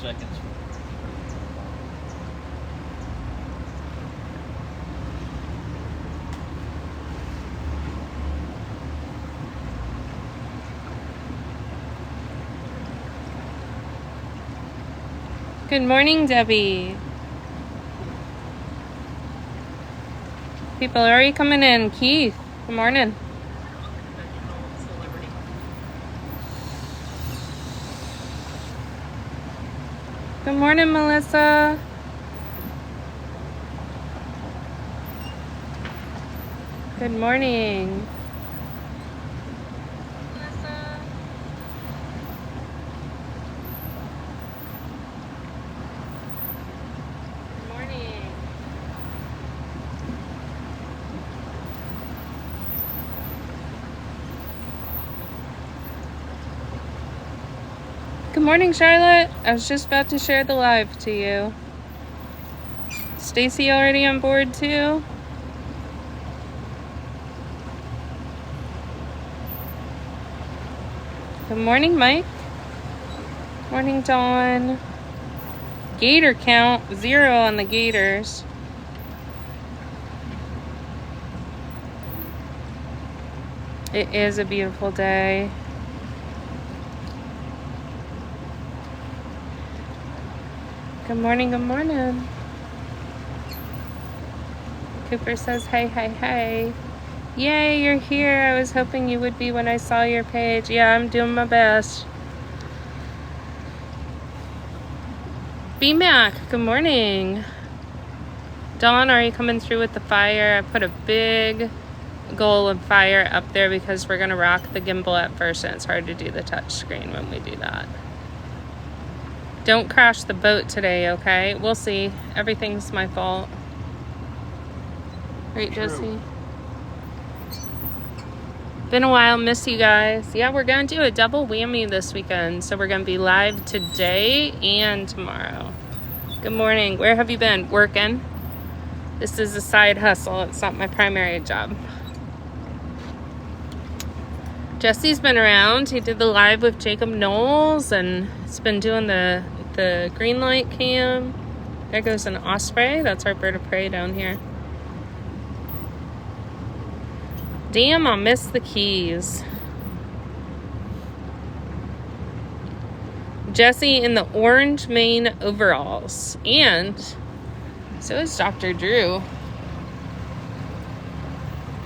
seconds. Good morning, Debbie. People are already coming in. Keith, good morning. Good morning, Melissa. Good morning. Melissa. Good morning. Good morning, Charlotte. I was just about to share the live to you. Stacy already on board too? Good morning, Mike. Morning, Dawn. Gator count, 0 on the gators. It is a beautiful day. Good morning, good morning. Cooper says, hey, hey, hey. Yay, you're here. I was hoping you would be when I saw your page. Yeah, I'm doing my best. B-Mac, good morning. Dawn, are you coming through with the fire? I put a big goal of fire up there because we're going to rock the gimbal at first, and it's hard to do the touch screen when we do that. Don't crash the boat today, okay? We'll see. Everything's my fault. Right, Jesse? Been a while. Miss you guys. Yeah, we're going to do a double whammy this weekend. So we're going to be live today and tomorrow. Good morning. Where have you been? Working? This is a side hustle. It's not my primary job. Jesse's been around. He did the live with Jacob Knowles, and it's been doing the green light cam. There goes an osprey. That's our bird of prey down here. Damn, I missed the keys. Jesse in the orange Maine overalls. And so is Dr. Drew.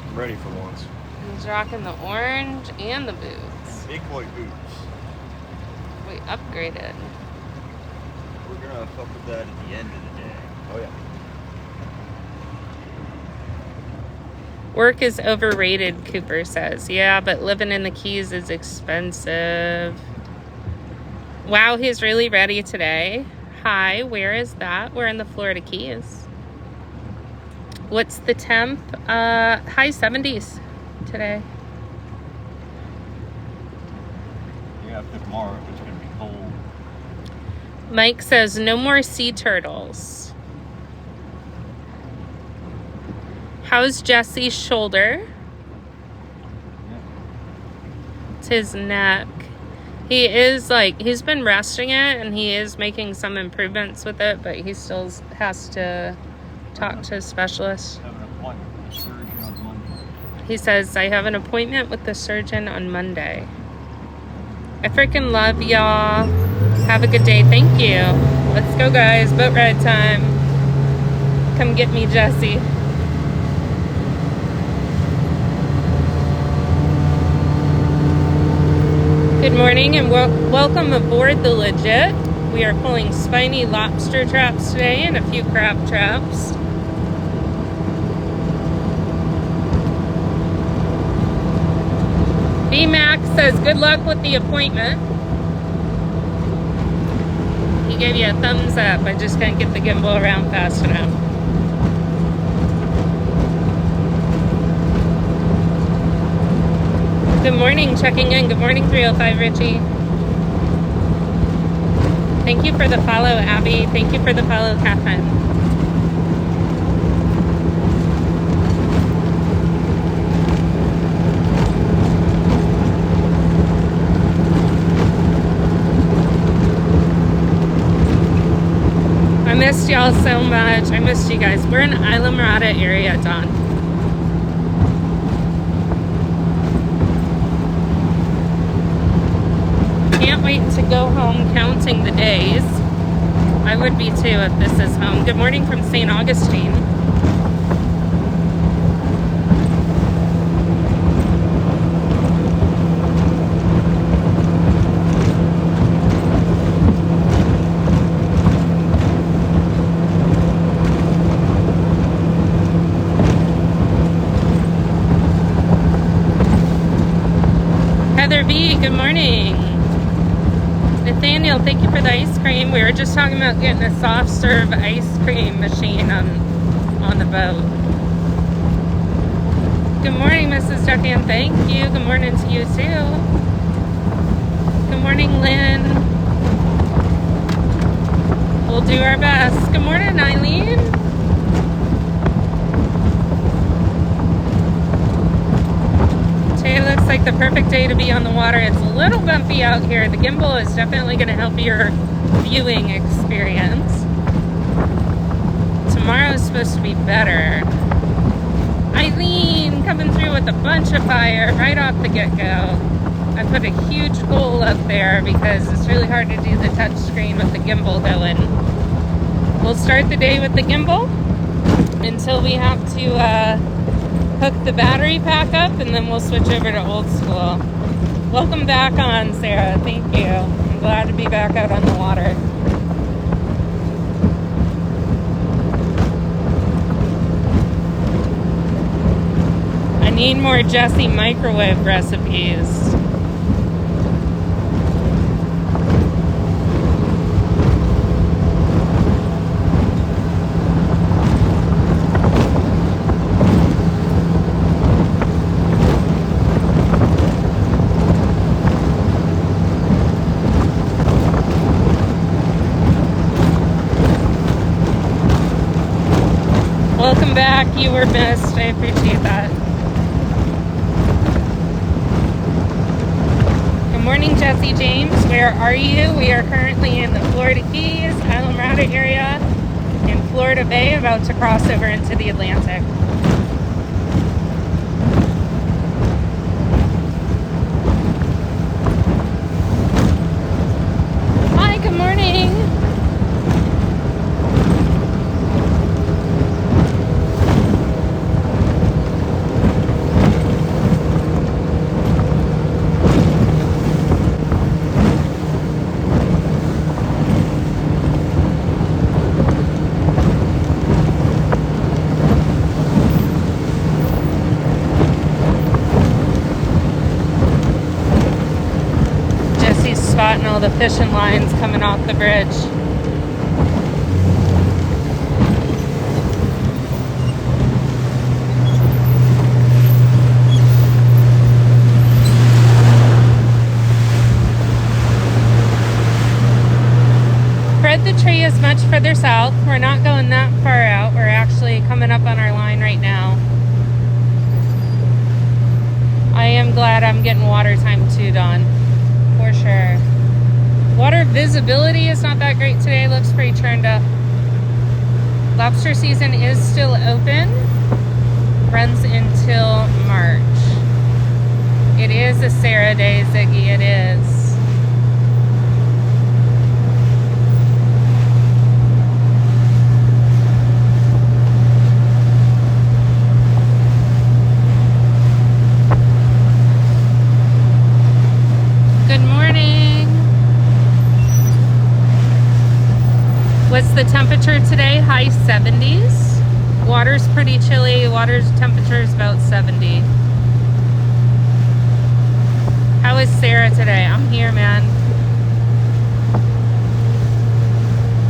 I'm ready for once. He's rocking the orange and the boots. Big boy boots. We upgraded. We're gonna fuck with that at the end of the day. Oh yeah. Work is overrated, Cooper says. Yeah, but living in the Keys is expensive. Wow, he's really ready today. Hi, where is that? We're in the Florida Keys. What's the temp? High 70s today. Yeah, after tomorrow it's gonna be cold. Mike says no more sea turtles. How's Jesse's shoulder? Yeah. It's his neck. He is he's been resting it, and he is making some improvements with it, but he still has to talk to a specialist. Have an appointment with the surgeon on Monday. He says, I have an appointment with the surgeon on Monday. I freaking love y'all. Have a good day. Thank you. Let's go, guys. Boat ride time. Come get me, Jesse. Good morning and welcome aboard the Legit. We are pulling spiny lobster traps today and a few crab traps. B-Max says good luck with the appointment. He gave you a thumbs up. I just can't get the gimbal around fast enough. Good morning, checking in. Good morning, 305 Richie. Thank you for the follow, Abby. Thank you for the follow, Catherine. missed y'all so much. I missed you guys. We're in Islamorada area, Don. Can't wait to go home counting the days. I would be too if this is home. Good morning from St. Augustine. Heather B, good morning. Nathaniel, thank you for the ice cream. We were just talking about getting a soft serve ice cream machine on the boat. Good morning, Mrs. Duckham. Thank you. Good morning to you too. Good morning, Lynn. We'll do our best. Good morning, Eileen. It looks like the perfect day to be on the water. It's a little bumpy out here. The gimbal is definitely going to help your viewing experience. Tomorrow is supposed to be better. Eileen coming through with a bunch of fire right off the get-go. I put a huge goal up there because it's really hard to do the touch screen with the gimbal going. We'll start the day with the gimbal until we have to hook the battery pack up, and then we'll switch over to old school. Welcome back on, Sarah. Thank you. I'm glad to be back out on the water. I need more Jessie microwave recipes. Welcome back. You were missed. I appreciate that. Good morning, Jesse James. Where are you? We are currently in the Florida Keys, Islamorada area, in Florida Bay, about to cross over into the Atlantic. Hi, good morning. Spotting all the fishing lines coming off the bridge. Spread the tree is much further south. We're not going that far out. We're actually coming up on our line right now. I am glad I'm getting water time too, Dawn. For sure. Water visibility is not that great today. Looks pretty turned up. Lobster season is still open. Runs until March. It is a Sarah day, Ziggy. It is. What's the temperature today? High 70s. Water's pretty chilly. Water's temperature is about 70. How is Sarah today? I'm here, man.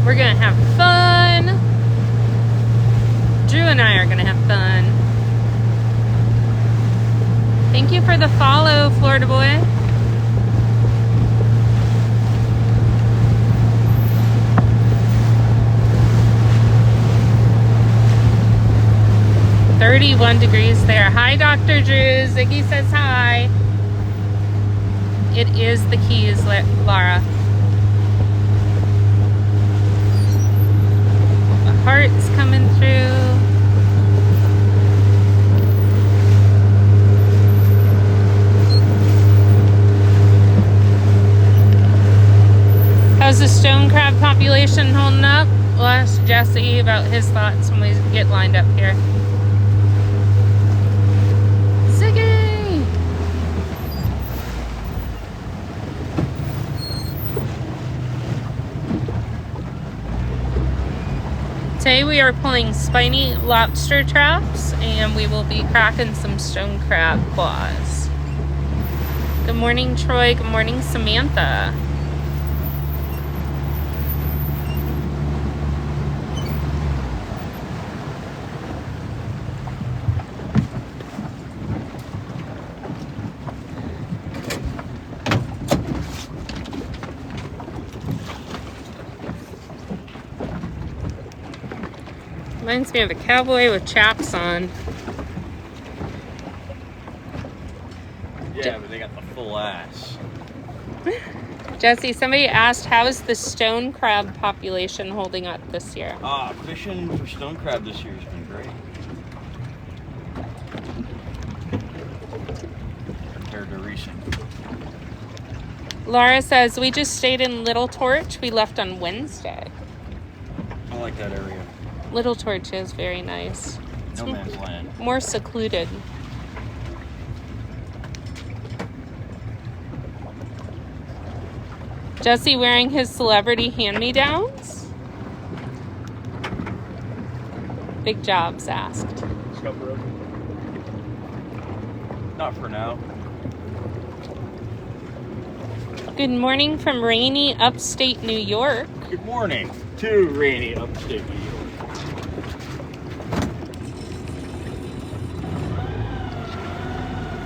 We're gonna have fun. Drew and I are gonna have fun. Thank you for the follow, Florida boy. .31 degrees there. Hi, Dr. Drew. Ziggy says hi. It is the Keys, Lara. How's the stone crab population holding up? We'll ask Jesse about his thoughts when we get lined up here. Ziggy! Today we are pulling spiny lobster traps, and we will be cracking some stone crab claws. Good morning, Troy. Good morning, Samantha. Reminds me of a cowboy with chaps on. Yeah, but they got the full ass. Jesse, somebody asked, how is the stone crab population holding up this year? Fishing for stone crab this year has been great. Compared to recent. Laura says, we just stayed in Little Torch. We left on Wednesday. I like that area. Little Torch is very nice. It's No man's land. more secluded. Jesse wearing his celebrity hand-me-downs? Big Jobs asked. Not for now. Good morning from rainy upstate New York. Good morning to rainy upstate New York.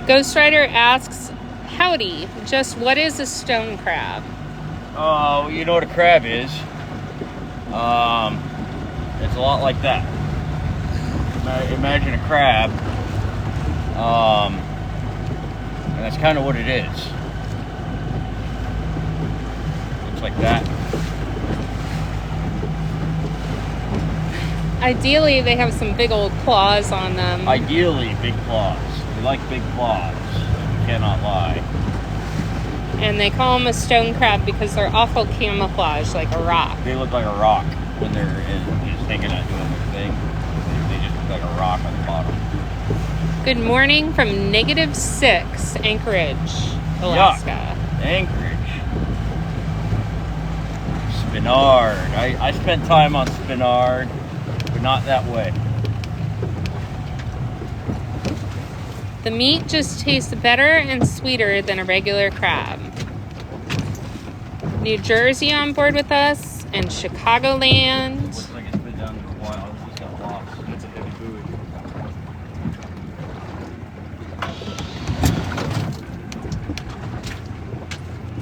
Ghost Rider asks, howdy, just what is a stone crab? Oh, you know what a crab is? It's a lot like that. Imagine a crab. And that's kind of what it is. Looks like that. Ideally, they have some big old claws on them. Ideally, big claws. We like big claws. We cannot lie. And they call them a stone crab because they're awful camouflage, like a rock. They look like a rock when they're just hanging out doing their thing. They just look like a rock on the bottom. Good morning from -6, Anchorage, Alaska. Yuck. Anchorage. Spinard. I spent time on Spinard, but not that way. The meat just tastes better and sweeter than a regular crab. New Jersey on board with us, and Chicagoland. Looks like it's been down there a while. It just got lost. It's a heavy buoy.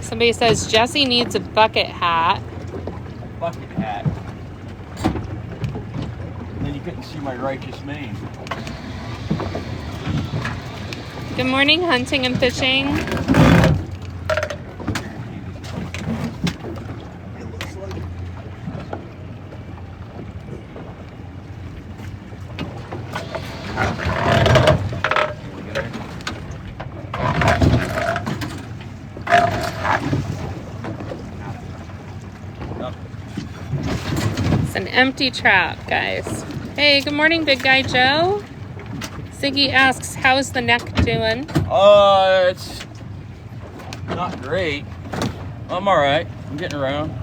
Somebody says Jesse needs a bucket hat. Bucket hat. And then you couldn't see my righteous mane. Good morning, hunting and fishing. It's an empty trap, guys. Hey, good morning, big guy Joe. Ziggy asks, how's the neck doing? It's not great. I'm alright. I'm getting around.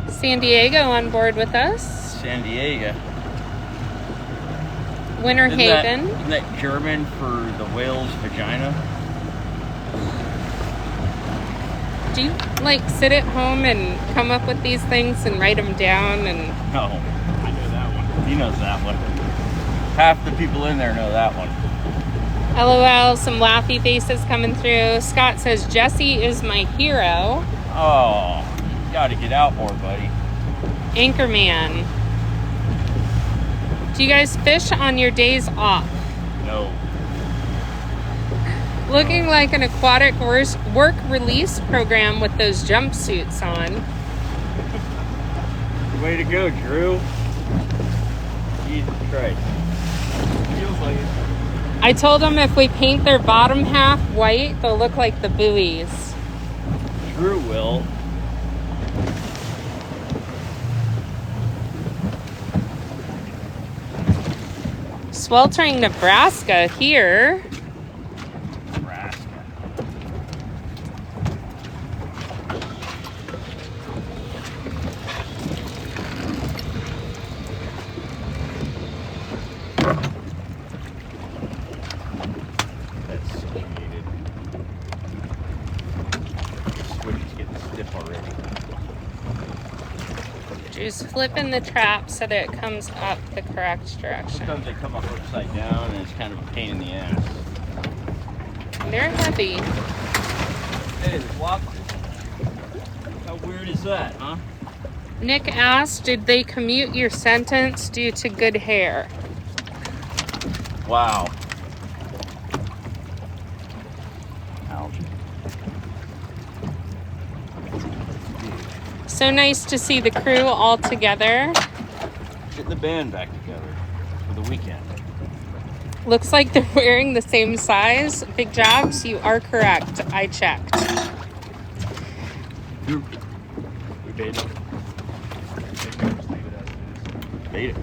San Diego on board with us. San Diego. Winter Haven. Isn't that German for the whale's vagina? Do you like sit at home and come up with these things and write them down? And No. I know that one. He knows that one. Half the people in there know that one. LOL, some laughy faces coming through. Scott says, Jesse is my hero. Oh, you gotta get out more, buddy. Anchorman. Do you guys fish on your days off? No. Looking like an aquatic work release program with those jumpsuits on. Way to go, Drew. Jesus Christ. Feels like it. I told them if we paint their bottom half white, they'll look like the buoys. Drew will. sweltering Nebraska here. Nebraska. That's suffocated. The switch is getting stiff already. Just flipping the trap so that it comes up the correct direction. Sometimes they come up upside down and it's kind of a pain in the ass. They're heavy. Hey, there's lobster. How weird is that, huh? Nick asked, did they commute your sentence due to good hair? Wow. Ouch. So nice to see the crew all together. Getting the band back together for the weekend. Looks like they're wearing the same size. Big Jobs, you are correct. I checked. We bait it. Bait it.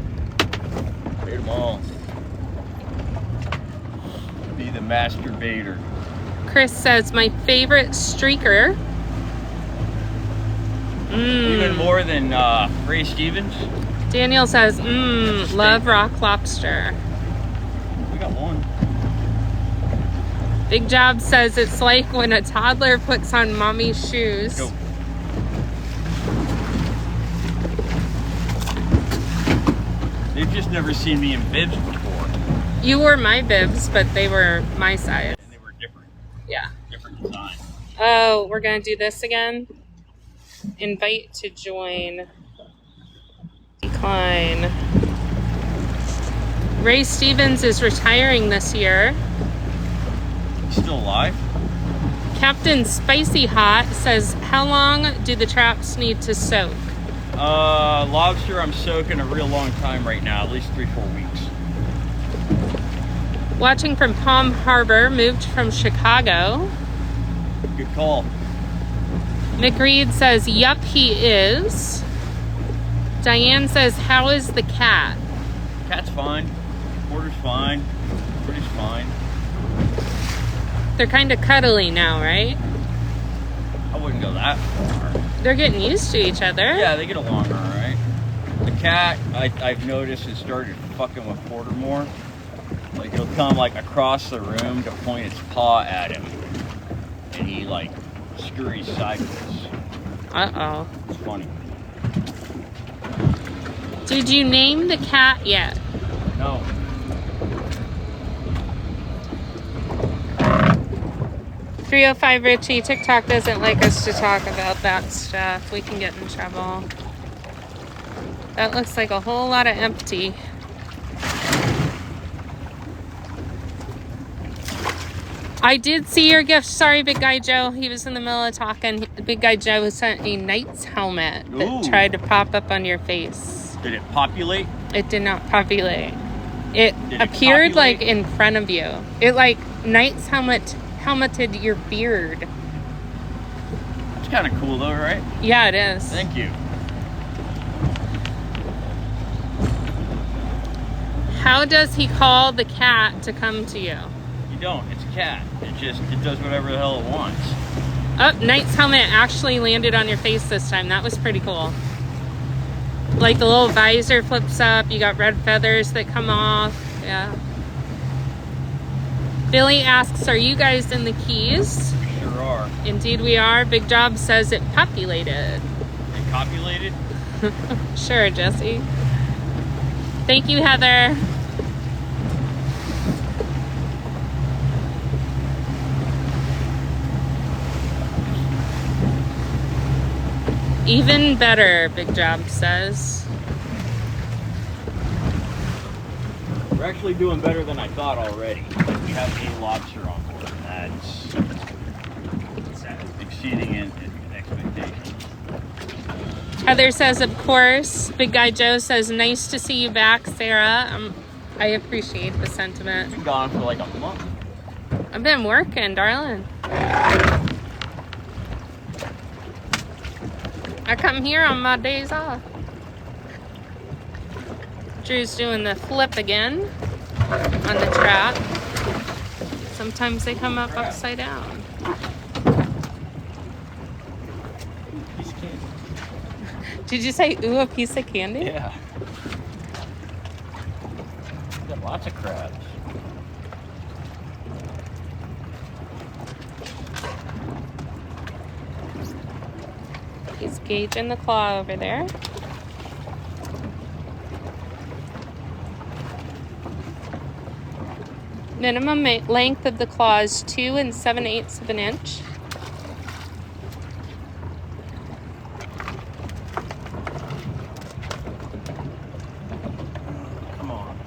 Bait them all. Be the master baiter. Chris says, my favorite streaker. Even more than Ray Stevens. Daniel says, love rock lobster. We got one. Big Job says it's like when a toddler puts on mommy's shoes. Go. They've just never seen me in bibs before. You wore my bibs, but they were my size. And they were different. Yeah. Different design. Oh, we're going to do this again? Invite to join. Decline. Ray Stevens is retiring this year. He's still alive? Captain Spicy Hot says, how long do the traps need to soak? Lobster I'm soaking a real long time right now, at least 3-4 weeks. Watching from Palm Harbor, moved from Chicago. Good call. Nick Reed says, yup, he is. Diane says, how is the cat? Cat's fine. Porter's fine. Pretty's fine. They're kind of cuddly now, right? I wouldn't go that far. They're getting used to each other. Yeah, they get along all right. The cat, I've noticed, has started fucking with Porter more. Like, he'll come, like, across the room to point its paw at him. And he, like, scurries sideways. Uh-oh. It's funny. Did you name the cat yet? No. .305 Richie, TikTok doesn't like us to talk about that stuff. We can get in trouble. That looks like a whole lot of empty. I did see your gift. Sorry, Big Guy Joe. He was in the middle of talking. Big Guy Joe sent a Knight's helmet that tried to pop up on your face. Did it populate? It did not populate. It appeared like in front of you. It like Knight's helmeted your beard. It's kind of cool though, right? Yeah, it is. Thank you. How does he call the cat to come to you? You don't. It's a cat. It does whatever the hell it wants. Oh, Knight's helmet actually landed on your face this time. That was pretty cool. Like the little visor flips up. You got red feathers that come off. Yeah. Billy asks, are you guys in the Keys? We sure are. Indeed we are. Big Job says it populated. It copulated? Sure, Jesse. Thank you, Heather. Even better, Big Job says. We're actually doing better than I thought already. We have a lobster on board, and that's exceeding in expectations. Heather says, of course. Big Guy Joe says, nice to see you back, Sarah. I appreciate the sentiment. Been gone for like a month. I've been working, darling. I come here on my days off. Drew's doing the flip again. on the trap. Sometimes they come up upside down. Piece of candy. Did you say, ooh, a piece of candy? Yeah. Got lots of crabs. He's gauging the claw over there. Minimum length of the claw is 2 7/8 of an inch. Come on.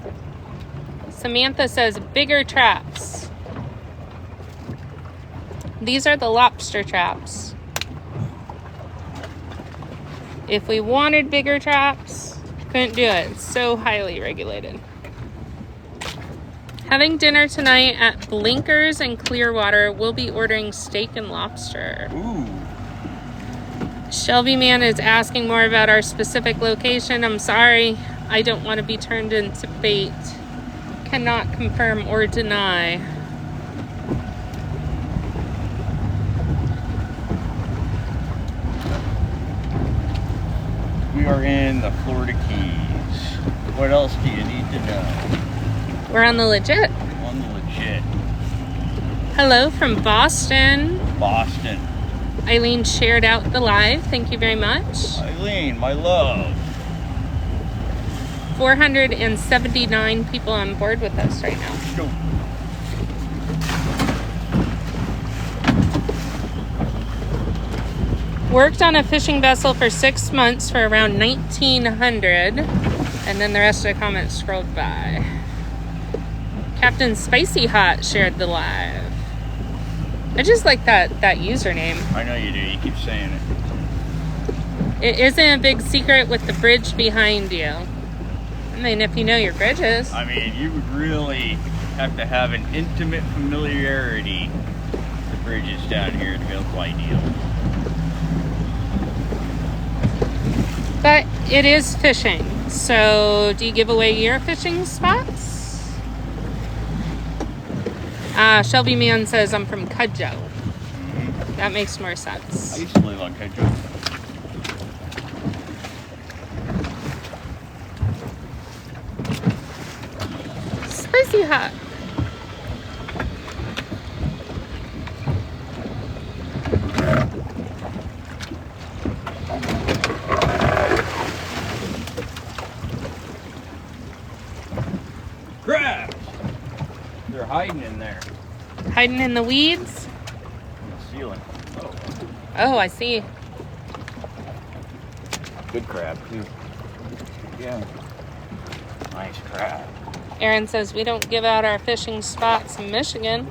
Samantha says bigger traps. These are the lobster traps. If we wanted bigger traps, couldn't do it. It's so highly regulated. Having dinner tonight at Blinkers in Clearwater. We'll be ordering steak and lobster. Ooh. Shelby Man is asking more about our specific location. I'm sorry, I don't want to be turned into bait. Cannot confirm or deny. We are in the Florida Keys. What else do you need to know? We're on the legit. On the legit. Hello from Boston. Boston. Eileen shared out the live. Thank you very much. Eileen, my love. 479 people on board with us right now. Go. Worked on a fishing vessel for 6 months for around 1900, and then the rest of the comments scrolled by. Captain Spicy Hot shared the live. I just like that username. I know you do. You keep saying it. It isn't a big secret with the bridge behind you. I mean, if you know your bridges. I mean, you would really have to have an intimate familiarity with the bridges down here to be able to ideal. But it is fishing. So, do you give away your fishing spots? Shelby Man says, I'm from Cudjoe. Mm-hmm. That makes more sense. I used to live on Cudjoe. Spicy Hot. Crabs! They're hiding in there. Hiding in the weeds. On the ceiling. Oh. Oh, I see. Good crab, too. Yeah. Nice crab. Aaron says we don't give out our fishing spots in Michigan.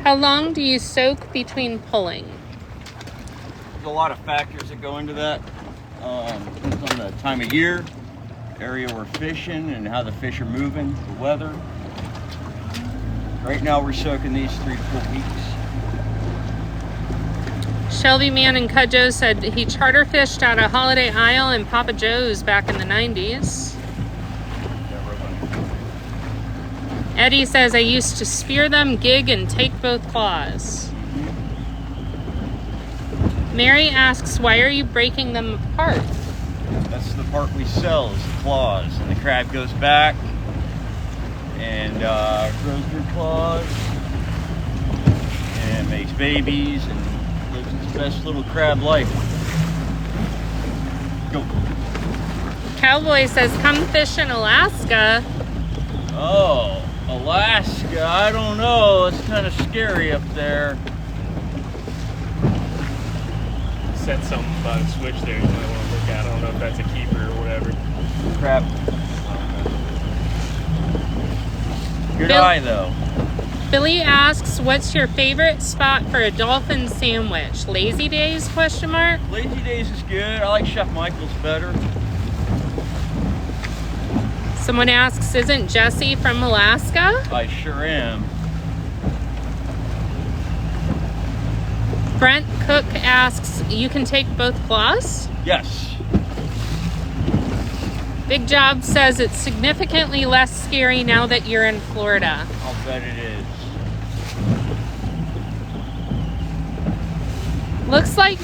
How long do you soak between pulling? There's a lot of factors that go into that. Depends on the time of year, area we're fishing, and how the fish are moving, the weather. Right now we're soaking these 3 to 4 weeks. Shelby Man in Cudjoe said he charter fished out of Holiday Isle and Papa Joe's back in the 90s. Eddie says I used to spear them, gig, and take both claws. Mary asks, why are you breaking them apart? That's the part we sell, is the claws. And the crab goes back and grows her claws and makes babies and lives its best little crab life. Go. Cowboy says, come fish in Alaska. Oh, Alaska, I don't know. It's kind of scary up there. Said something about a switch there you might want to look at. I don't know if that's a keeper or whatever. Crap. Good Bill- eye, though. Billy asks, what's your favorite spot for a dolphin sandwich? Lazy Days, question mark? Lazy Days is good. I like Chef Michael's better. Someone asks, isn't Jesse from Alaska? I sure am. Brent Cook asks, you can take both claws? Yes. Big Job says it's significantly less scary now that you're in Florida. I'll bet it is. Looks like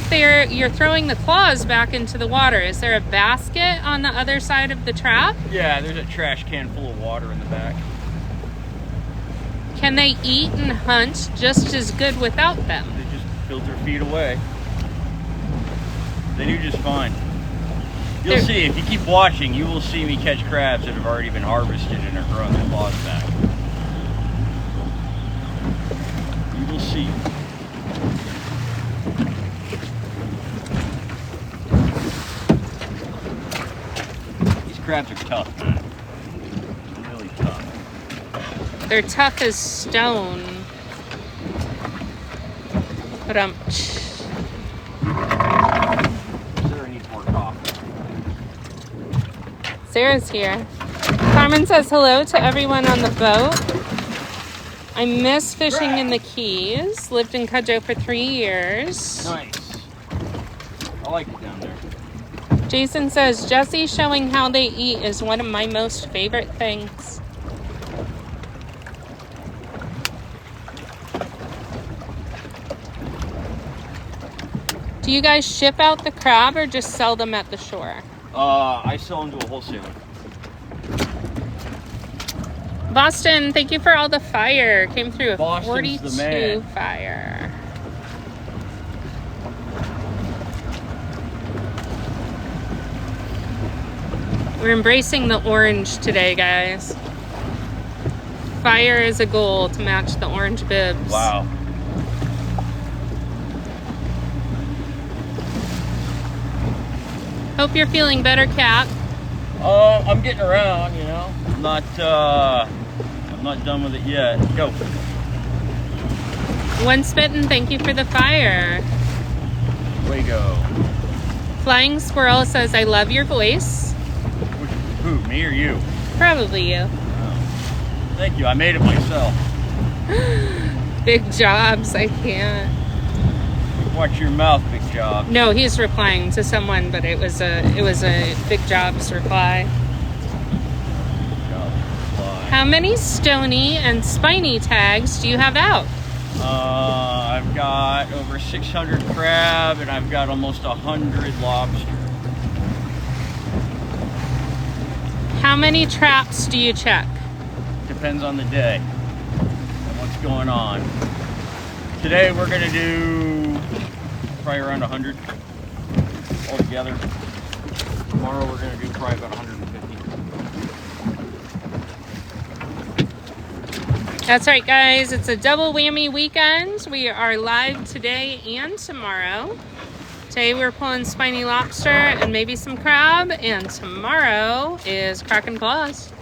you're throwing the claws back into the water. Is there a basket on the other side of the trap? Yeah, there's a trash can full of water in the back. Can they eat and hunt just as good without them? They just filter feed away. They do just fine. You'll see, if you keep watching, you will see me catch crabs that have already been harvested and are growing their claws back. You will see. These crabs are tough, man. Really tough. They're tough as stone. But Sarah needs more coffee. Sarah's here. Carmen says hello to everyone on the boat. I miss fishing in the Keys. Lived in Cudjoe for 3 years. Nice. I like it down there. Jason says Jesse showing how they eat is one of my most favorite things. Do you guys ship out the crab or just sell them at the shore? I sell them to a wholesaler. Boston, thank you for all the fire. Came through a Boston's 42 the man. fire. We're embracing the orange today, guys. Fire is a goal to match the orange bibs. Wow. Hope you're feeling better, Cat. I'm getting around, you know. I'm not done with it yet. Go. One Spittin', thank you for the fire. Way go. Flying Squirrel says, I love your voice. Who, me or you? Probably you. Oh. Thank you. I made it myself. Big Jobs, I can't. Watch your mouth, Big Job. No, he's replying to someone, but it was a Big Jobs reply. How many stony and spiny tags do you have out? I've got over 600 crab and I've got almost 100 lobster. How many traps do you check? Depends on the day and what's going on. Today we're gonna do probably around 100 altogether. Tomorrow we're gonna do probably about 150. That's right, guys. It's a double whammy weekend. We are live today and tomorrow. Today we're pulling spiny lobster and maybe some crab, and tomorrow is crack and claws.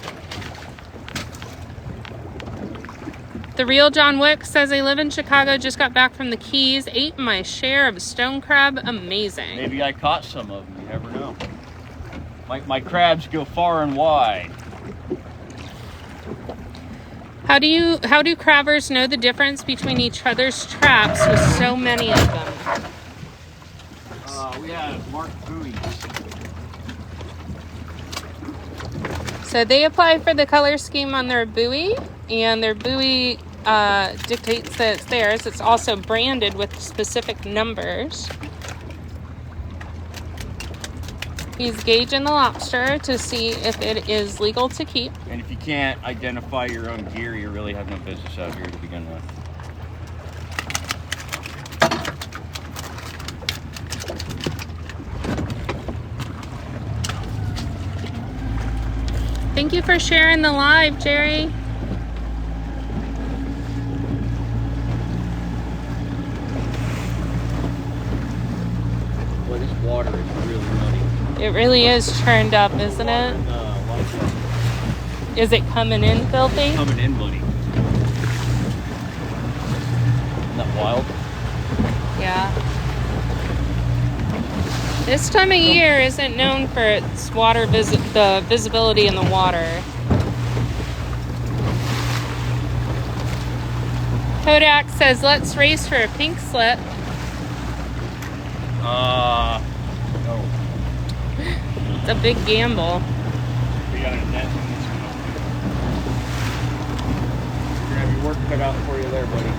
The real John Wick says, I live in Chicago, just got back from the Keys, ate my share of stone crab. Amazing. Maybe I caught some of them, you never know. My crabs go far and wide. How do crabbers know the difference between each other's traps with so many of them? We have marked buoys. So they apply for the color scheme on their buoy, and their buoy dictates that it's theirs. It's also branded with specific numbers. He's gauging the lobster to see if it is legal to keep. And if you can't identify your own gear, you really have no business out here to begin with. Thank you for sharing the live, Jerry. Boy, this water is really muddy. It really is churned up, isn't it? Is it coming in filthy? Coming in muddy. Isn't that wild? Yeah. This time of year isn't known for its water the visibility in the water. Kodak says, let's race for a pink slip. No. It's a big gamble. We got a net in this one. You're gonna have your work cut out for you there, buddy.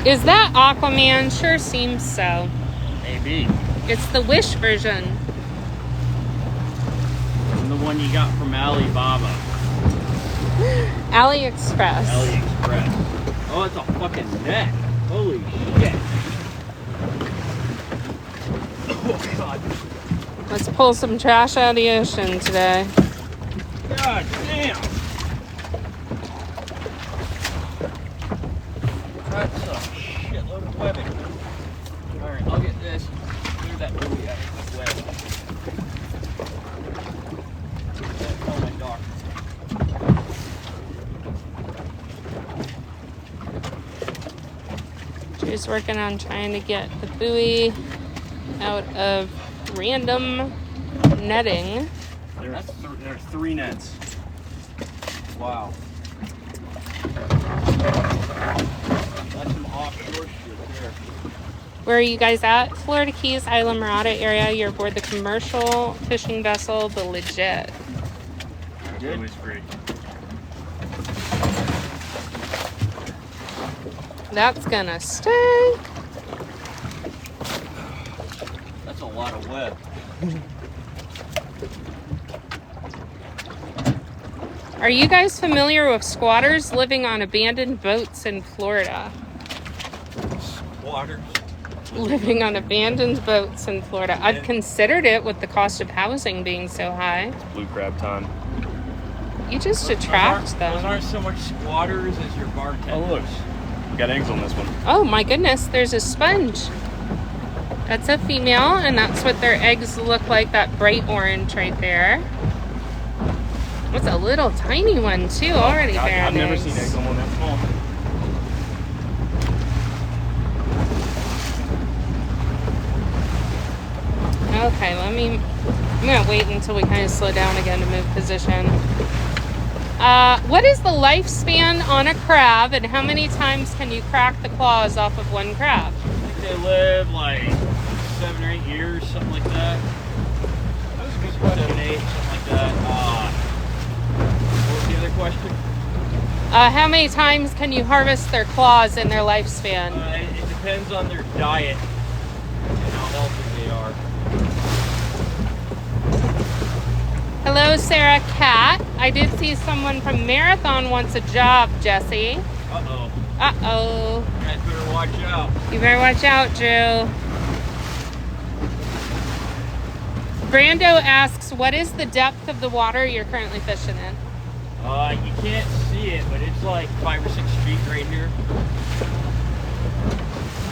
Is that Aquaman? Sure seems so. Maybe. It's the Wish version. And the one you got from Alibaba. AliExpress. AliExpress. Oh, it's a fucking net. Holy shit. Oh, God. Let's pull some trash out of the ocean today. God damn. That's a shitload of webbing. Alright, I'll get this. Clear that buoy out of the web. Oh my God. Drew's working on trying to get the buoy out of random netting. There are 3 nets. Wow. That's some offshore shit there. Where are you guys at? Florida Keys, Isla Mirada area. You're aboard the commercial fishing vessel, the Legit. It was free. That's gonna stink. That's a lot of web. Are you guys familiar with squatters living on abandoned boats in Florida? Water. Living on abandoned boats in Florida. I've considered it with the cost of housing being so high. Blue crab time. You just attract Those them. aren't so much squatters as your bartenders. Oh, look. We got eggs on this one. Oh my goodness, there's a sponge. That's a female, and that's what their eggs look like, that bright orange right there. It's a little tiny one too, already God, bearing I've never eggs. seen eggs on one that small. Okay, I'm gonna wait until we kind of slow down again to move position. What is the lifespan on a crab, and how many times can you crack the claws off of one crab? I think they live like 7 or 8 years, something like that. That was a good question. 7, 8, something like that. What was the other question? How many times can you harvest their claws in their lifespan? It depends on their diet and how healthy they are. Hello, Sarah Cat. I did see someone from Marathon wants a job, Jesse. Uh-oh. Uh-oh. You guys better watch out. You better watch out, Drew. Brando asks, what is the depth of the water you're currently fishing in? You can't see it, but it's like 5 or 6 feet right here.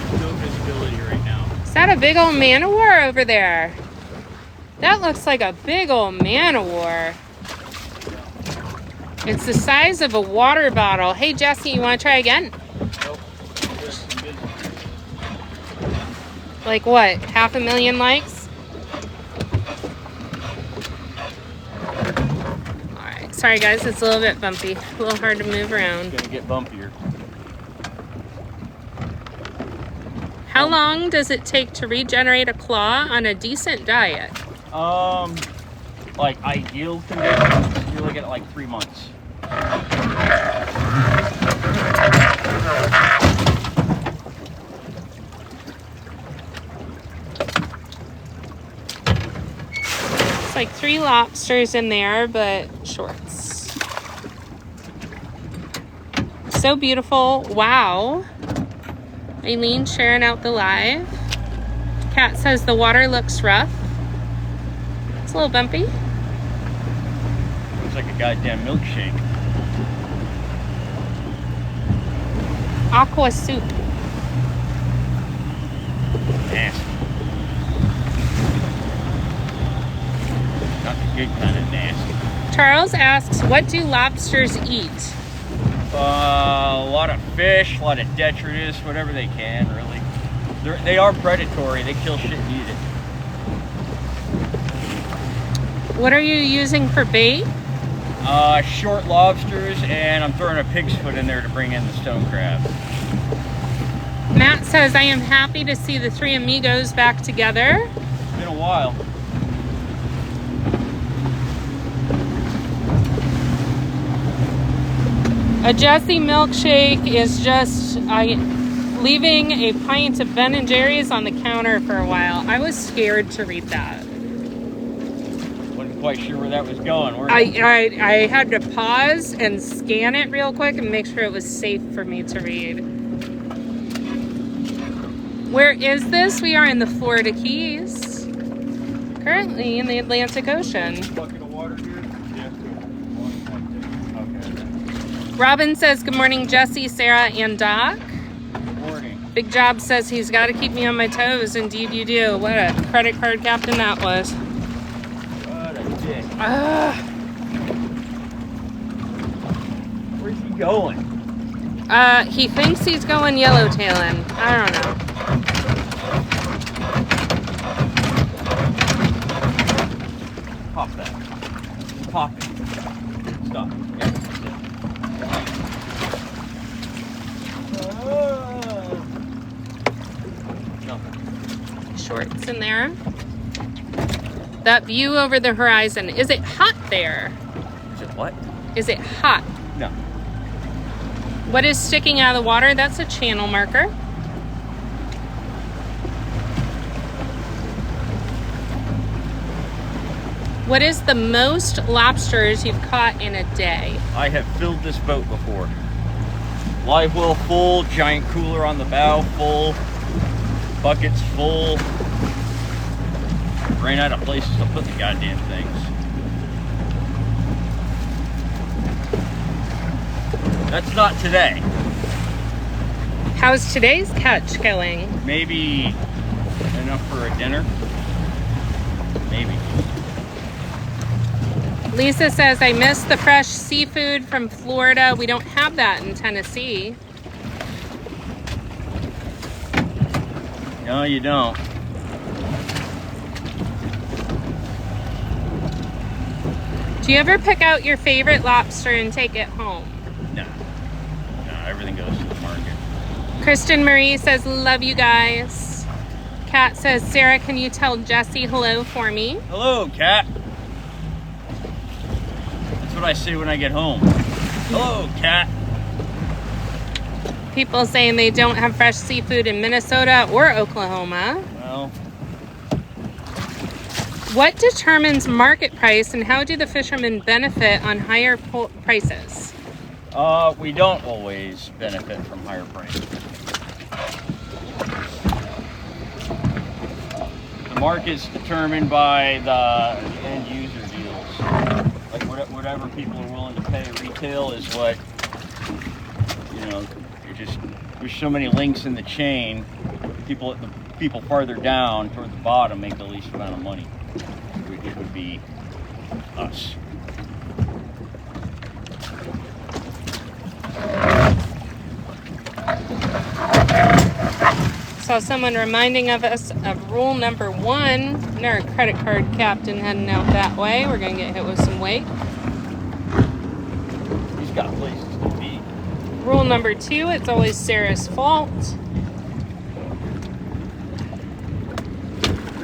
There's no visibility right now. Is that a big old man-o-war over there? That looks like a big old man-o-war. It's the size of a water bottle. Hey, Jesse, you want to try again? Nope. Like what? 500,000 likes? Alright, sorry guys, it's a little bit bumpy. A little hard to move around. It's gonna get bumpier. How long does it take to regenerate a claw on a decent diet? Like ideal conditions, you're looking at like 3 months. It's like 3 lobsters in there, but shorts. So beautiful. Wow. Aileen sharing out the live. Kat says the water looks rough. It's a little bumpy. Looks like a goddamn milkshake. Aqua soup. Nasty. Not the good kind of nasty. Charles asks, what do lobsters eat? A lot of fish, a lot of detritus, whatever they can, really. They are predatory. They kill shit and eat it. What are you using for bait? Short lobsters, and I'm throwing a pig's foot in there to bring in the stone crab. Matt says, I am happy to see the three amigos back together. It's been a while. A Jesse milkshake is just leaving a pint of Ben & Jerry's on the counter for a while. I was scared to read that. Wasn't quite sure where that was going. I had to pause and scan it real quick and make sure it was safe for me to read. Where is this? We are in the Florida Keys. Currently in the Atlantic Ocean. Bucket of water here? Yeah. Okay. Robin says, good morning, Jesse, Sarah, and Doc. Good morning. Big Job says he's got to keep me on my toes. Indeed you do. What a credit card captain that was. What a dick. Where's he going? He thinks he's going yellowtailing. I don't know. Pop that. Pop it. Stop. Yeah, Nothing. Shorts in there. That view over the horizon. Is it hot there? Is it what? Is it hot? No. What is sticking out of the water? That's a channel marker. What is the most lobsters you've caught in a day? I have filled this boat before. Live well full, giant cooler on the bow full, buckets full. Ran out of places to put the goddamn things. That's not today. How's today's catch going? Maybe enough for a dinner. Maybe. Lisa says, I miss the fresh seafood from Florida. We don't have that in Tennessee. No, you don't. Do you ever pick out your favorite lobster and take it home? No. No, everything goes to the market. Kristen Marie says, love you guys. Kat says, Sarah, can you tell Jesse hello for me? Hello, Kat. That's what I say when I get home. Hello, Kat. People saying they don't have fresh seafood in Minnesota or Oklahoma. Well, What determines market price and how do the fishermen benefit on higher prices? we don't always benefit from higher prices. The market's determined by the end user deals. Like whatever people are willing to pay retail is what, you know, there's so many links in the chain. The people farther down toward the bottom make the least amount of money, which would be us. Saw someone reminding of us of rule number 1. Our credit card captain heading out that way. We're gonna get hit with some weight. He's got places to be. Rule number 2, it's always Sarah's fault.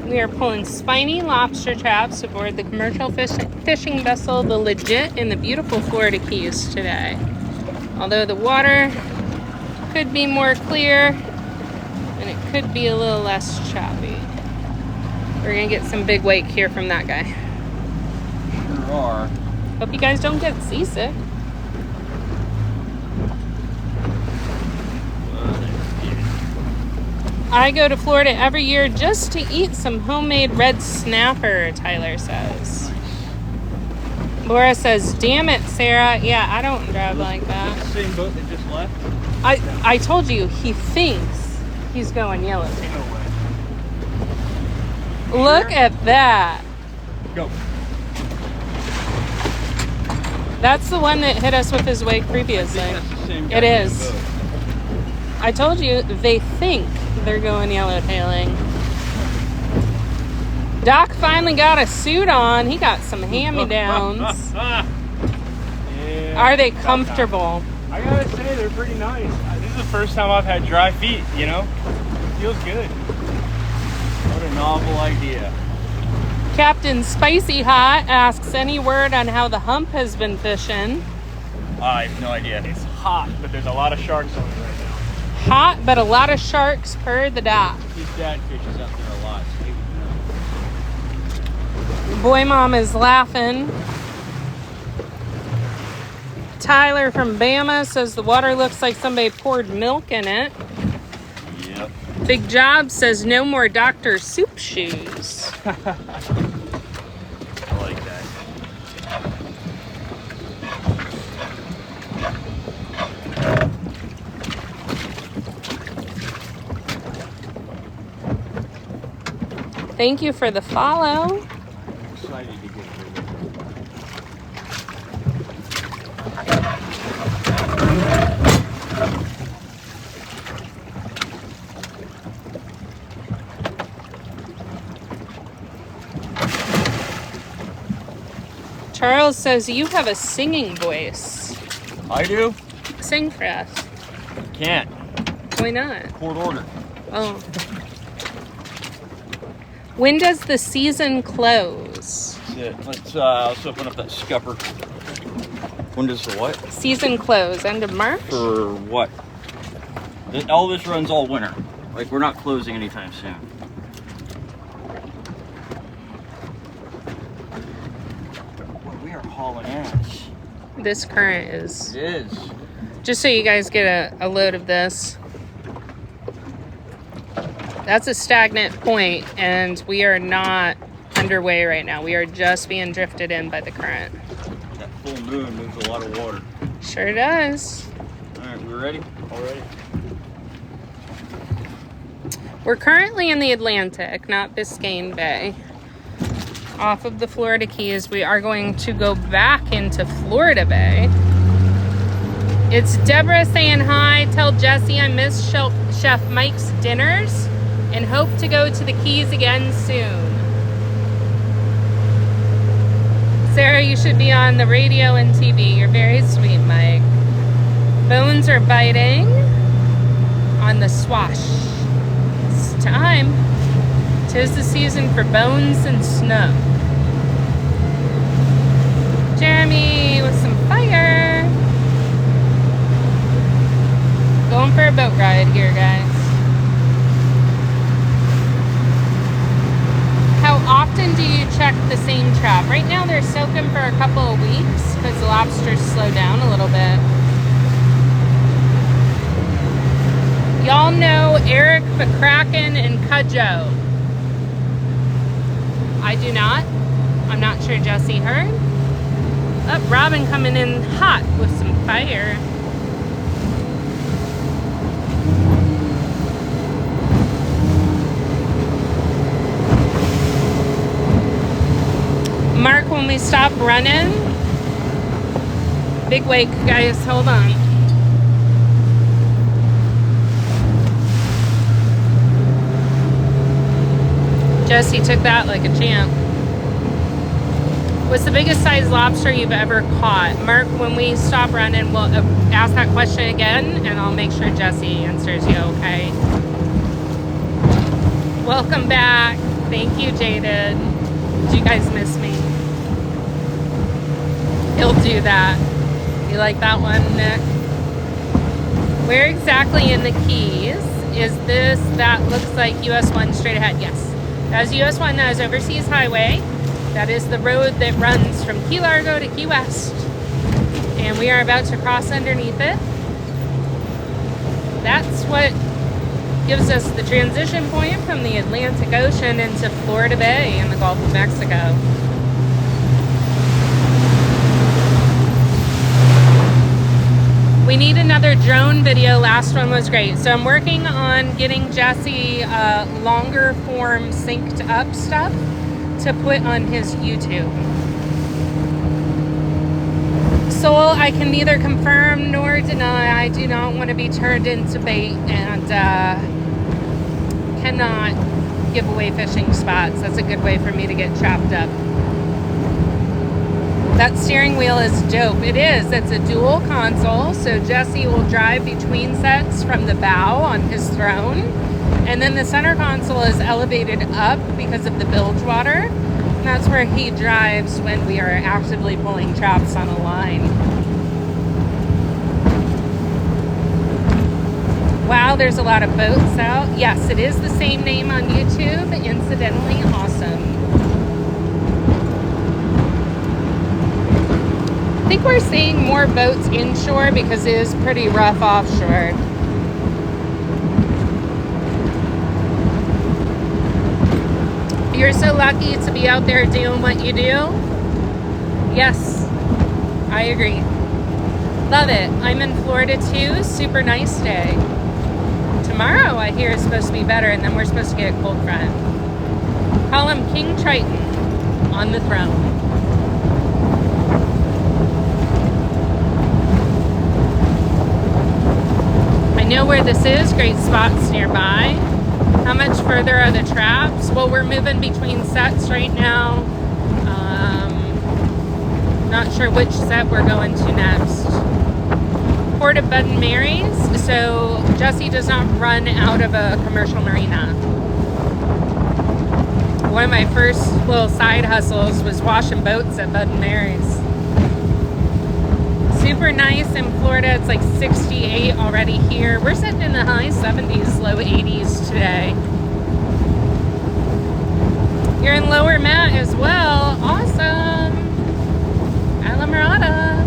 We are pulling spiny lobster traps aboard the commercial fishing vessel, the Legit, in the beautiful Florida Keys today. Although the water could be more clear and it could be a little less choppy. We're gonna get some big wake here from that guy. Sure are. Hope you guys don't get seasick. I go to Florida every year just to eat some homemade red snapper, Tyler says. Laura says, damn it, Sarah. Yeah, I don't drive like that. Is this the same boat that just left? I told you, he thinks he's going yellowtail. No way. Look at that. Go. That's the one that hit us with his wake previously. I think that's the same It goddamn is. boat. I told you, they think they're going yellowtailing. Doc finally got a suit on. He got some hand-me-downs. Yeah, Are they about comfortable? time. I gotta say, they're pretty nice. This is the first time I've had dry feet, you know? Feels good. What a novel idea. Captain Spicy Hot asks any word on how the hump has been fishing. I have no idea. It's hot, but there's a lot of sharks on it right now. Hot, but a lot of sharks per the doc. His dad fishes out there a lot. So he would know. Boy Mom is laughing. Tyler from Bama says the water looks like somebody poured milk in it. Yep. Big Job says no more Dr. Soup shoes. I like that. Thank you for the follow. I'm excited to get rid of it. Charles says you have a singing voice. I do? Sing for us. Can't. Why not? Court order. Oh. When does the season close? That's it. Let's open up that scupper. When does the what? Season close, end of March? For what? All this runs all winter. Like, we're not closing anytime soon. Boy, we are hauling ass. This current is. It is. Just so you guys get a load of this. That's a stagnant point, and we are not underway right now. We are just being drifted in by the current. That full moon moves a lot of water. Sure does. All right, we ready? All right. We're currently in the Atlantic, not Biscayne Bay. Off of the Florida Keys, we are going to go back into Florida Bay. It's Deborah saying hi. Tell Jesse I miss Chef Mike's dinners and hope to go to the Keys again soon. Sarah, you should be on the radio and TV. You're very sweet, Mike. Bones are biting on the swash. It's time. 'Tis the season for bones and snow. Jeremy with some fire. Going for a boat ride here, guys. How often do you check the same trap? Right now they're soaking for a couple of weeks because the lobsters slow down a little bit. Y'all know Eric McCracken and Cudjoe. I do not. I'm not sure Jesse heard. Oh, Robin coming in hot with some fire. Mark, when we stop running, big wake, guys, hold on. Jesse took that like a champ. What's the biggest size lobster you've ever caught? Mark, when we stop running, we'll ask that question again, and I'll make sure Jesse answers you, okay? Welcome back. Thank you, Jaded. Did you guys miss me? He'll do that. You like that one, Nick? Where exactly in the Keys is this that looks like US 1 straight ahead? Yes. That is US 1, that is Overseas Highway. That is the road that runs from Key Largo to Key West. And we are about to cross underneath it. That's what gives us the transition point from the Atlantic Ocean into Florida Bay in the Gulf of Mexico. We need another drone video. Last one was great. So I'm working on getting Jesse longer form synced up stuff to put on his YouTube. Soul, I can neither confirm nor deny. I do not want to be turned into bait and cannot giveaway fishing spots. That's a good way for me to get chopped up. That steering wheel is dope. It is. It's a dual console, so Jesse will drive between sets from the bow on his throne, and then the center console is elevated up because of the bilge water. And that's where he drives when we are actively pulling traps on a line. Wow, there's a lot of boats out. Yes, it is the same name on YouTube. Incidentally, awesome. I think we're seeing more boats inshore because it is pretty rough offshore. You're so lucky to be out there doing what you do. Yes, I agree. Love it. I'm in Florida too. Super nice day. Tomorrow I hear is supposed to be better, and then we're supposed to get a cold front. Call him King Triton on the throne. I know where this is. Great spots nearby. How much further are the traps? Well, we're moving between sets right now. Not sure which set we're going to next. Port of Bud and Mary's. So Jesse does not run out of a commercial marina. One of my first little side hustles was washing boats at Bud and Mary's. Super nice in Florida. It's like 68 already here. We're sitting in the high 70s, low 80s today. You're in Lower Mat as well. Awesome. Alamorada.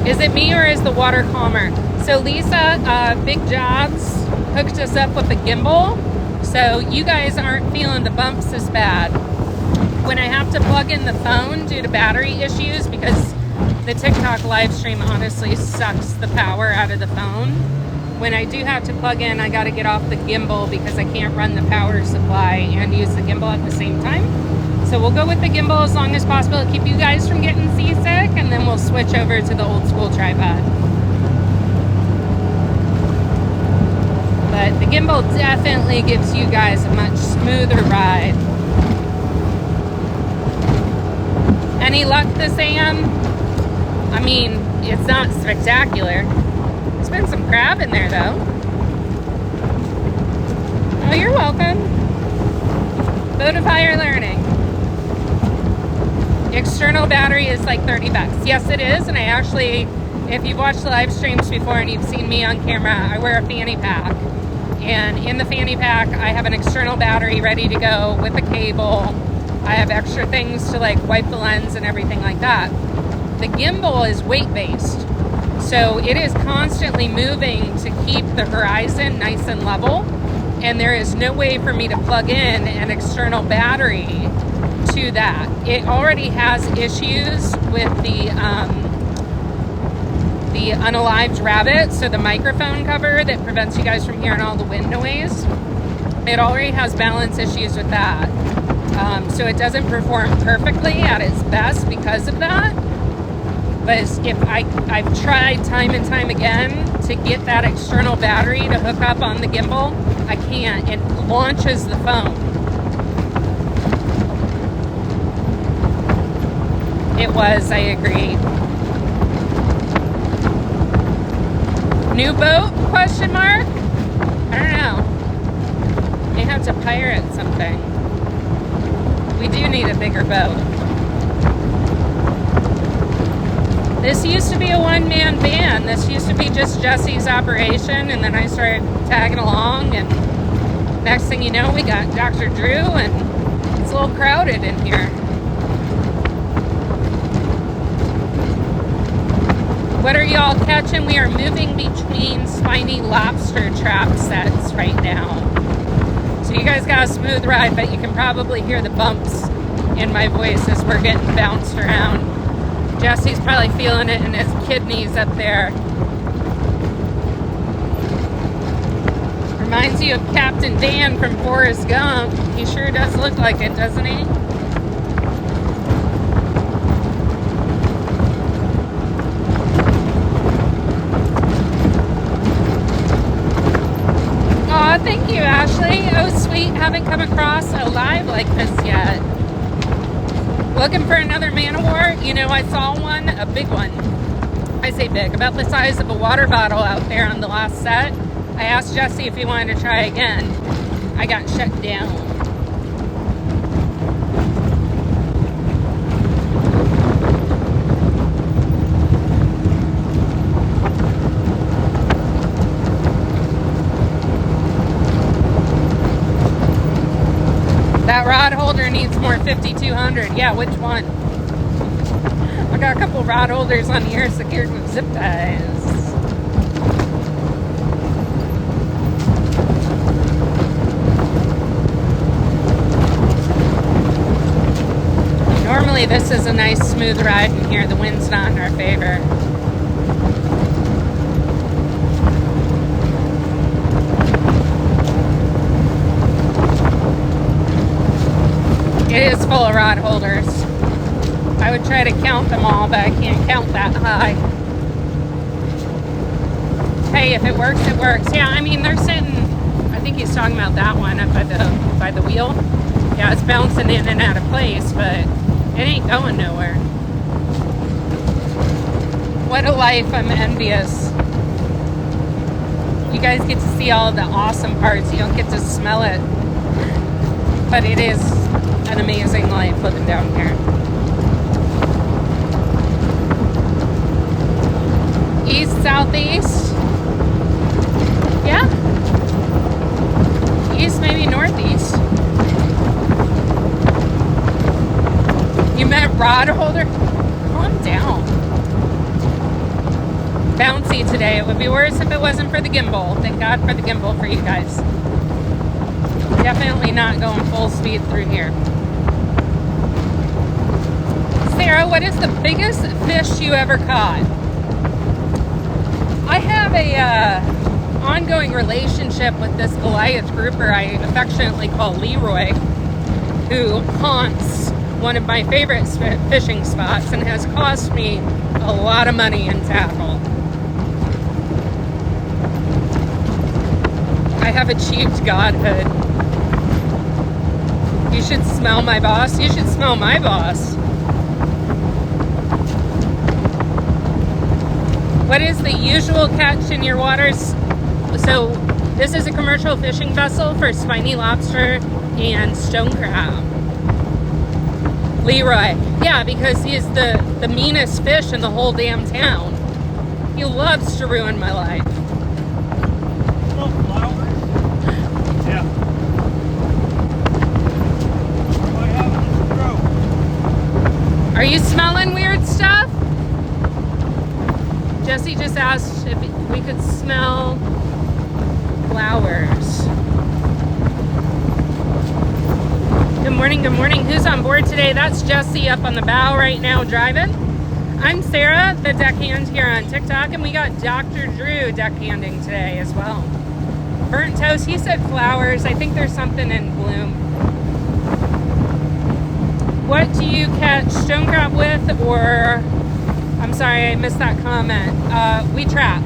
Is it me or is the water calmer? So Lisa, Big Jobs hooked us up with a gimbal. So you guys aren't feeling the bumps as bad. When I have to plug in the phone due to battery issues, because the TikTok live stream honestly sucks the power out of the phone. When I do have to plug in, I got to get off the gimbal because I can't run the power supply and use the gimbal at the same time. So we'll go with the gimbal as long as possible to keep you guys from getting seasick, and then we'll switch over to the old school tripod. But the gimbal definitely gives you guys a much smoother ride. Any luck this AM? I mean, it's not spectacular. There's been some crab in there though. Oh, you're welcome. Boatify learning. External battery is like 30 bucks. Yes, it is. And I actually, if you've watched the live streams before and you've seen me on camera, I wear a fanny pack. And in the fanny pack, I have an external battery ready to go with a cable. I have extra things to like wipe the lens and everything like that. The gimbal is weight-based. So it is constantly moving to keep the horizon nice and level. And there is no way for me to plug in an external battery to that. It already has issues with the unalived rabbit, so the microphone cover that prevents you guys from hearing all the wind noise. It already has balance issues with that. So it doesn't perform perfectly at its best because of that. But if I've tried time and time again to get that external battery to hook up on the gimbal, I can't. It launches the phone. It was, I agree. New boat? Question mark? I don't know. May have to pirate something. We do need a bigger boat. This used to be a one-man band. This used to be just Jesse's operation, and then I started tagging along, and next thing you know, we got Dr. Drew, and it's a little crowded in here. What are y'all catching? We are moving between spiny lobster trap sets right now. So you guys got a smooth ride, but you can probably hear the bumps in my voice as we're getting bounced around. Jesse's probably feeling it in his kidneys up there. Reminds you of Captain Dan from Forrest Gump. He sure does look like it, doesn't he? we haven't come across a live like this yet. Looking for another man of war. You know, I saw one, a big one. I say big, about the size of a water bottle out there on the last set. I asked Jesse if he wanted to try again. I got shut down. That rod holder needs more 5200. Yeah, which one? I got a couple rod holders on here secured with zip ties. Normally this is a nice smooth ride in here. The wind's not in our favor. It is full of rod holders. I would try to count them all, but I can't count that high. Hey, if it works, it works. Yeah, I mean, they're sitting, I think he's talking about that one up by the wheel. Yeah, it's bouncing in and out of place, but it ain't going nowhere. What a life, I'm envious. You guys get to see all of the awesome parts. You don't get to smell it. But it is an amazing life living down here. East, southeast. Yeah. East, maybe northeast. You meant rod holder? Calm down. Bouncy today. It would be worse if it wasn't for the gimbal. Thank God for the gimbal for you guys. Definitely not going full speed through here. Sarah, what is the biggest fish you ever caught? I have a ongoing relationship with this Goliath grouper I affectionately call Leroy, who haunts one of my favorite fishing spots and has cost me a lot of money in tackle. I have achieved godhood. You should smell my boss. You should smell my boss. What is the usual catch in your waters? So this is a commercial fishing vessel for spiny lobster and stone crab. Leroy. Yeah, because he's the meanest fish in the whole damn town. He loves to ruin my life. Are you smelling weird stuff? Jesse just asked if we could smell flowers. Good morning, good morning. Who's on board today? That's Jesse up on the bow right now driving. I'm Sarah, the deckhand here on TikTok, and we got Dr. Drew deckhanding today as well. Burnt toast, he said flowers. I think there's something in bloom. What do you catch stone crab with, or, I'm sorry, I missed that comment. We trap.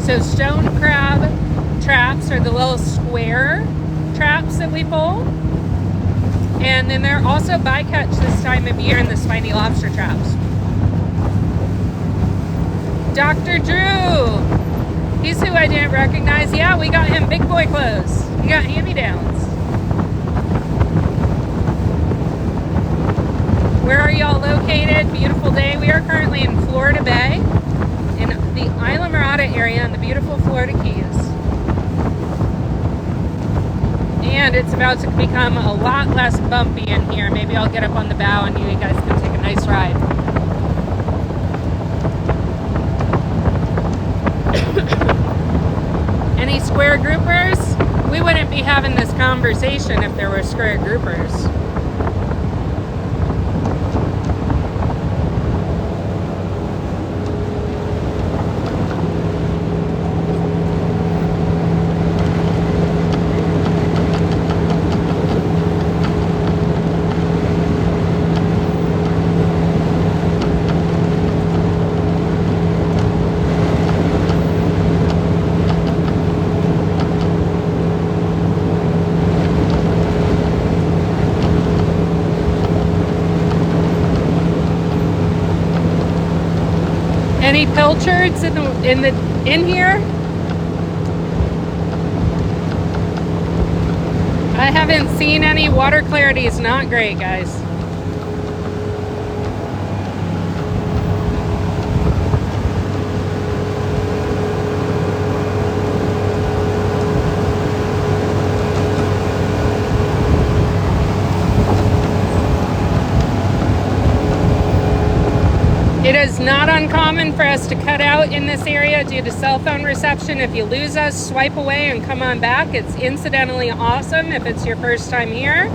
So stone crab traps are the little square traps that we pull. And then they're also bycatch this time of year in the spiny lobster traps. Dr. Drew, he's who I didn't recognize. Yeah, we got him big boy clothes. We got hand-me-downs. Where are y'all located? Beautiful day. We are currently in Florida Bay, in the Isla Mirada area in the beautiful Florida Keys. And it's about to become a lot less bumpy in here. Maybe I'll get up on the bow and you guys can take a nice ride. Any square groupers? We wouldn't be having this conversation if there were square groupers. Any pilchards in here? I haven't seen any. Water clarity is not great, guys. It is not uncommon for us to cut out in this area due to cell phone reception. If you lose us, swipe away and come on back. It's incidentally awesome if it's your first time here.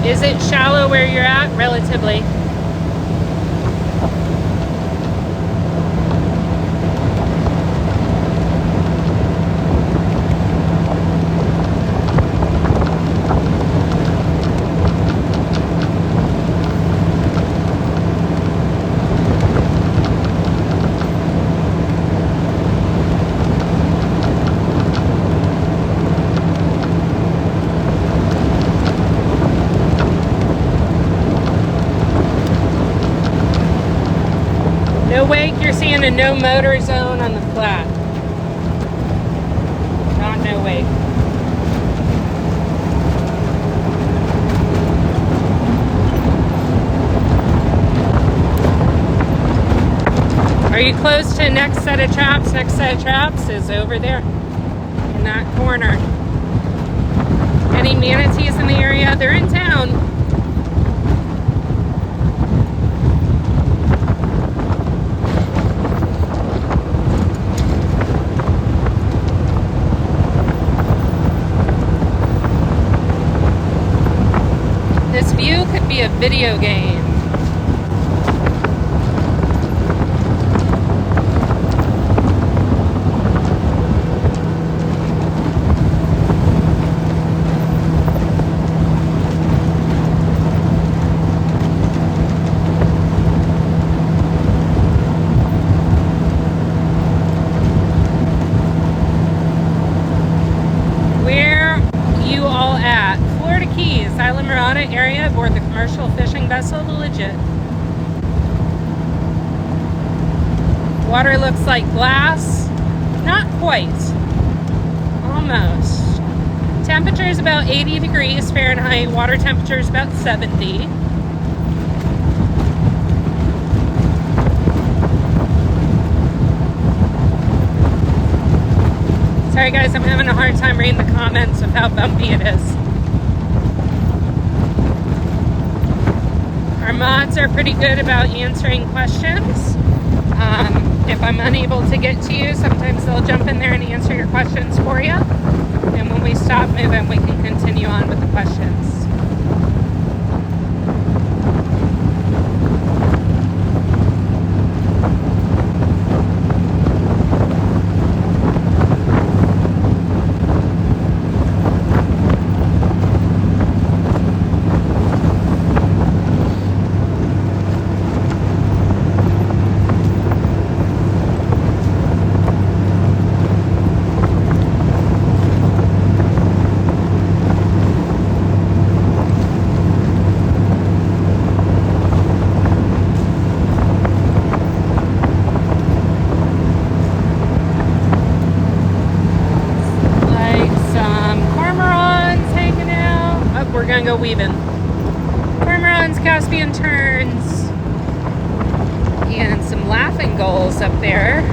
Is it shallow where you're at? Relatively. No wake, you're seeing a no motor zone on the flat. Not no wake. Are you close to next set of traps? Next set of traps is over there in that corner. Any manatees in the area? They're in town. This view could be a video game. Area aboard the commercial fishing vessel, the Legit. Water looks like glass. Not quite. Almost. Temperature is about 80 degrees Fahrenheit. Water temperature is about 70. Sorry guys, I'm having a hard time reading the comments of how bumpy it is. Our mods are pretty good about answering questions. If I'm unable to get to you, sometimes they'll jump in there and answer your questions for you. And when we stop moving, we can continue on with the questions. Go weaving. Cormorants, Caspian terns, and some laughing gulls up there.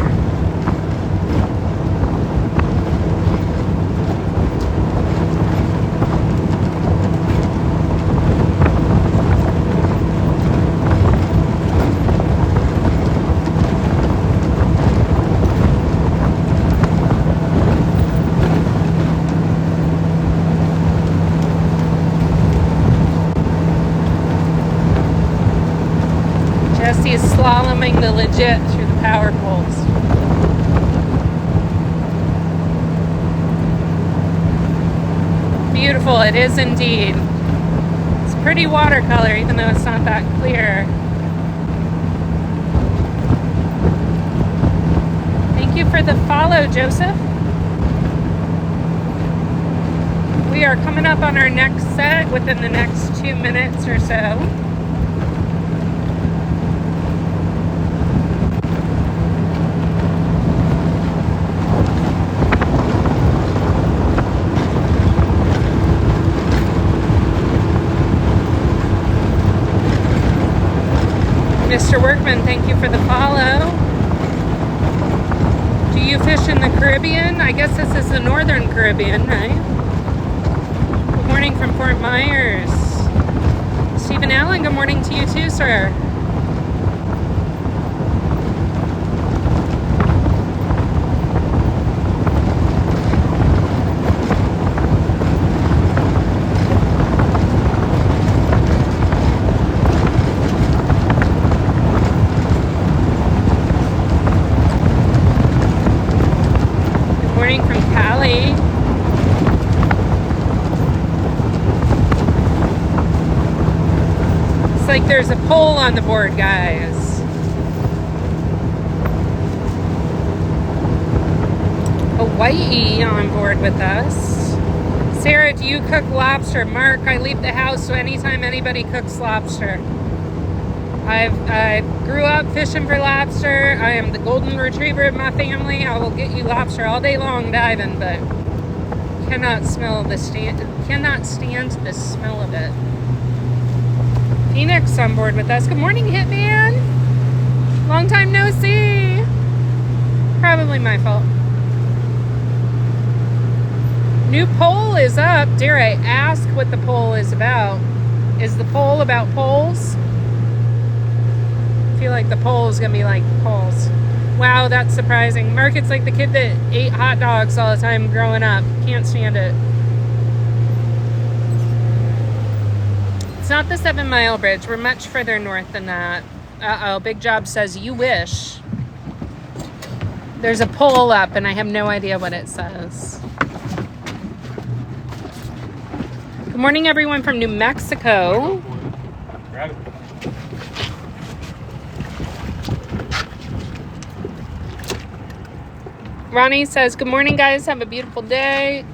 Jesse's slaloming the Legit through the power poles. beautiful. It is indeed. It's pretty watercolor, even though it's not that clear. Thank you for the follow, Joseph. We are coming up on our next set within the next 2 minutes or so. Mr. Workman, thank you for the follow. Do you fish in the Caribbean? I guess this is the Northern Caribbean, right? Good morning from Fort Myers. Stephen Allen, good morning to you too, sir. From Cali. It's like there's a pole on the board, guys. Hawaii on board with us. Sarah, do you cook lobster? Mark, I leave the house, so anytime anybody cooks lobster. I grew up fishing for lobster. I am the golden retriever of my family. I will get you lobster all day long diving, but cannot stand the smell of it. Phoenix on board with us. Good morning, Hitman. Long time no see. Probably my fault. New poll is up. Dare I ask what the poll is about? Is the poll about polls? I feel like the poll is gonna be like polls. Wow, that's surprising. Mark, it's like the kid that ate hot dogs all the time growing up. Can't stand it. It's not the 7 Mile Bridge. We're much further north than that. Uh-oh, Big Job says, you wish. There's a poll up and I have no idea what it says. Good morning, everyone from New Mexico. Grab it. Ronnie says, good morning, guys. Have a beautiful day.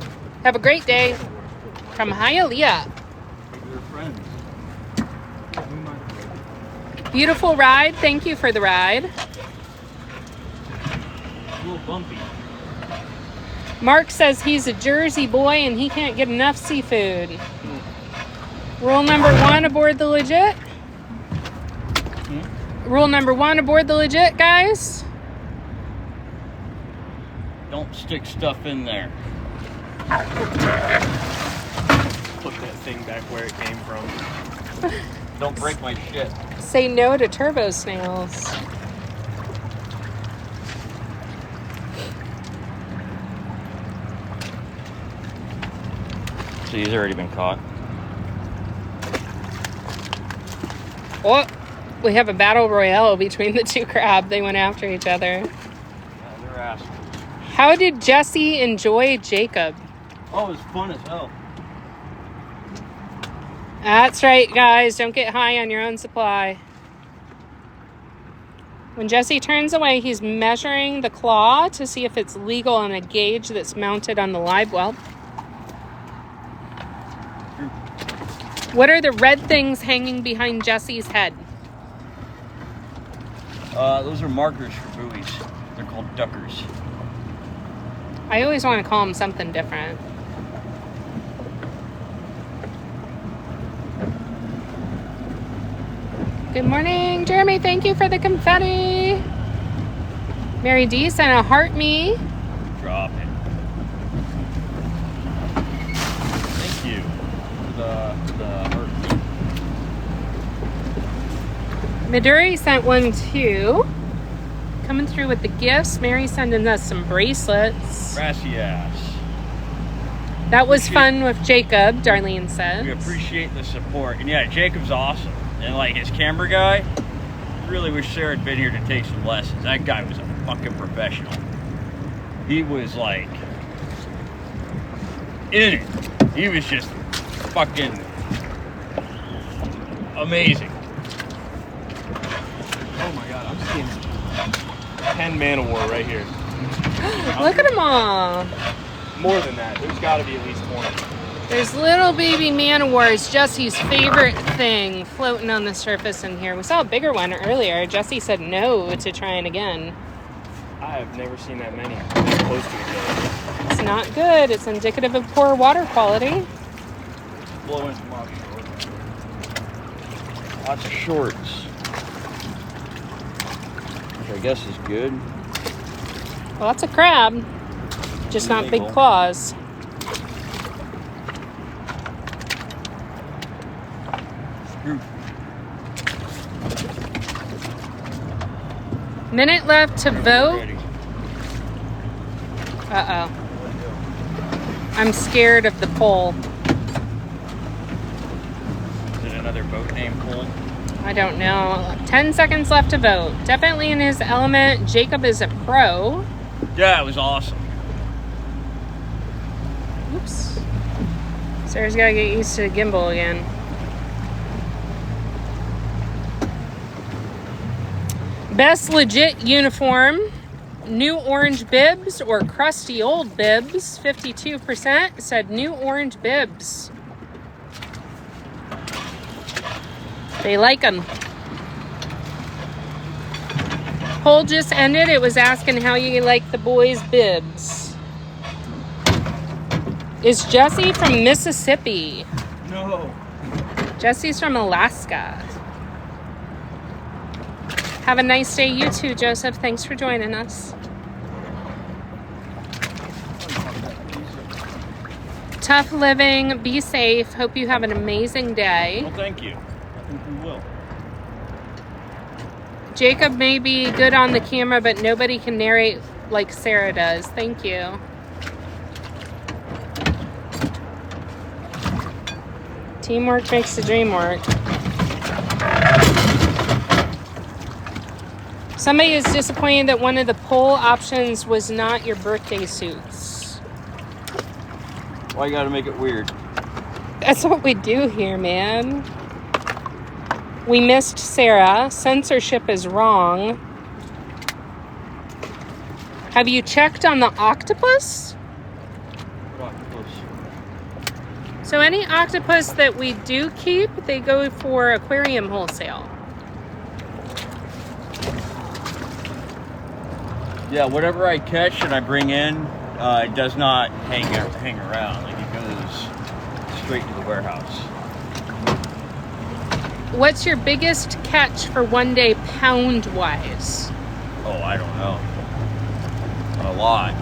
Have a great day. From Hialeah. Beautiful ride. Thank you for the ride. A little bumpy. Mark says he's a Jersey boy and he can't get enough seafood. Rule number 1 aboard the Legit. Rule number 1 aboard the Legit, guys. Don't stick stuff in there. Put that thing back where it came from. Don't break my shit. Say no to turbo snails. So he's already been caught. Oh, we have a battle royale between the two crab. They went after each other. Yeah, they're assholes. How did Jesse enjoy Jacob? Oh, it was fun as hell. That's right, guys. Don't get high on your own supply. When Jesse turns away, he's measuring the claw to see if it's legal on a gauge that's mounted on the live well. What are the red things hanging behind Jesse's head? Those are markers for buoys. They're called duckers. I always want to call them something different. Good morning, Jeremy. Thank you for the confetti. Mary D sent a heart me. Drop it. Thank you for the heart. Midori sent one too. Coming through with the gifts. Mary sending us some bracelets. Brassy ass. That was fun with Jacob, Darlene says. We appreciate the support. And yeah, Jacob's awesome. And like his camera guy, really wish Sarah had been here to take some lessons. That guy was a fucking professional. He was like in it. He was just fucking amazing. Oh my god, I'm seeing 10 man-o-war right here. Look at them all. More than that. There's got to be at least 20. There's little baby man-o-wars, Jesse's favorite thing, floating on the surface in here. We saw a bigger one earlier. Jesse said no to trying again. I have never seen that many close to each other. It's not good. It's indicative of poor water quality. Blowing some off. Lots of shorts. Which I guess is good. Well, that's a crab. Just not big claws. Minute left to vote. Uh-oh. I'm scared of the poll. Is it another boat name poll? I don't know. 10 seconds left to vote. Definitely in his element. Jacob is a pro. Yeah, it was awesome. Oops. Sarah's got to get used to the gimbal again. Best legit uniform. New orange bibs or crusty old bibs. 52% said new orange bibs. They like them. Poll just ended. It was asking how you like the boys' bibs. Is Jesse from Mississippi? No. Jesse's from Alaska. Have a nice day, you too, Joseph. Thanks for joining us. Tough living. Be safe. Hope you have an amazing day. Well, thank you. I think we will. Jacob may be good on the camera, but nobody can narrate like Sarah does. Thank you. Teamwork makes the dream work. Somebody is disappointed that one of the poll options was not your birthday suits. Why you gotta make it weird? That's what we do here, man. We missed Sarah. Censorship is wrong. Have you checked on the octopus? So any octopus that we do keep, they go for aquarium wholesale. Yeah, whatever I catch and I bring in, it does not hang around. Like it goes straight to the warehouse. What's your biggest catch for one day pound-wise? Oh, I don't know. A lot.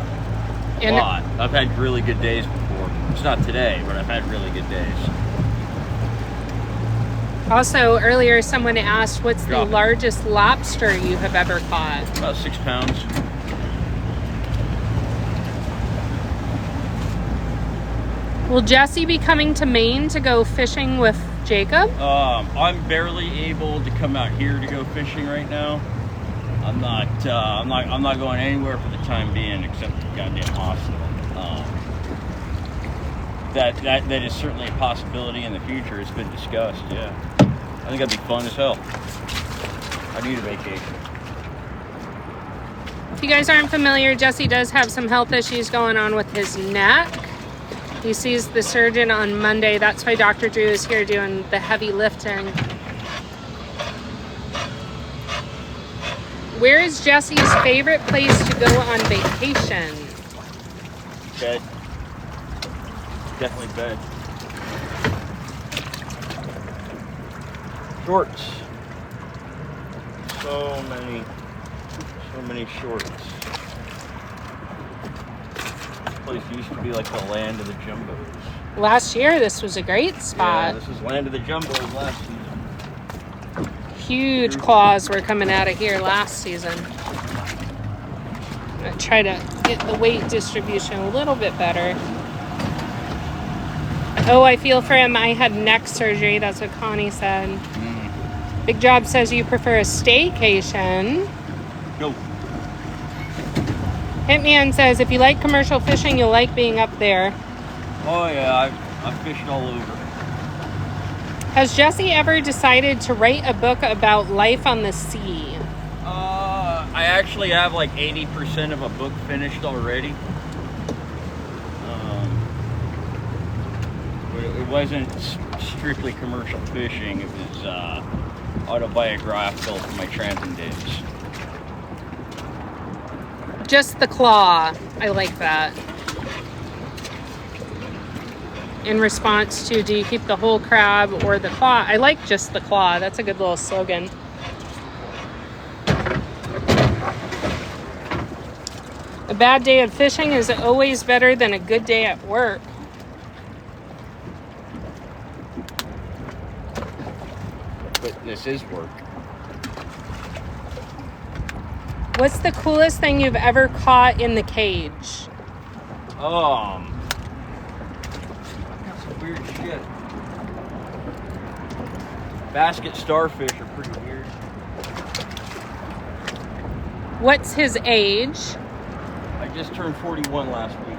And A lot. I've had really good days before. It's not today, but I've had really good days. also, earlier someone asked, what's the Drop it. largest lobster you have ever caught? About 6 pounds. Will Jesse be coming to Maine to go fishing with Jacob? I'm barely able to come out here to go fishing right now. I'm not going anywhere for the time being except the goddamn hospital. That is certainly a possibility in the future. It's been discussed. Yeah, I think that'd be fun as hell. I need a vacation. If you guys aren't familiar, Jesse does have some health issues going on with his neck. He sees the surgeon on Monday. That's why Dr. Drew is here doing the heavy lifting. Where is Jesse's favorite place to go on vacation? Bed. Definitely bed. Shorts. So many shorts. This place used to be like the land of the jumbos. Last year, this was a great Yeah, spot. this is land of the jumbos last season. Huge claws were coming out of here last season. I try to get the weight distribution a little bit better. Oh, I feel for him. I had neck surgery. That's what Connie said. Big Job says you prefer a staycation. Go. Hitman says if you like commercial fishing, you'll like being up there. Oh yeah, I've fished all over. Has Jesse ever decided to write a book about life on the sea? I actually have like 80% of a book finished already. But it wasn't strictly commercial fishing. It was autobiographical from my tramping days. Just the claw. I like that. In response to, do you keep the whole crab or the claw? I like just the claw. That's a good little slogan. A bad day of fishing is always better than a good day at work. But this is work. What's the coolest thing you've ever caught in the cage? Got some weird shit. Basket starfish are pretty weird. What's his age? I just turned 41 last week.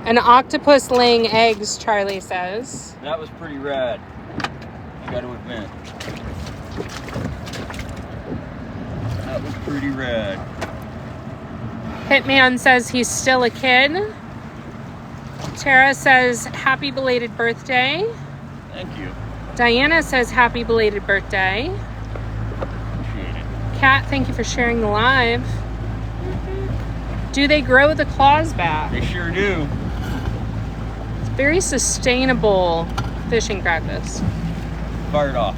An octopus laying eggs, Charlie says. That was pretty rad. I got to admit. That was pretty rad. Hitman says he's still a kid. Tara says happy belated birthday. Thank you. Diana says happy belated birthday. Appreciate it. Kat, thank you for sharing the live. Do they grow the claws back? They sure do. It's very sustainable fishing practice. Fired off.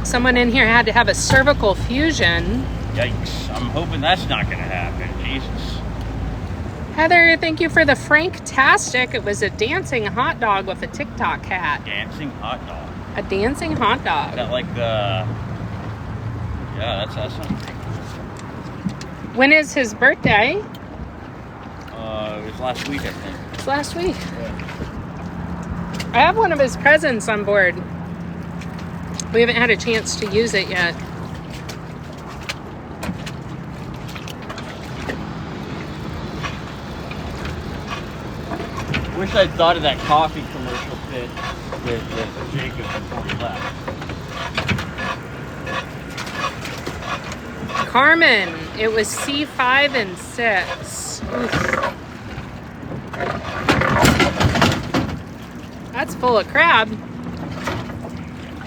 Someone in here had to have a cervical fusion. Yikes. I'm hoping that's not going to happen. Jesus. Heather, thank you for the Frank-tastic. It was a dancing hot dog with a TikTok hat. Dancing hot dog. A dancing hot dog. Is that like the... Yeah, that's awesome. When is his birthday? It was last week, I think. It's last week. Yeah. I have one of his presents on board. We haven't had a chance to use it yet. Wish I'd thought of that coffee commercial fit with Jacob before he left. Carmen, it was C5 and 6. Oof. That's full of crab.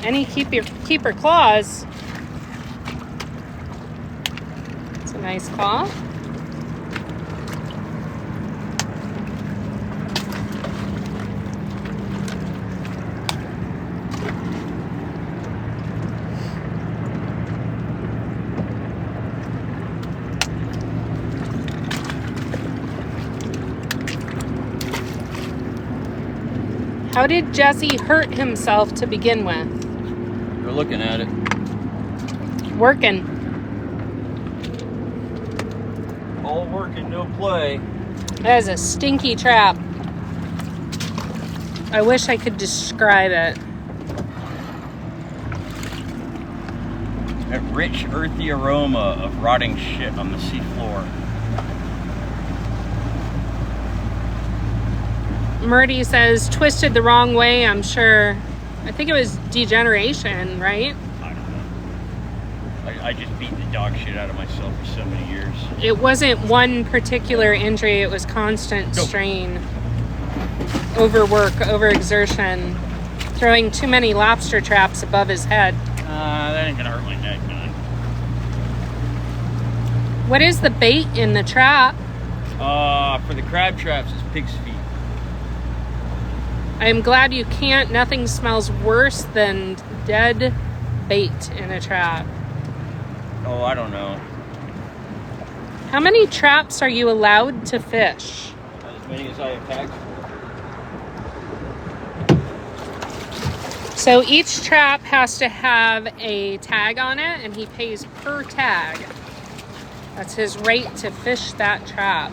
Any keeper claws. It's a nice claw. How did Jesse hurt himself to begin with? We're looking at it. Working. All work and no play. That is a stinky trap. I wish I could describe it. That rich, earthy aroma of rotting shit on the seafloor. Murdy says, twisted the wrong way, I'm sure. I think it was degeneration, right? I don't know. I just beat the dog shit out of myself for so many years. It wasn't one particular injury, it was constant Nope. strain. Overwork, overexertion. Throwing too many lobster traps above his head. That ain't gonna hurt my neck none. What is the bait in the trap? For the crab traps, it's pig's feet. I'm glad you can't. Nothing smells worse than dead bait in a trap. Oh, I don't know. How many traps are you allowed to fish? As many as I have tags for. So each trap has to have a tag on it, and he pays per tag. That's his rate to fish that trap.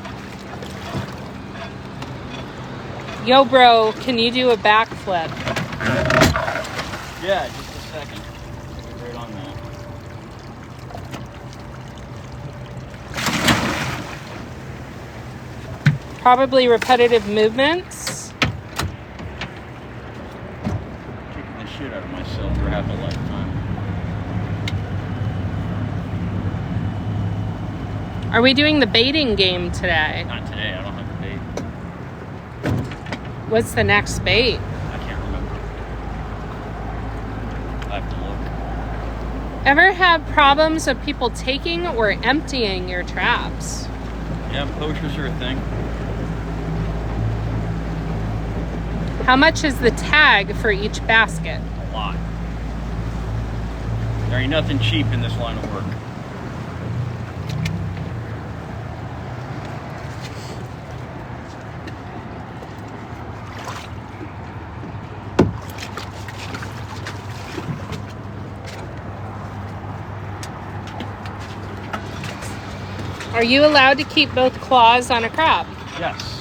Yo, bro, can you do a backflip? Yeah, just a second. Right on that. Probably repetitive movements. Kicking the shit out of myself for half a lifetime. Are we doing the baiting game today? Not today, I don't have to bait. What's the next bait? I can't remember. I have to look. Ever have problems of people taking or emptying your traps? Yeah, poachers are a thing. How much is the tag for each basket? A lot. There ain't nothing cheap in this line of work. Are you allowed to keep both claws on a crab? Yes.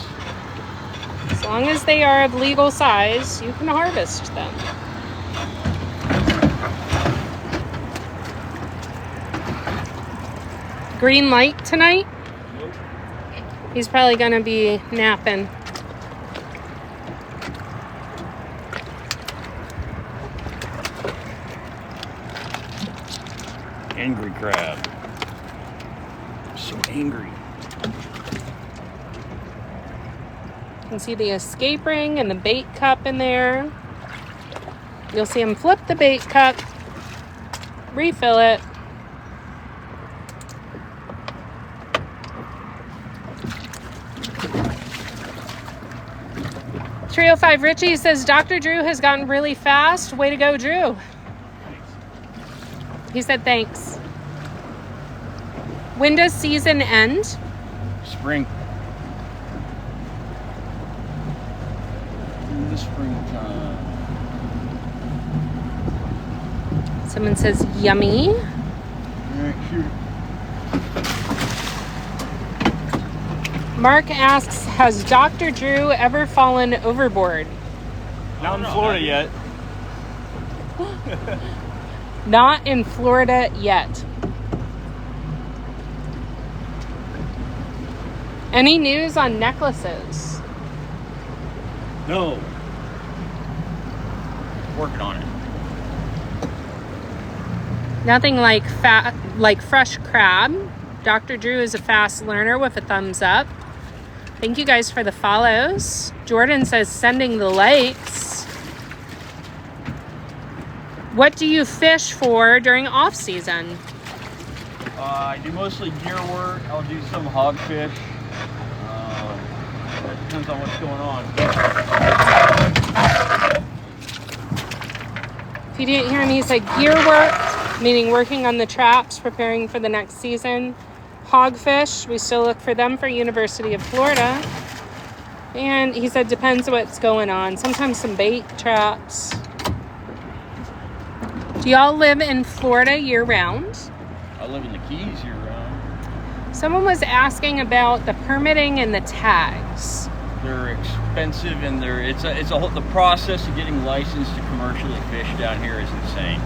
As long as they are of legal size, you can harvest them. Green light tonight? Nope. He's probably gonna be napping. Angry crab. So angry. You can see the escape ring and the bait cup in there. You'll see him flip the bait cup, refill it. Trio 5 Richie says Dr. Drew has gotten really fast. Way to go, Drew. He said thanks. When does season end? Spring. In the springtime. Someone says yummy. Alright, shoot. Mark asks, has Dr. Drew ever fallen overboard? Not in Florida yet. Not in Florida yet. Any news on necklaces? No. Working on it. Nothing like fresh crab. Dr. Drew is a fast learner with a thumbs up. Thank you guys for the follows. Jordan says sending the likes. What do you fish for during off season? I do mostly gear work. I'll do some hogfish. That depends on what's going on. If you didn't hear him, he said gear work, meaning working on the traps, preparing for the next season. Hogfish, we still look for them for University of Florida. And he said depends what's going on. Sometimes some bait traps. Do y'all live in Florida year round? I live in the Keys year round. Someone was asking about the permitting and the tags. They're expensive, and the process of getting licensed to commercially fish down here is insane.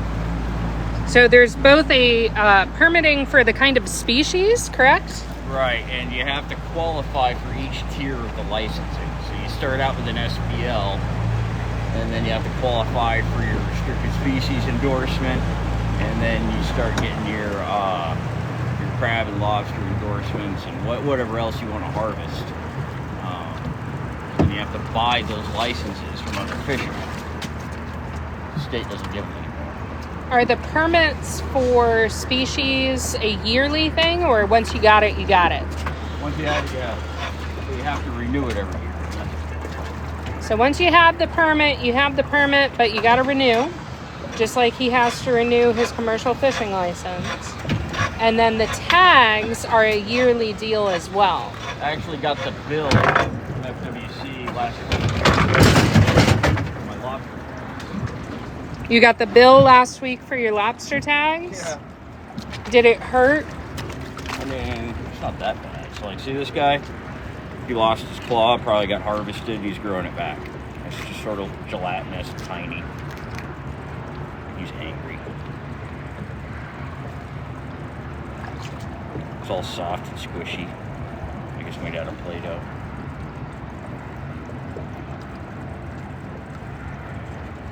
So there's both a permitting for the kind of species, correct? Right, and you have to qualify for each tier of the licensing. So you start out with an SPL, and then you have to qualify for your restricted species endorsement, and then you start getting your crab and lobster endorsements and whatever else you want to harvest. And you have to buy those licenses from other fishermen. The state doesn't give them anymore. Are the permits for species a yearly thing, or once you got it, you got it? Once you have it, yeah. So you have to renew it every year. So once you have the permit, you have the permit, but you got to renew, just like he has to renew his commercial fishing license. And then the tags are a yearly deal as well. I actually got the bill from FWC last week for my lobster. You got the bill last week for your lobster tags? Yeah. Did it hurt? I mean, it's not that bad. So, like, see this guy? He lost his claw, probably got harvested. He's growing it back. It's just sort of gelatinous, tiny. He's angry. It's all soft and squishy. I guess made out of Play-Doh.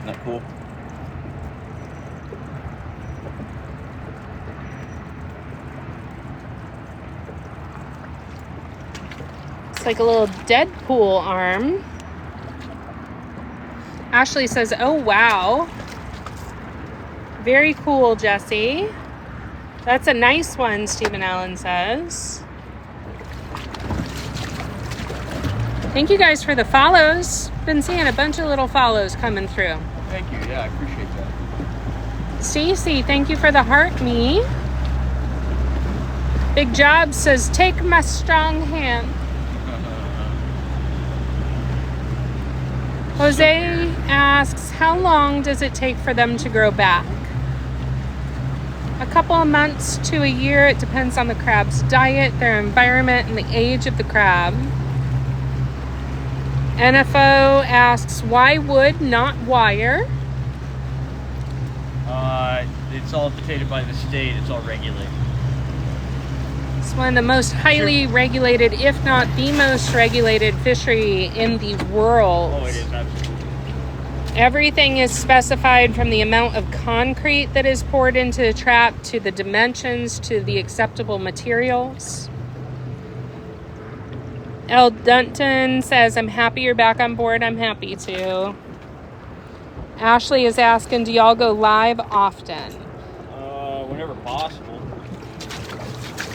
that cool? It's like a little Deadpool arm. Ashley says, oh, wow. Very cool, Jesse. That's a nice one, Stephen Allen says. Thank you guys for the follows. Been seeing a bunch of little follows coming through. Thank you. Yeah, I appreciate that. Stacy, thank you for the heart me. Big Job says, take my strong hand. Jose asks, how long does it take for them to grow back? A couple of months to a year. It depends on the crab's diet, their environment, and the age of the crab. NFO asks, why wood, not wire? It's all dictated by the state. It's all regulated. It's one of the most highly regulated, if not the most regulated fishery in the world. Oh, it is, absolutely. Everything is specified, from the amount of concrete that is poured into the trap to the dimensions to the acceptable materials. L. Dunton says, I'm happy you're back on board. I'm happy too. Ashley is asking, do y'all go live often? Whenever possible.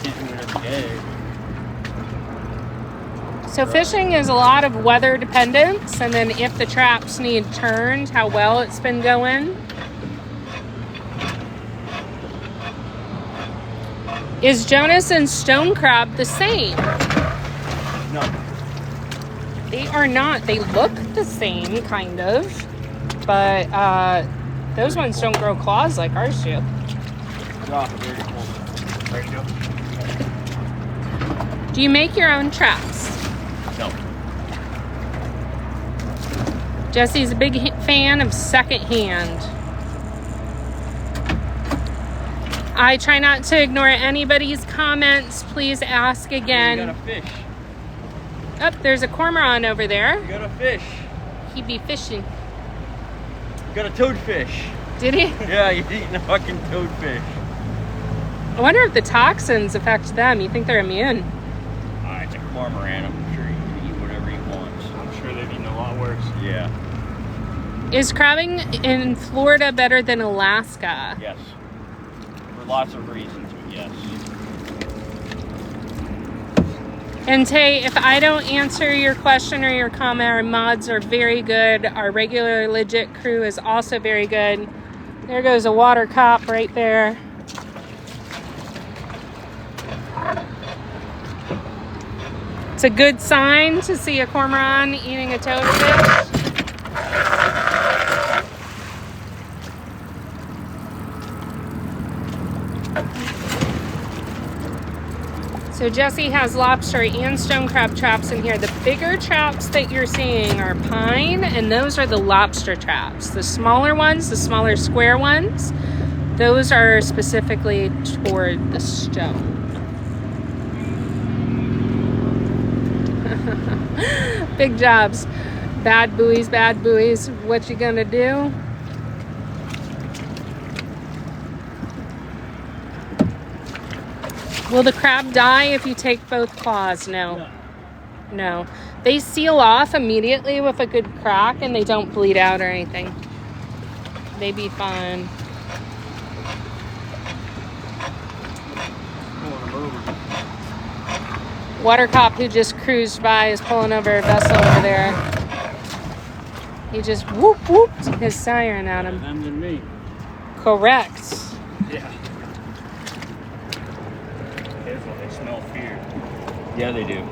Can't do it every day. So fishing is a lot of weather dependence, and then if the traps need turned, how well it's been going. Is Jonas and stone crab the same? No. They are not. They look the same, kind of. But those ones don't grow claws like ours do. Oh, very cool. Ready to go? Do you make your own traps? No. Jesse's a big fan of secondhand. I try not to ignore anybody's comments. Please ask again. You got a fish. Oh, there's a cormorant over there. You got a fish. He'd be fishing. You got a toadfish. Did he? Yeah, you're eating a fucking toadfish. I wonder if the toxins affect them. You think they're immune? It's a cormorant. I'm sure he can eat whatever he wants. I'm sure they've eaten a lot worse. Yeah. Is crabbing in Florida better than Alaska? Yes. For lots of reasons, but yes. And Tay, if I don't answer your question or your comment, our mods are very good. Our regular legit crew is also very good. There goes a water cop right there. It's a good sign to see a cormorant eating a toadfish. So Jesse has lobster and stone crab traps in here. The bigger traps that you're seeing are pine, and those are the lobster traps. The smaller ones, the smaller square ones, those are specifically toward the stone. Big jobs. Bad buoys, bad buoys. What you gonna do? Will the crab die if you take both claws? No. No. They seal off immediately with a good crack, and they don't bleed out or anything. They be fine. Water cop who just cruised by is pulling over a vessel over there. He just whooped his siren at him. Them than me. Correct. Yeah. Careful, they smell fear. Yeah, they do.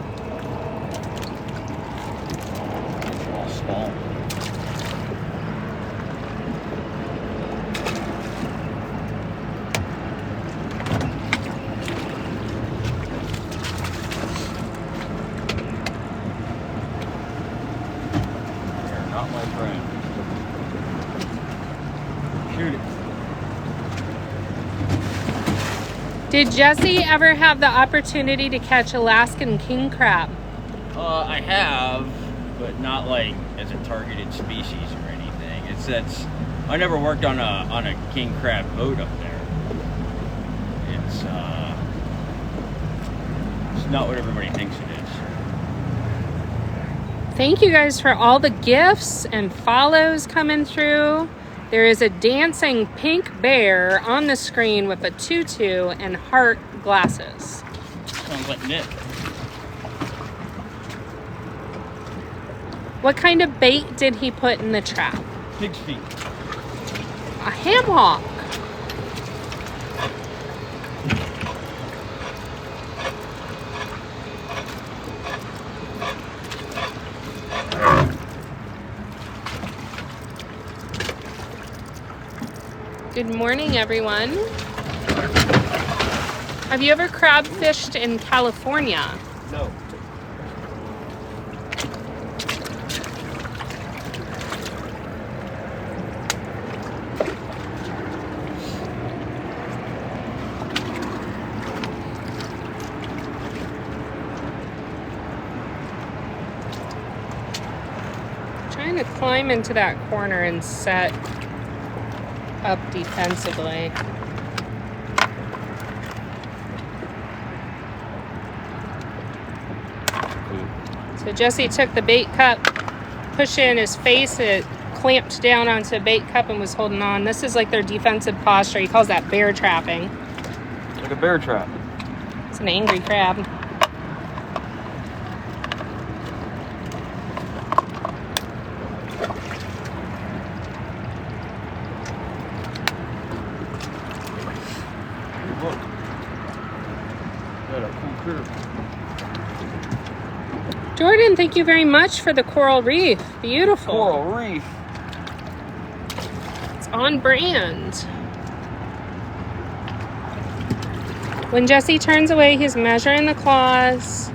They're all small. They're not my friend. Shoot it. Did Jesse ever have the opportunity to catch Alaskan king crab? I have, but not like as a targeted species or anything. that's. I never worked on a king crab boat up there. It's not what everybody thinks it is. Thank you guys for all the gifts and follows coming through. There is a dancing pink bear on the screen with a tutu and heart glasses. Sounds like Nick. What kind of bait did he put in the trap? Pig's feet. A ham hock. Good morning, everyone. Have you ever crab fished in California? No. Trying to climb into that corner and set up defensively. So Jesse took the bait cup, pushed it in his face, it clamped down onto the bait cup and was holding on. This is like their defensive posture. He calls that bear trapping. Like a bear trap. It's an angry crab. Look. Got a cool curve. Jordan, thank you very much for the coral reef. Beautiful. Coral reef. It's on brand. When Jesse turns away, he's measuring the claws.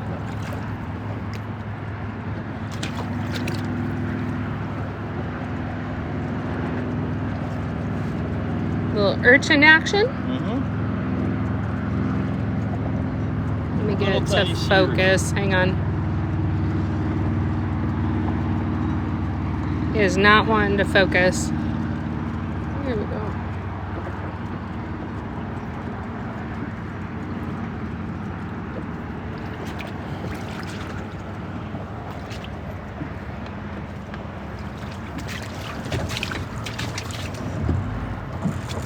Little urchin action. Let me get it to focus. Hang on. It is not wanting to focus. There we go.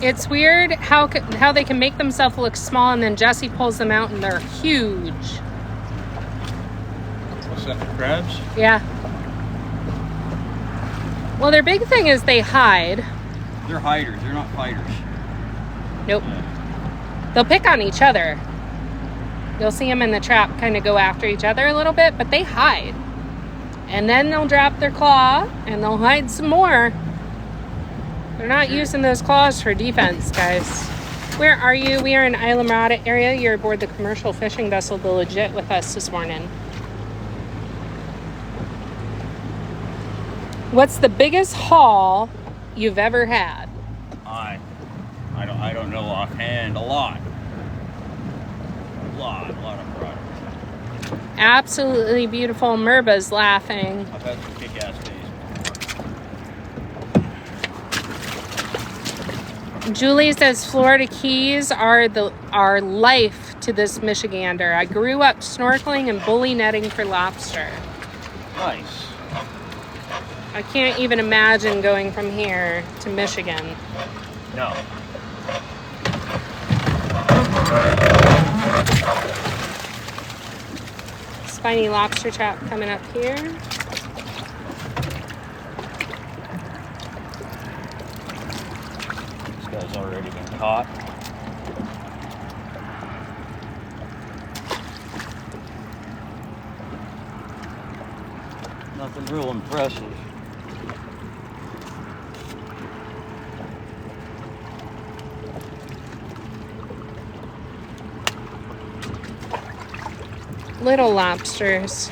It's weird how they can make themselves look small and then Jesse pulls them out and they're huge. What's that, for crabs? Yeah. Well, their big thing is they hide. They're hiders, they're not fighters. Nope. Yeah. They'll pick on each other. You'll see them in the trap kind of go after each other a little bit, but they hide. And then they'll drop their claw and they'll hide some more. They're not using those claws for defense, guys. Where are you? We are in Islamorada area. You're aboard the commercial fishing vessel, the Legit, with us this morning. What's the biggest haul you've ever had? I don't know offhand. A lot of product. Absolutely beautiful. Merba's laughing. I've had some kick-ass days. Julie says Florida Keys are life to this Michigander. I grew up snorkeling and bully netting for lobster. Nice. I can't even imagine going from here to Michigan. No. Spiny lobster trap coming up here. This guy's already been caught. Nothing real impressive. Little lobsters.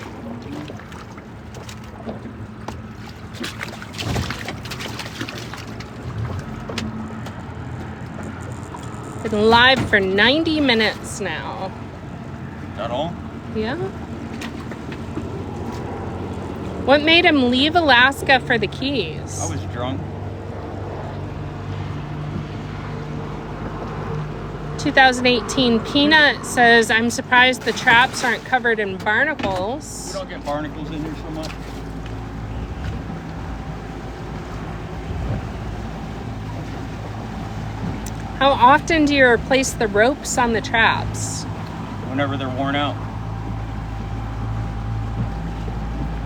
Been live for 90 minutes now. That all? Yeah. What made him leave Alaska for the Keys? I was drunk. 2018 Peanut says, I'm surprised the traps aren't covered in We barnacles. don't get barnacles in here so much. How often do you replace the ropes on the traps? Whenever they're worn out.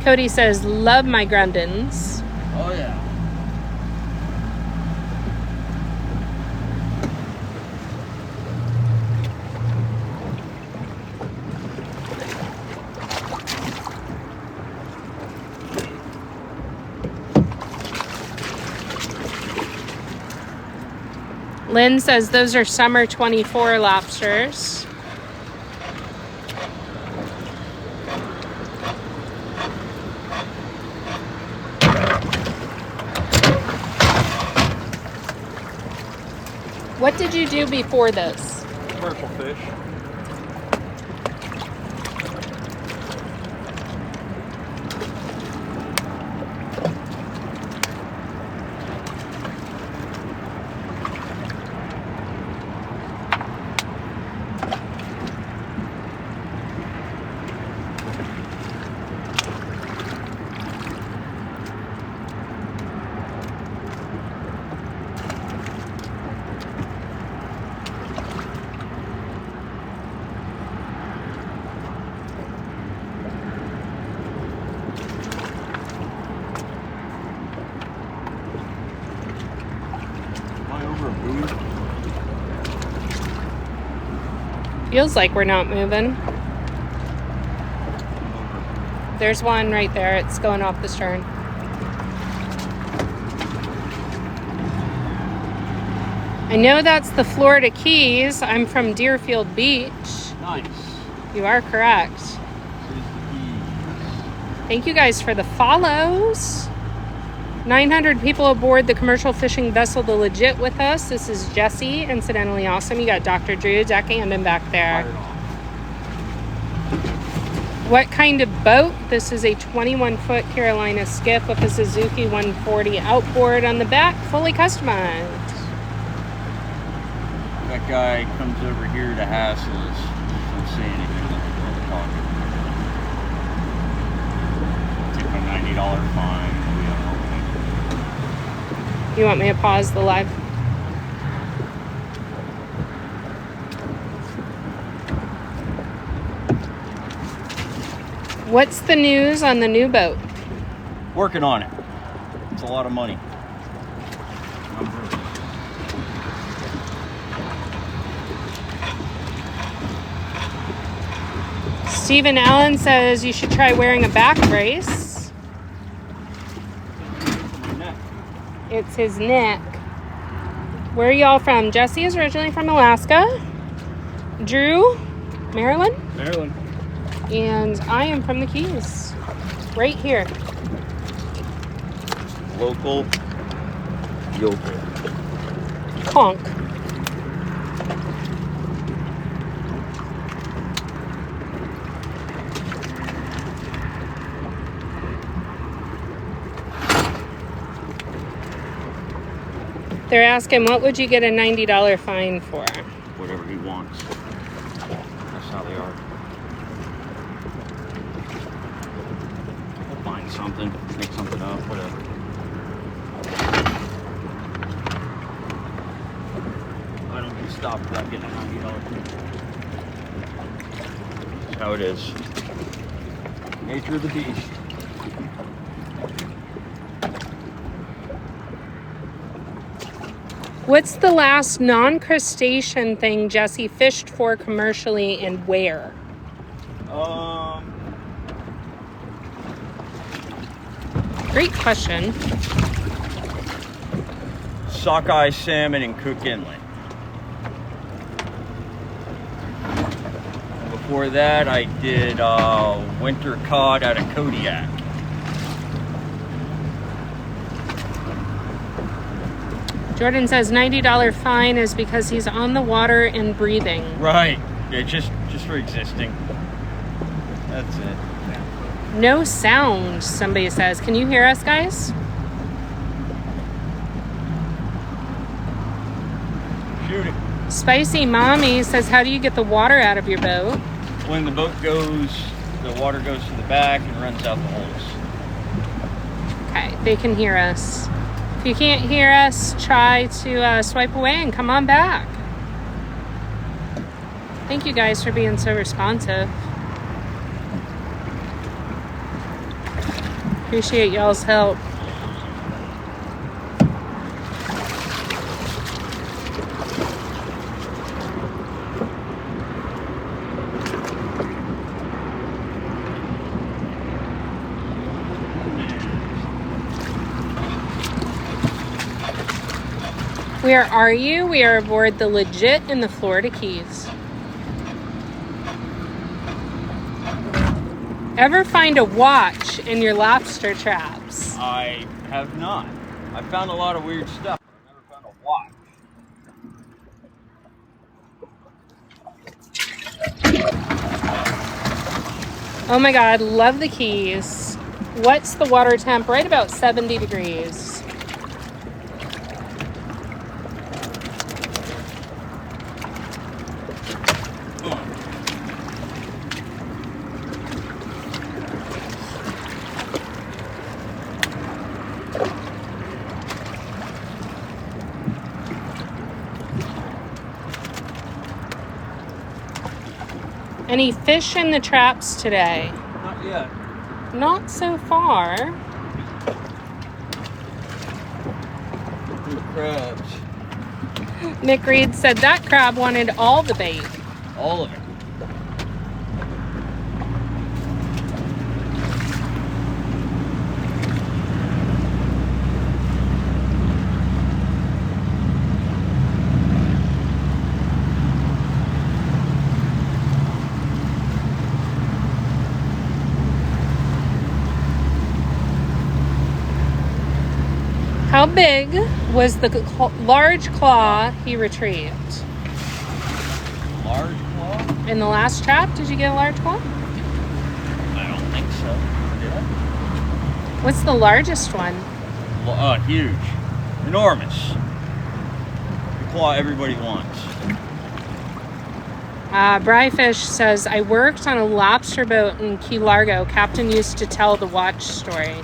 Cody says, love my Grundens. Oh yeah. Lynn says those are summer 24 lobsters. What did you do before this? Commercial fish. Feels like we're not moving. There's one right there. It's going off the stern. I know that's the Florida Keys. I'm from Deerfield Beach. Nice. You are correct. Thank you guys for the follows. 900 people aboard the commercial fishing vessel The Legit with us. This is Jesse, incidentally awesome. You got Dr. Drew, Jack Andon back there. What kind of boat? This is a 21-foot Carolina skiff with a Suzuki 140 outboard on the back, fully customized. That guy comes over here to hassle us. Don't say anything. Take a $90 fine. You want me to pause the live? What's the news on the new boat? Working on it. It's a lot of money. Stephen Allen says you should try wearing a back brace. It's his neck. Where are y'all from? Jesse is originally from Alaska. Drew, Maryland. Maryland. And I am from the Keys. Right here. Local. Yokel. Conk. They're asking, what would you get a $90 fine for? Whatever he wants. That's how they are. We'll find something, make something up, whatever. I don't get stopped without getting a $90 fine. That's how it is. Nature of the beast. What's the last non-crustacean thing Jesse fished for commercially and where? Great question. Sockeye salmon in Cook Inlet. Before that, I did winter cod out of Kodiak. Jordan says $90 fine is because he's on the water and breathing. Right. Yeah, just for existing. That's it. No sound, somebody says. Can you hear us, guys? Shoot it. Spicy Mommy says, how do you get the water out of your boat? When the boat goes, the water goes to the back and runs out the holes. Okay, they can hear us. If you can't hear us, try to swipe away and come on back. Thank you guys for being so responsive. Appreciate y'all's help. Where are you? We are aboard the Legit in the Florida Keys. Ever find a watch in your lobster traps? I have not. I found a lot of weird stuff, but I've never found a watch. Oh my God, love the Keys. What's the water temp? Right about 70 degrees. Any fish in the traps today? Not yet. Not so far. Crabs. Nick Reed said that crab wanted all the bait. All of it. How big was the large claw he retrieved? Large claw? In the last trap, did you get a large claw? I don't think so. Did I? What's the largest one? Huge. Enormous. The claw everybody wants. Bryfish says, I worked on a lobster boat in Key Largo. Captain used to tell the watch story.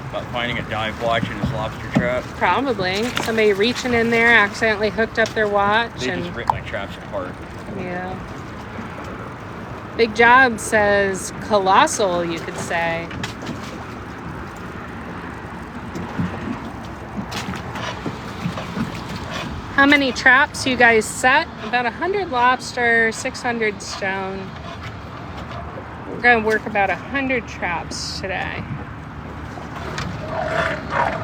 About finding a dive watch in his lobster trap. Probably. Somebody reaching in there accidentally hooked up their watch. They and just ripped my traps apart. yeah. Big Job says, colossal, you could say. How many traps you guys set? About 100 lobster, 600 stone. We're going to work about 100 traps today.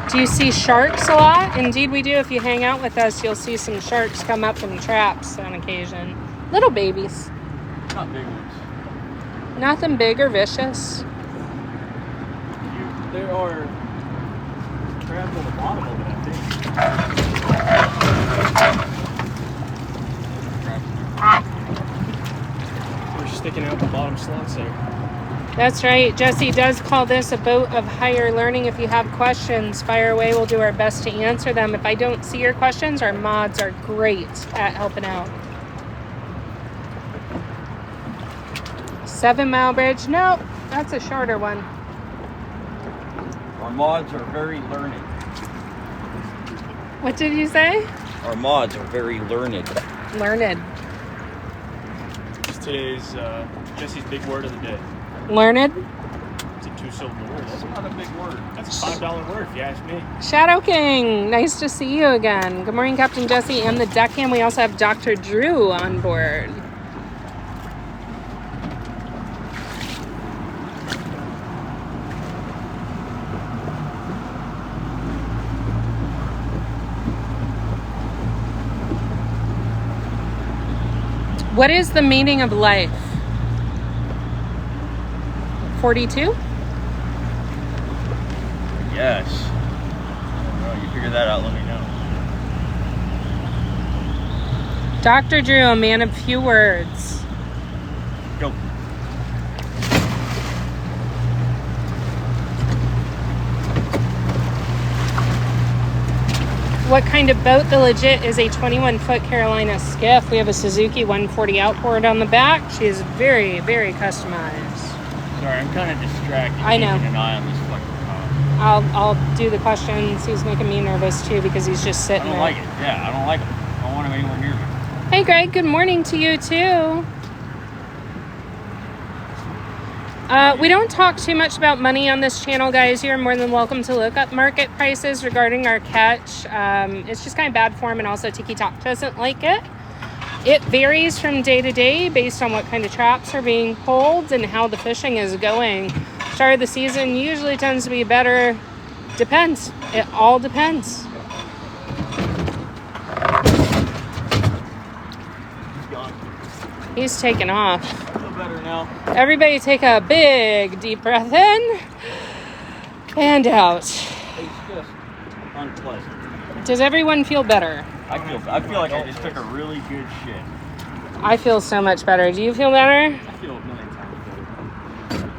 Do you see sharks a lot? Indeed we do. If you hang out with us, you'll see some sharks come up in traps on occasion. Little babies. Not big ones. Nothing big or vicious. There are crabs on the bottom of it, I think. They're sticking out the bottom slots there. That's right. Jesse does call this a boat of higher learning. If you have questions, fire away. We'll do our best to answer them. If I don't see your questions, our mods are great at helping out. 7 Mile Bridge. Nope, that's a shorter one. Our mods are very learned. What did you say? Our mods are very learned. Learned. It's today's Jesse's big word of the day. Learned. It's a 2-syllable word. That's not a big word. That's a $5 word if you ask me. Shadow King, nice to see you again. Good morning, Captain Jesse and the deckhand. We also have Dr. Drew on board. What is the meaning of life? 42? Yes. I don't know. You figure that out, let me know. Dr. Drew, a man of few words. Go. what kind of boat. The Legit is a 21-foot Carolina skiff. We have a Suzuki 140 outboard on the back. She is very, very customized. Sorry, I'm kind of distracted. I know. Keeping an eye on this fucking car. I'll do the questions. He's making me nervous too because he's just sitting there. I don't like it. Yeah, I don't like it. I don't want him anywhere near me. Hey Greg, good morning to you too. We don't talk too much about money on this channel, guys. You're more than welcome to look up market prices regarding our catch. It's just kind of bad form, and also Tiki Talk doesn't like it. It varies from day to day based on what kind of traps are being pulled and how the fishing is going. Start of the season usually tends to be better. Depends. It all depends. He's taking off. I feel better now. Everybody take a big deep breath in and out. It's just unpleasant. Does everyone feel better? I feel like I just took a really good shit. I feel so much better. Do you feel better? I feel a million times better.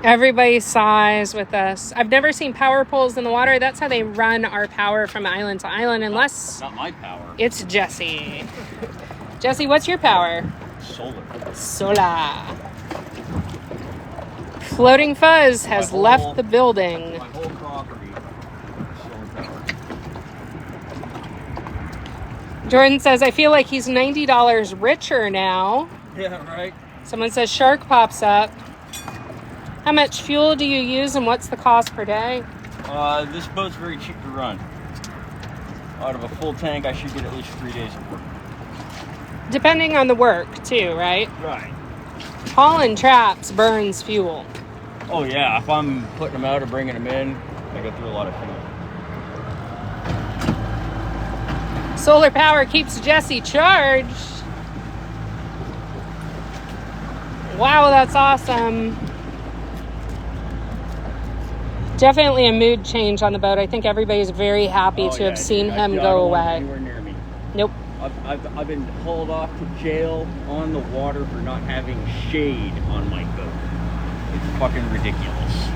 Everybody sighs with us. I've never seen power poles in the water. That's how they run our power from island to island, unless Not my power. it's Jesse. Jesse, what's your power? Solar. Solar. Floating Fuzz has left the building. My whole property. Solar power. Jordan says, I feel like he's $90 richer now. Yeah, right. Someone says Shark pops up. How much fuel do you use and what's the cost per day? This boat's very cheap to run. Out of a full tank, I should get at least 3 days of work. Depending on the work, too, right? Right. Hauling traps burns fuel. Oh yeah, if I'm putting them out or bringing them in, I go through a lot of fuel. Solar power keeps Jesse charged. Wow, that's awesome. Definitely a mood change on the boat. I think everybody's very happy to have seen him go away. Anywhere near me. Nope. I've been hauled off to jail on the water for not having shade on my boat. It's fucking ridiculous.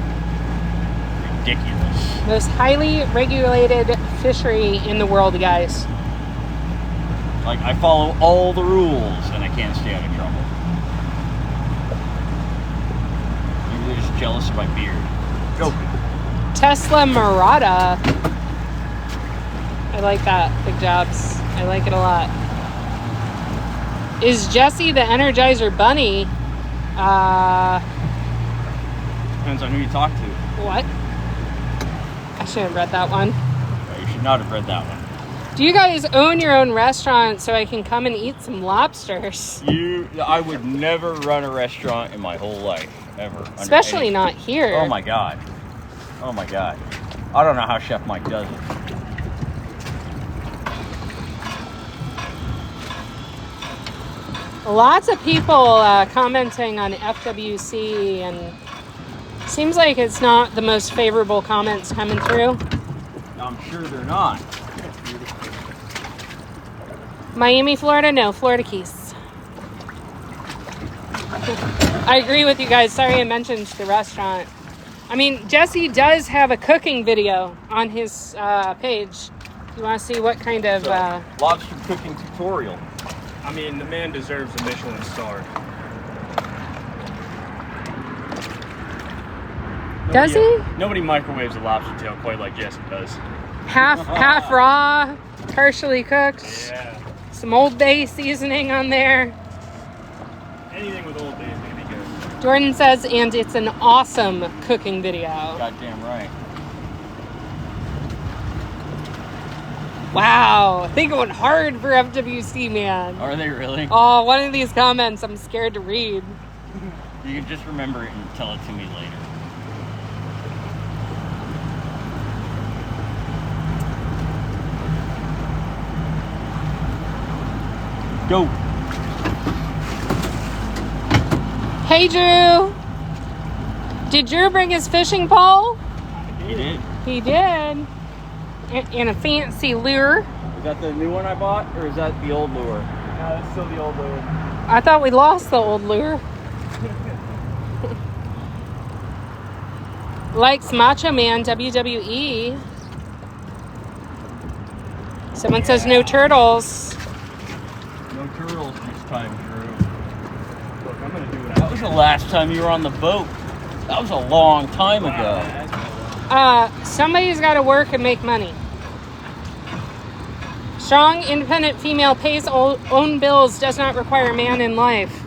Ridiculous. Most highly regulated fishery in the world, guys. Like, I follow all the rules and I can't stay out of trouble. Maybe they're just jealous of my beard. Go. Tesla Murata. I like that. Big jobs. I like it a lot. Is Jesse the Energizer Bunny? Depends on who you talk to. What? I should have read that one. You should not have read that one. Do you guys own your own restaurant so I can come and eat some lobsters? I would never run a restaurant in my whole life, ever. Especially not here. Oh my God. Oh my God. I don't know how Chef Mike does it. Lots of people commenting on FWC, and seems like it's not the most favorable comments coming through. I'm sure they're not. Miami, Florida? No, Florida Keys. I agree with you guys. Sorry I mentioned the restaurant. I mean, Jesse does have a cooking video on his page. You want to see what kind of... lobster cooking tutorial. I mean, the man deserves a Michelin star. Does he? Nobody microwaves a lobster tail quite like Jesse does. Half raw, partially cooked. Yeah. Some Old Bay seasoning on there. Anything with Old Bay is gonna be good. Jordan says, and it's an awesome cooking video. Goddamn right. Wow, they going hard for FWC, man. Are they really? Oh, one of these comments I'm scared to read. You can just remember it and tell it to me later. Go. Hey, Drew. Did Drew bring his fishing pole? He did. He did. And a fancy lure. Is that the new one I bought, or is that the old lure? No, that's still the old lure. I thought we lost the old lure. Likes Macho Man WWE. Someone says no turtles. No turtles this time, Drew. Look, I'm gonna do what That was the last time you were on the boat. That was a long time ago. Somebody's got to work and make money. Strong, independent female pays own bills, does not require a man in life.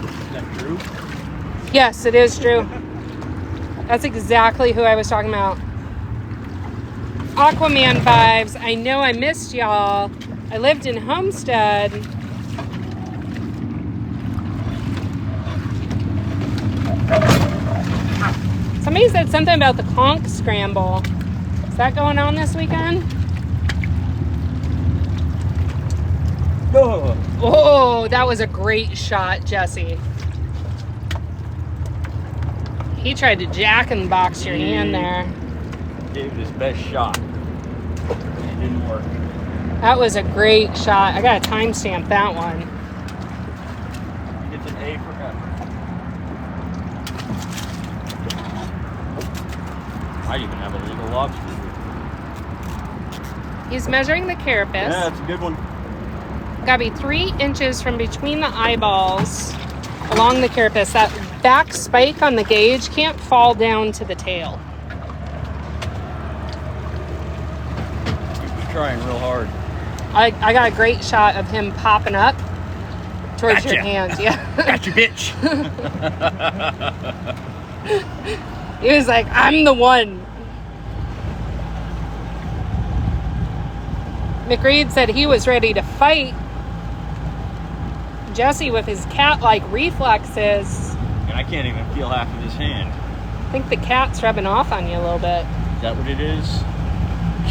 Is that Drew? Yes, it is true. That's exactly who I was talking about. Aquaman vibes. I know I missed y'all. I lived in Homestead. Somebody said something about the conch scramble. Is that going on this weekend? Oh, that was a great shot, Jesse. He tried to jack and box your hand there. Gave it his best shot. It didn't work. That was a great shot. I gotta timestamp that one. He gets an A for effort. I even have a legal lobster here. He's measuring the carapace. Yeah, that's a good one. Gotta be 3 inches from between the eyeballs along the carapace. That back spike on the gauge can't fall down to the tail. He was trying real hard. I got a great shot of him popping up towards your Gotcha. hands. Yeah. Gotcha, bitch. He was like, I'm the one. McReed said he was ready to fight Jesse with his cat-like reflexes. And I can't even feel half of his hand. I think the cat's rubbing off on you a little bit. Is that what it is?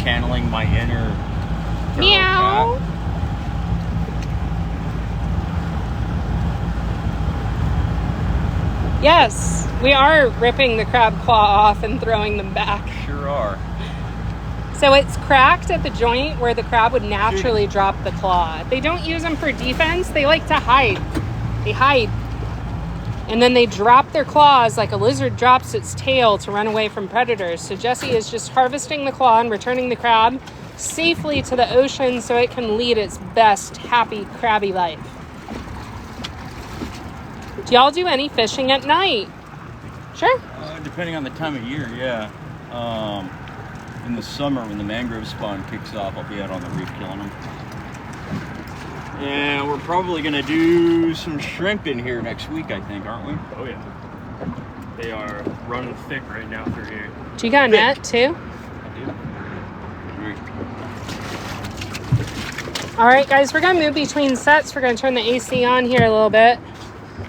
Channeling my inner feral Meow. cat? Yes, we are ripping the crab claw off and throwing them back. Sure are. So it's cracked at the joint where the crab would naturally drop the claw. They don't use them for defense. They like to hide. They hide. And then they drop their claws like a lizard drops its tail to run away from predators. So Jesse is just harvesting the claw and returning the crab safely to the ocean so it can lead its best, happy, crabby life. Do y'all do any fishing at night? Sure. Depending on the time of year, yeah. In the summer, when the mangrove spawn kicks off, I'll be out on the reef killing them. And we're probably going to do some shrimp in here next week, I think, aren't we? Oh yeah. They are running thick right now through here. Do you got a net too? I do. Great. All right, guys, we're going to move between sets. We're going to turn the AC on here a little bit.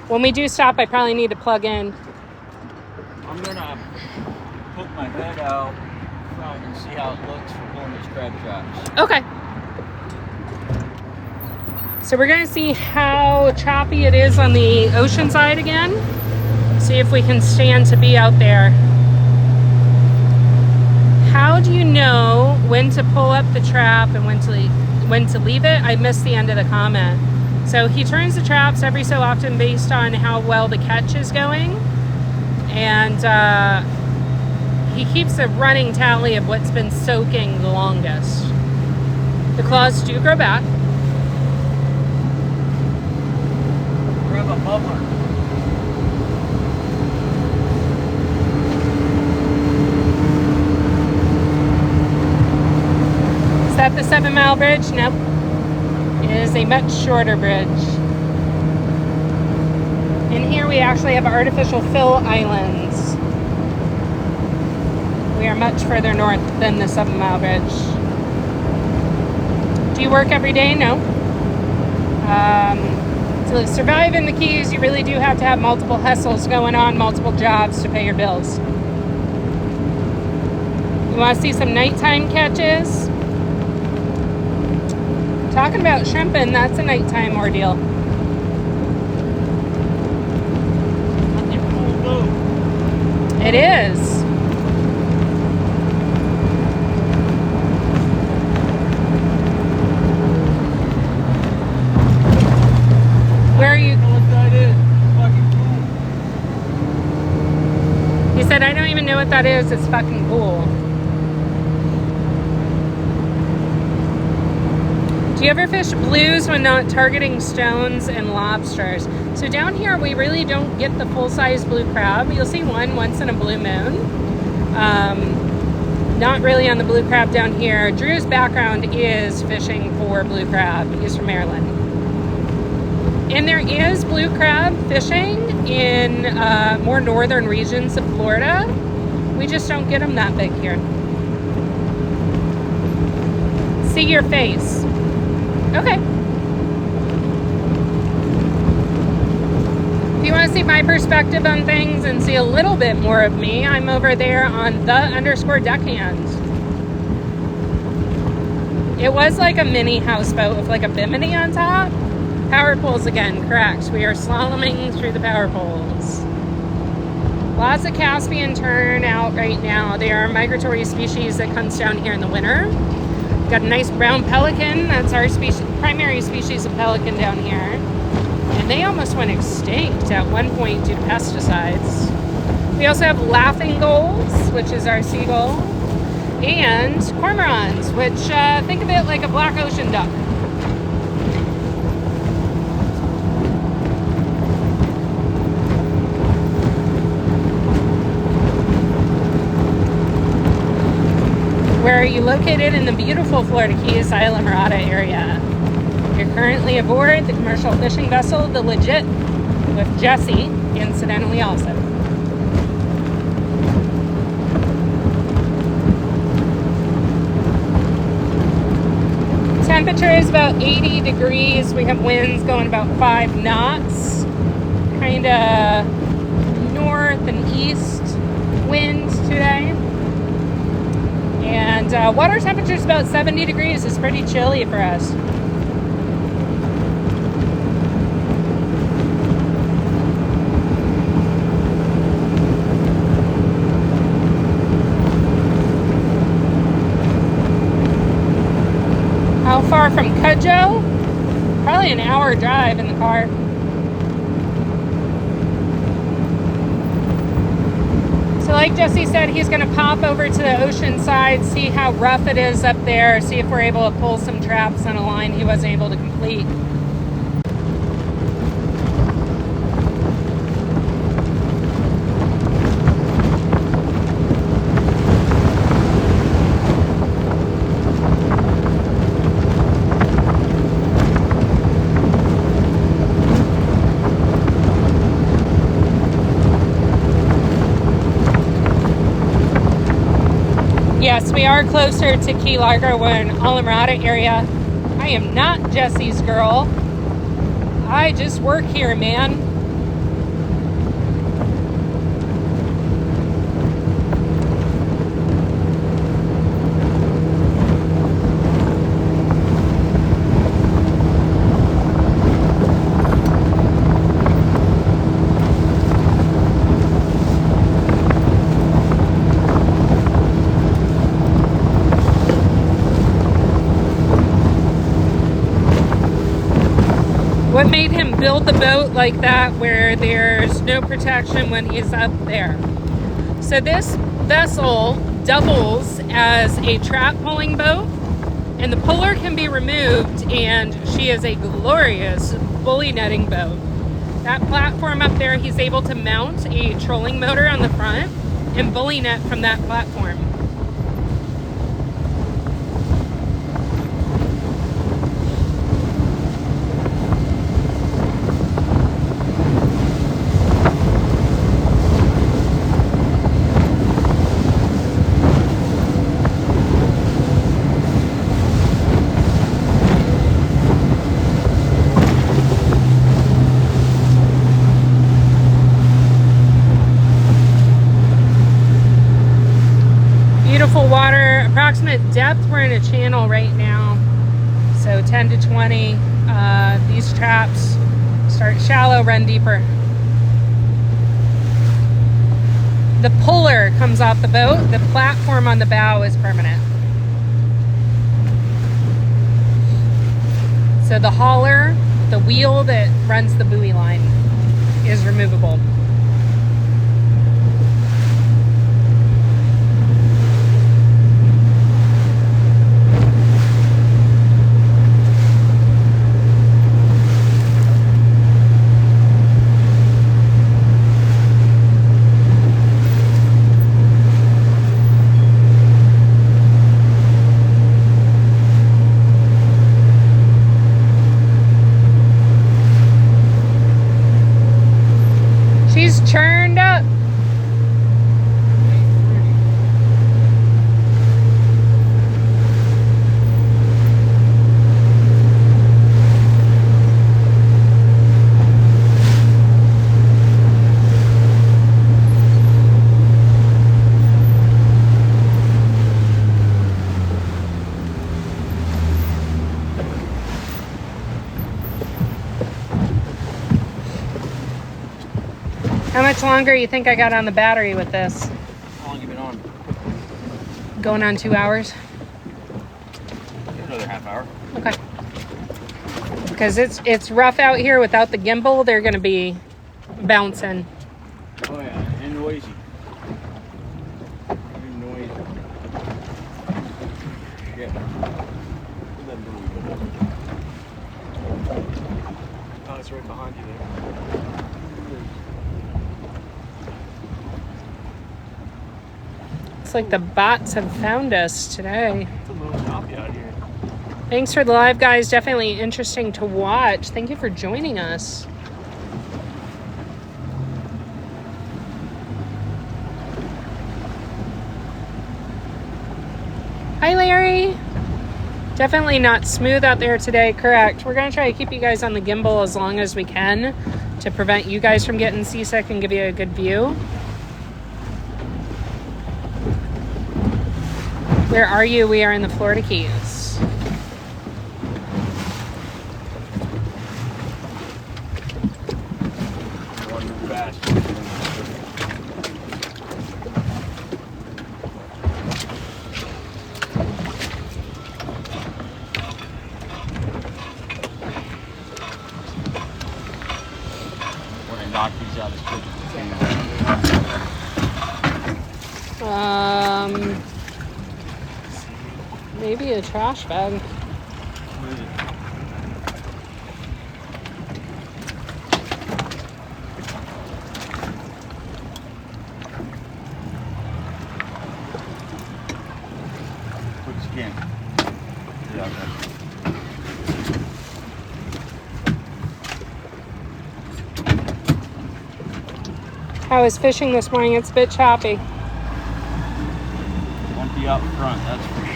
When we do stop, I probably need to plug in. I'm going to poke my head out front and see how it looks for pulling these crab traps. Okay. So we're going to see how choppy it is on the ocean side again. See if we can stand to be out there. How do you know when to pull up the trap and when to leave it? I missed the end of the comment. So he turns the traps every so often based on how well the catch is going. And he keeps a running tally of what's been soaking the longest. The claws do grow back. Grab a bubbler. Is that the 7 Mile Bridge? Nope. It is a much shorter bridge. In here we actually have artificial fill islands. We are much further north than the 7 Mile Bridge. Do you work every day? No. To survive in the Keys, you really do have to have multiple hustles going on, multiple jobs to pay your bills. You want to see some nighttime catches? Talking about shrimping, that's a nighttime ordeal. It is. Where are you? He said, I don't even know what that is. It's fucking cool. Do you ever fish blues when not targeting stones and lobsters? So down here, we really don't get the full-size blue crab. You'll see one once in a blue moon. Not really on the blue crab down here. Drew's background is fishing for blue crab. He's from Maryland. And there is blue crab fishing in more northern regions of Florida. We just don't get them that big here. See your face. Okay. If you want to see my perspective on things and see a little bit more of me, I'm over there on _deckhand. It was like a mini houseboat with like a bimini on top. Power poles again, correct. We are slaloming through the power poles. Lots of Caspian tern out right now. They are a migratory species that comes down here in the winter. Got a nice brown pelican. That's our primary species of pelican down here. And they almost went extinct at one point due to pesticides. We also have laughing gulls, which is our seagull, and cormorants, which think of it like a black ocean duck. Where are you located? In the beautiful Florida Keys, Islamorada area. You're currently aboard the commercial fishing vessel, the Legit, with Jesse, incidentally also. Temperature is about 80 degrees. We have winds going about 5 knots. Kind of north and east winds today. And water temperature is about 70 degrees. It's pretty chilly for us. How far from Cudjoe? Probably an hour drive in the car. So like Jesse said, he's going to pop over to the ocean side, see how rough it is up there, see if we're able to pull some traps on a line he wasn't able to complete. Yes, we are closer to Key Largo. We're in Islamorada area. I am not Jesse's girl. I just work here, man. What made him build the boat like that where there's no protection when he's up there? So this vessel doubles as a trap pulling boat, and the puller can be removed, and she is a glorious bully netting boat. That platform up there, he's able to mount a trolling motor on the front and bully net from that platform. Water, approximate depth, we're in a channel right now, so 10 to 20. These traps start shallow, run deeper. The puller comes off the boat. The platform on the bow is permanent. So the hauler, the wheel that runs the buoy line, is removable. churned up. How much longer you think I got on the battery with this? How long you been on? Going on 2 hours? Another half hour. Okay. Because it's rough out here without the gimbal. They're going to be bouncing. Oh yeah, and noisy. Very noisy. Shit. Oh, it's right behind you there. It's like the bots have found us today. It's a little choppy out here. Thanks for the live, guys. Definitely interesting to watch. Thank you for joining us. Hi, Larry. Definitely not smooth out there today, correct. We're going to try to keep you guys on the gimbal as long as we can to prevent you guys from getting seasick and give you a good view. Where are you? We are in the Florida Keys. When I knock these out as quick as I can. Maybe a trash bag. What is it? Quick scan. Yeah, okay. How was fishing this morning? It's a bit choppy. Won't be out front, that's for sure.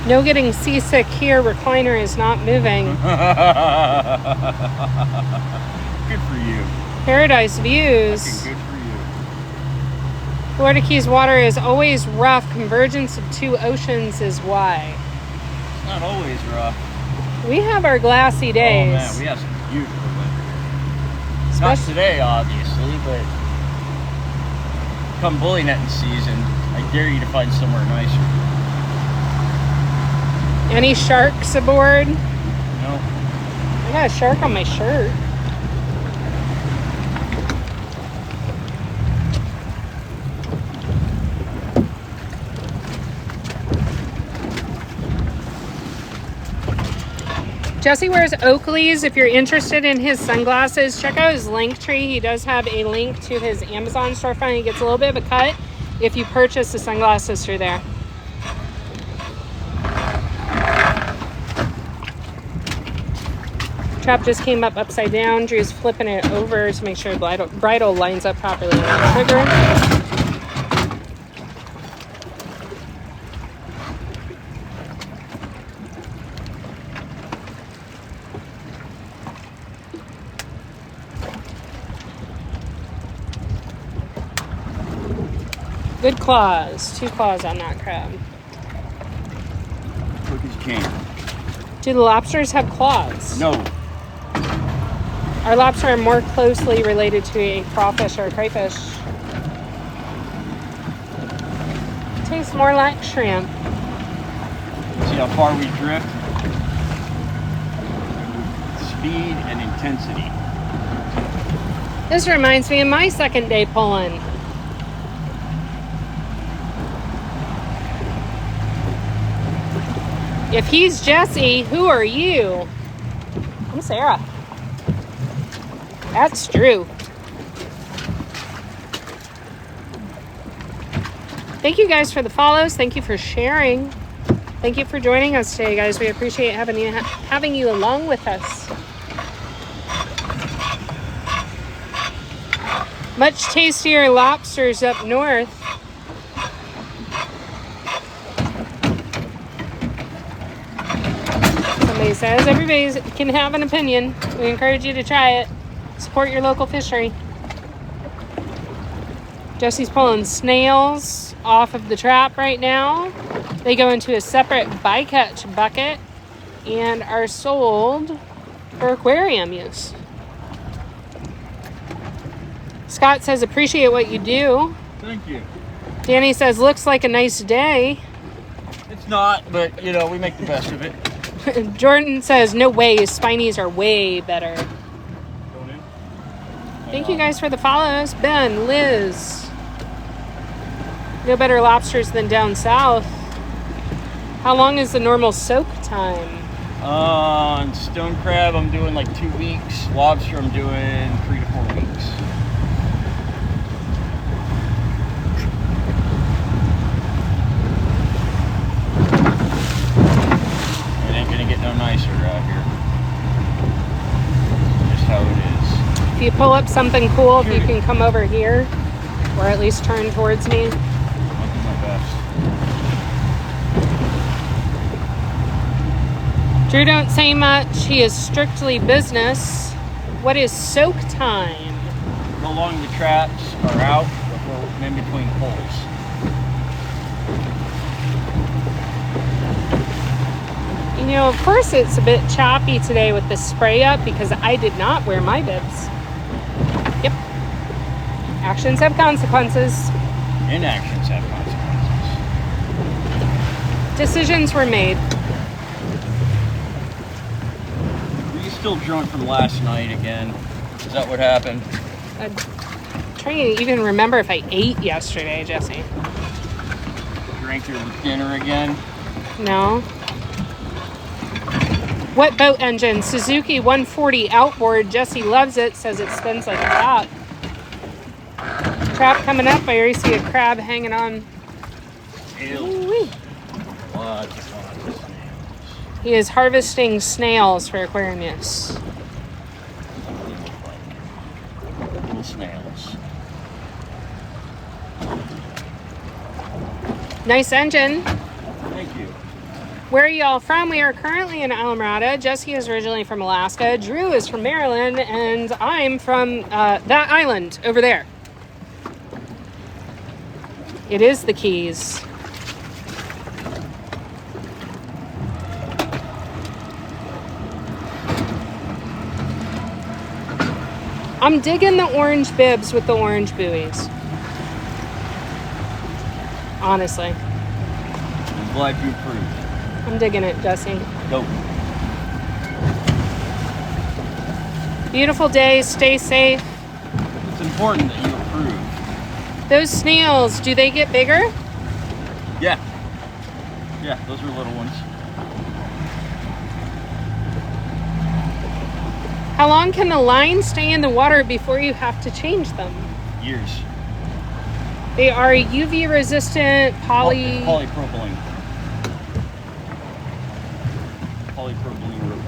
No getting seasick here. Recliner is not moving. Good for you. Paradise views. Fucking good for you. Florida Keys water is always rough. Convergence of two oceans is why. It's not always rough. We have our glassy days. Oh man, we have some beautiful weather here. Not today, obviously, but come bully netting season, I dare you to find somewhere nicer. Any sharks aboard? No. I got a shark on my shirt. Jesse wears Oakley's. If you're interested in his sunglasses, check out his link tree. He does have a link to his Amazon storefront. He gets a little bit of a cut if you purchase the sunglasses through there. Trap just came up upside down. Drew's flipping it over to make sure the bridle lines up properly on the trigger. Good claws. 2 claws on that crab. Quick as chain. Do the lobsters have claws? No. Our lobster are more closely related to a crawfish or a crayfish. Tastes more like shrimp. See how far we drift? Speed and intensity. This reminds me of my second day pulling. If he's Jesse, who are you? I'm Sarah. That's Drew. Thank you guys for the follows. Thank you for sharing. Thank you for joining us today, guys. We appreciate having you along with us. Much tastier lobsters up north. Somebody says everybody can have an opinion. We encourage you to try it. Support your local fishery. Jesse's pulling snails off of the trap right now. They go into a separate bycatch bucket and are sold for aquarium use. Scott says, appreciate what you do. Thank you. Danny says, looks like a nice day. It's not, but you know, we make the best of it. Jordan says, no way, spinies are way better. Thank you guys for the follows. Ben, Liz. No better lobsters than down south. How long is the normal soak time? On stone crab, I'm doing like 2 weeks. Lobster, I'm doing 3 to 4 weeks. It ain't gonna get no nicer out here. Just how it is. If you pull up something cool, if you can come over here, or at least turn towards me. I'll do my best. Drew don't say much. He is strictly business. What is soak time? How long the traps are out before in between pulls. You know, of course it's a bit choppy today with the spray up because I did not wear my bibs. Yep. Actions have consequences. Inactions have consequences. Decisions were made. Are you still drunk from last night again? Is that what happened? I'm trying to even remember if I ate yesterday, Jesse. Drank your dinner again? No. What boat engine? Suzuki 140 outboard. Jesse loves it. Says it spins like a top. Trap coming up. I already see a crab hanging on. Ew. Lots of snails. He is harvesting snails for aquarium use. Little snails. Nice engine. Thank you. Where are y'all from? We are currently in Alameda. Jesse is originally from Alaska. Drew is from Maryland. And I'm from that island over there. It is the Keys. I'm digging the orange bibs with the orange buoys. Honestly. I'm glad you approved. I'm digging it, Jesse. Go. Beautiful day. Stay safe. It's important that you approve. Those snails, do they get bigger? Yeah. Yeah, those are little ones. How long can the line stay in the water before you have to change them? Years. They are UV resistant polypropylene. Polypropylene rope.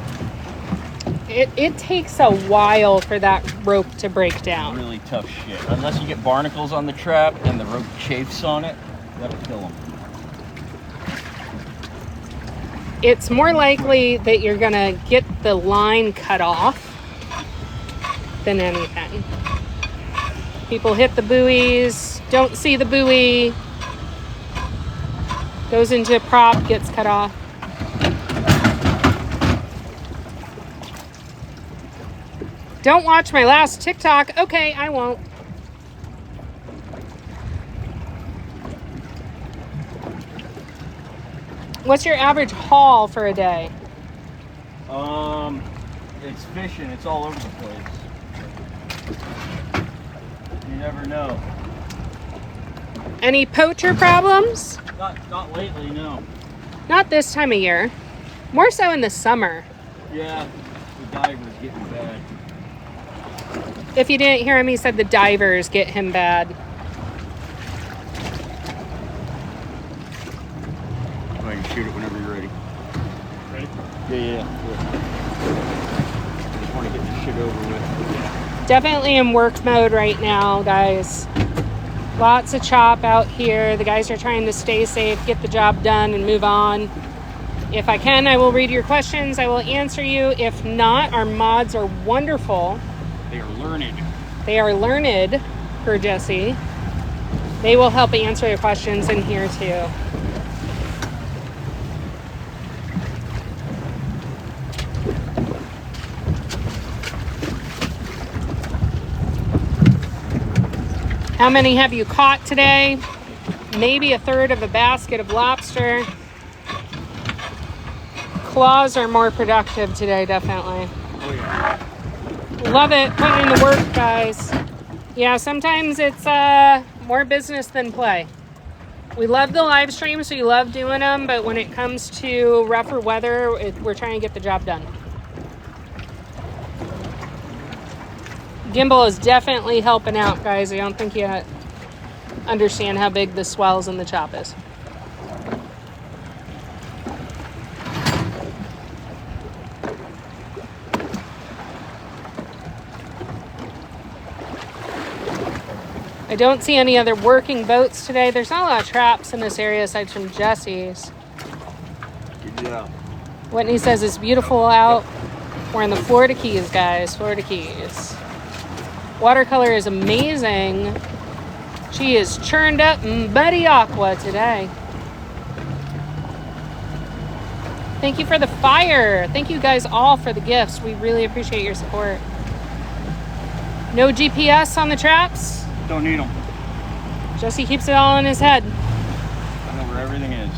It takes a while for that rope to break down. Really tough shit. Unless you get barnacles on the trap and the rope chafes on it, that'll kill them. It's more likely that you're gonna get the line cut off than anything. People hit the buoys, don't see the buoy, goes into a prop, gets cut off. Don't watch my last TikTok. Okay, I won't. What's your average haul for a day? It's fishing. It's all over the place. You never know. Any poacher problems? Not lately, no. Not this time of year. More so in the summer. Yeah, the diver's getting bad. If you didn't hear him, he said the divers get him bad. Oh ahead and shoot it whenever you're ready. Ready? Yeah. I just want to get this shit over with. Definitely in work mode right now, guys. Lots of chop out here. The guys are trying to stay safe, get the job done, and move on. If I can, I will read your questions. I will answer you. If not, our mods are wonderful. They are learned. They are learned, per Jesse. They will help answer your questions in here too. How many have you caught today? Maybe a third of a basket of lobster. Claws are more productive today, definitely. Oh yeah. Love it. Putting in the work, guys. Yeah, sometimes it's more business than play. We love the live streams. We love doing them. But when it comes to rougher weather, we're trying to get the job done. Gimbal is definitely helping out, guys. I don't think you understand how big the swells in the chop is. I don't see any other working boats today. There's not a lot of traps in this area aside from Jesse's. Good job. Whitney says it's beautiful out. We're in the Florida Keys, guys. Florida Keys. Watercolor is amazing. She is churned up and Buddy Aqua today. Thank you for the fire. Thank you guys all for the gifts. We really appreciate your support. No GPS on the traps. Don't need them. Jesse keeps it all in his head. I know where everything is.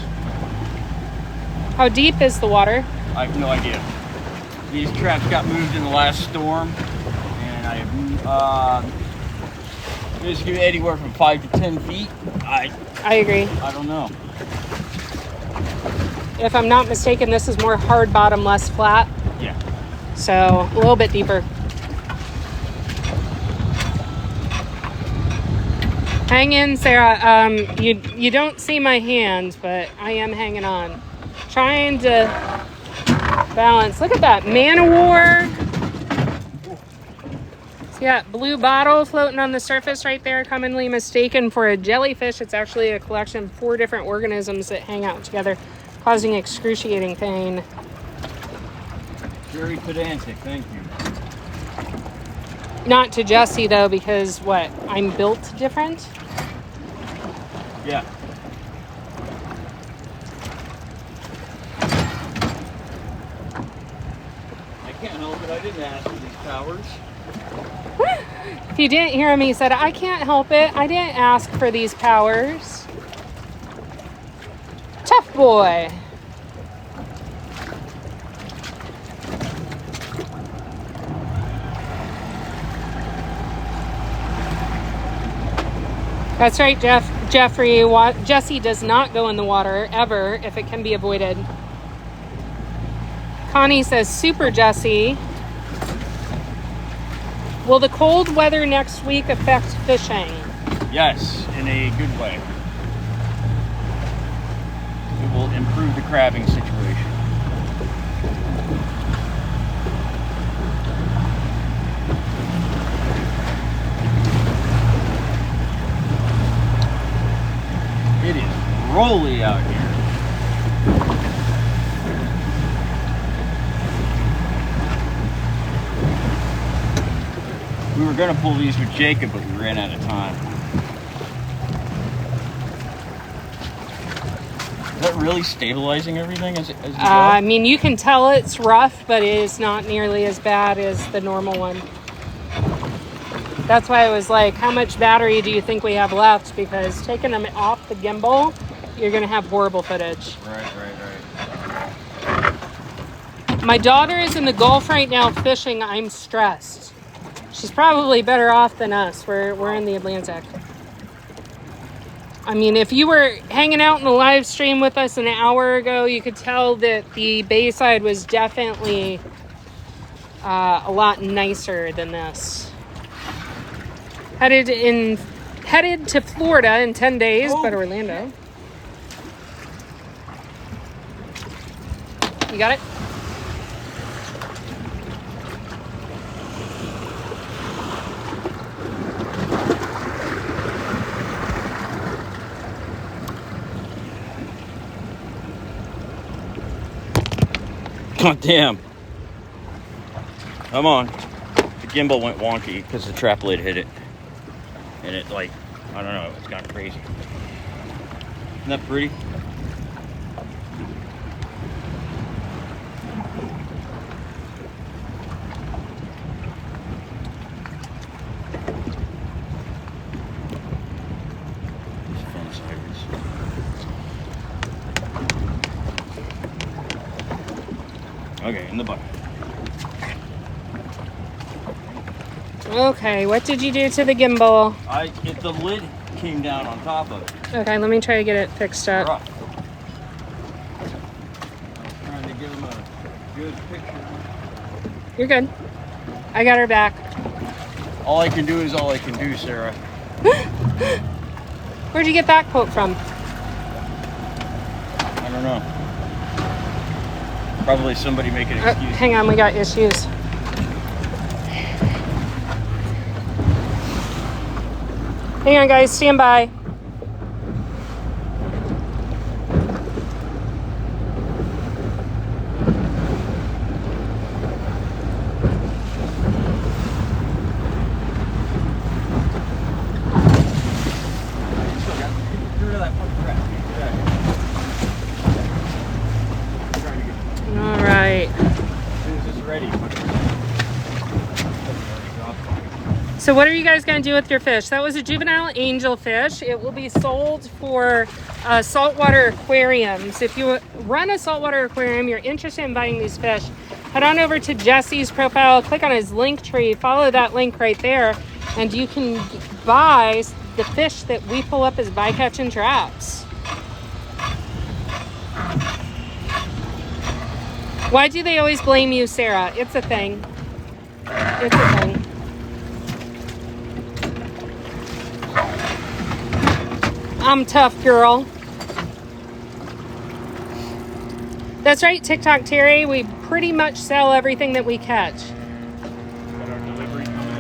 How deep is the water? I have no idea. These traps got moved in the last storm, and I have basically anywhere from 5 to 10 feet. I agree. I don't know. If I'm not mistaken, this is more hard bottom, less flat. Yeah. So a little bit deeper. Hang in, Sarah. You don't see my hand, but I am hanging on. Trying to balance. Look at that man of war. So yeah, blue bottle floating on the surface right there, commonly mistaken for a jellyfish. It's actually a collection of 4 different organisms that hang out together, causing excruciating pain. Very pedantic, thank you. Not to Jesse though, because what? I'm built different? Yeah. I can't help it, I didn't ask for these powers. If you didn't hear him, he said, I can't help it. I didn't ask for these powers. Tough boy. That's right, Jeffrey. Jesse does not go in the water, ever, if it can be avoided. Connie says, super Jesse. Will the cold weather next week affect fishing? Yes, in a good way. It will improve the crabbing situation. It is rolly out here. We were going to pull these with Jacob, but we ran out of time. Is that really stabilizing everything as you go? I mean, you can tell it's rough, but it is not nearly as bad as the normal one. That's why I was like, how much battery do you think we have left? Because taking them off the gimbal, you're going to have horrible footage. Right. My daughter is in the Gulf right now fishing. I'm stressed. She's probably better off than us. We're in the Atlantic. I mean, if you were hanging out in the live stream with us an hour ago, you could tell that the Bayside was definitely a lot nicer than this. Headed to Florida in 10 days, but Orlando. You got it? God damn. Come on. The gimbal went wonky because the trap lid hit it. And it, like, I don't know, it's gone crazy. Isn't that pretty? Okay, in the bucket. Okay, what did you do to the gimbal? The lid came down on top of it. Okay, let me try to get it fixed up. Rough. Trying to give him a good picture. You're good. I got her back. All I can do is all I can do, Sarah. Where'd you get that quote from? I don't know. Probably somebody making an excuse. Hang on, we got issues. Hang on, guys, stand by. All right. So what are you guys going to do with your fish? That was a juvenile angel fish. It will be sold for saltwater aquariums. If you run a saltwater aquarium, you're interested in buying these fish, head on over to Jesse's profile, click on his link tree, follow that link right there, and you can buy the fish that we pull up as bycatch and traps. Why do they always blame you, Sarah? It's a thing. It's a thing. I'm tough, girl. That's right, TikTok Terry. We pretty much sell everything that we catch. Got our delivery coming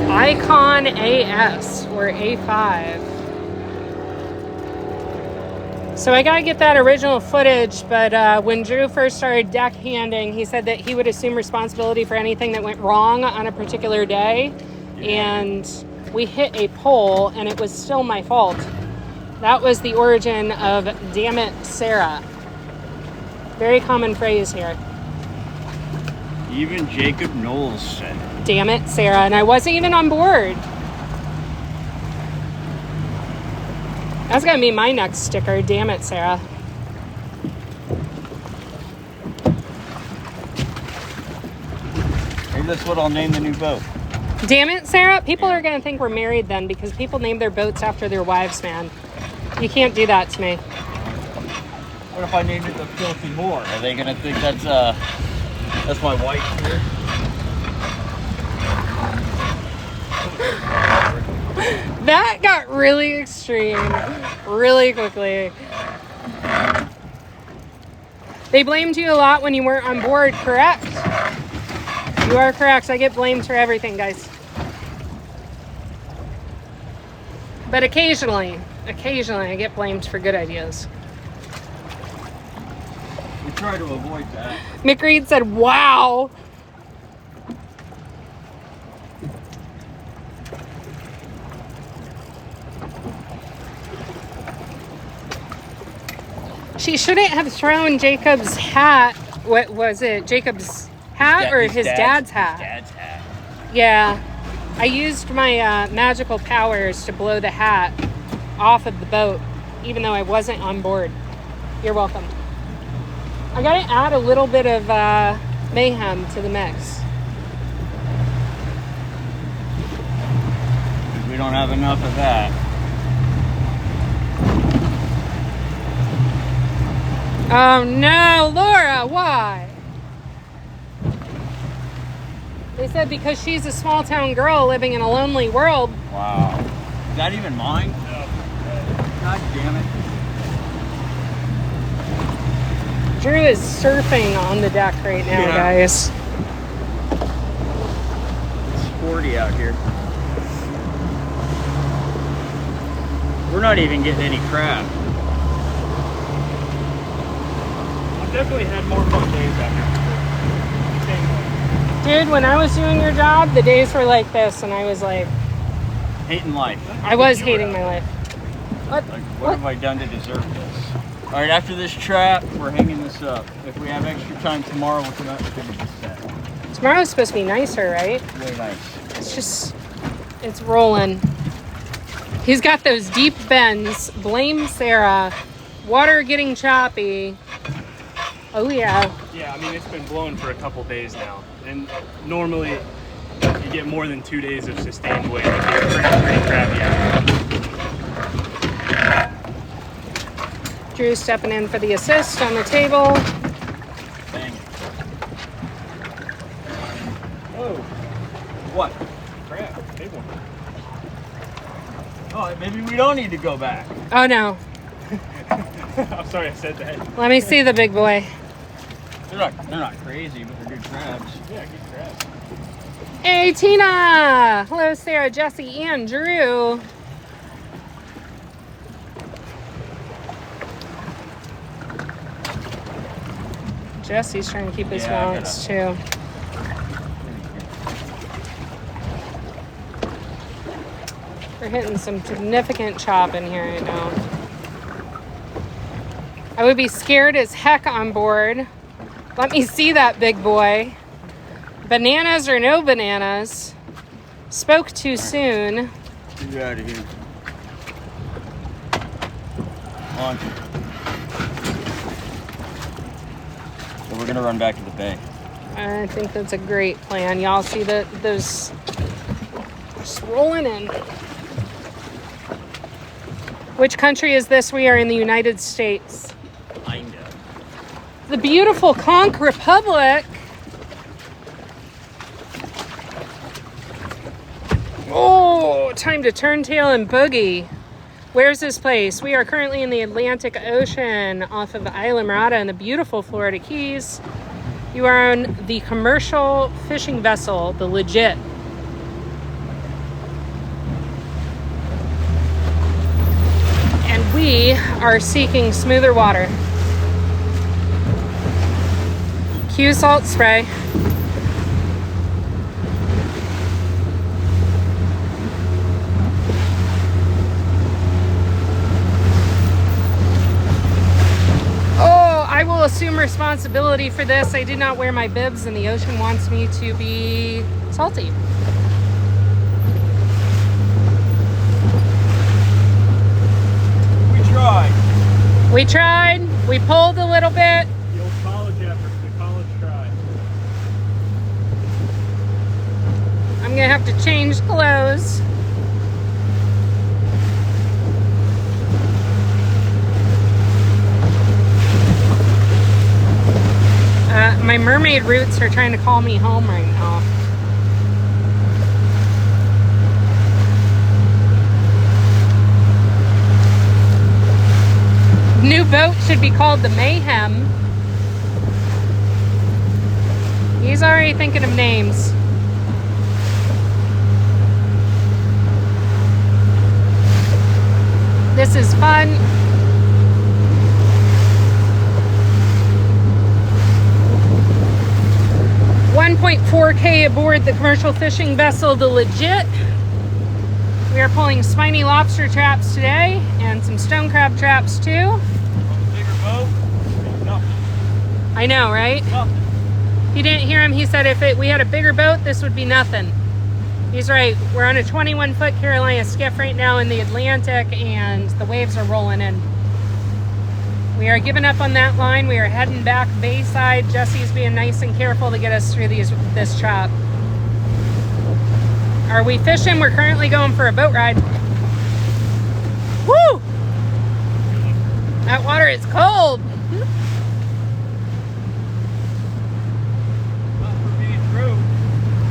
in. Icon AS or A5. So I gotta get that original footage, but when Drew first started deckhanding, he said that he would assume responsibility for anything that went wrong on a particular day. And we hit a pole and it was still my fault. That was the origin of "damn it, Sarah." Very common phrase here. Even Jacob Knowles said it. Damn it, Sarah. And I wasn't even on board. That's gonna be my next sticker. Damn it, Sarah. Maybe that's what I'll name the new boat. Damn it, Sarah. People are gonna think we're married then because people name their boats after their wives, man. You can't do that to me. What if I named it the Filthy Whore? Are they gonna think that's my wife here? That got really extreme really quickly. They blamed you a lot when you weren't on board, correct? You are correct. I get blamed for everything, guys. But occasionally I get blamed for good ideas. We try to avoid that. McReed said, wow. She shouldn't have thrown Jacob's hat. What was it? Jacob's hat or his dad's hat? His dad's hat. Yeah. I used my magical powers to blow the hat off of the boat, even though I wasn't on board. You're welcome. I gotta add a little bit of mayhem to the mix. We don't have enough of that. Oh no, Laura, why? They said because she's a small town girl living in a lonely world. Wow. that even mine? God damn it. Drew is surfing on the deck right now, guys. It's sporty out here. We're not even getting any crab. I've definitely had more fun days after. Dude, when I was doing your job, the days were like this, and I was like... Hating life. I was hating my life. What have I done to deserve this? All right, after this trap, we're hanging this up. If we have extra time tomorrow, we'll come out and finish this set. Tomorrow's supposed to be nicer, right? Really nice. It's just... It's rolling. He's got those deep bends. Blame Sarah. Water getting choppy. Oh, yeah. Yeah, I mean, it's been blowing for a couple days now. And normally, you get more than 2 days of sustained wind. It gets pretty crappy out here. Drew stepping in for the assist on the table. Dang it. Oh. What? Crap, big one. Oh, maybe we don't need to go back. Oh, no. I'm sorry I said that. Let me see the big boy. They're not crazy, but they're good crabs. Yeah, good crap. Hey, Tina! Hello, Sarah, Jesse, and Drew. Jesse's trying to keep his balance, too. We're hitting some significant chop in here right now. I would be scared as heck on board. Let me see that big boy. Bananas or no bananas. Spoke too soon. Get out of here. On. So we're gonna run back to the bay. I think that's a great plan. Y'all see those just rolling in. Which country is this? We are in the United States. Kinda. The beautiful Conch Republic. Oh, time to turn tail and boogie. Where's this place? We are currently in the Atlantic Ocean off of Isla Mirada in the beautiful Florida Keys. You are on the commercial fishing vessel, the Legit. And we are seeking smoother water. Cue salt spray. I will assume responsibility for this. I did not wear my bibs and the ocean wants me to be salty. We tried. We tried. We pulled a little bit. The old college effort, the college try. I'm gonna have to change clothes. My mermaid roots are trying to call me home right now. New boat should be called the Mayhem. He's already thinking of names. This is fun. $1.4K aboard the commercial fishing vessel, the Legit. We are pulling spiny lobster traps today and some stone crab traps too. Bigger boat? Nothing. I know, right? Nothing. You didn't hear him. He said if we had a bigger boat, this would be nothing. He's right. We're on a 21-foot Carolina skiff right now in the Atlantic, and the waves are rolling in. We are giving up on that line. We are heading back bayside. Jesse's being nice and careful to get us through this trap. Are we fishing? We're currently going for a boat ride. Woo! That water is cold. Not for being true.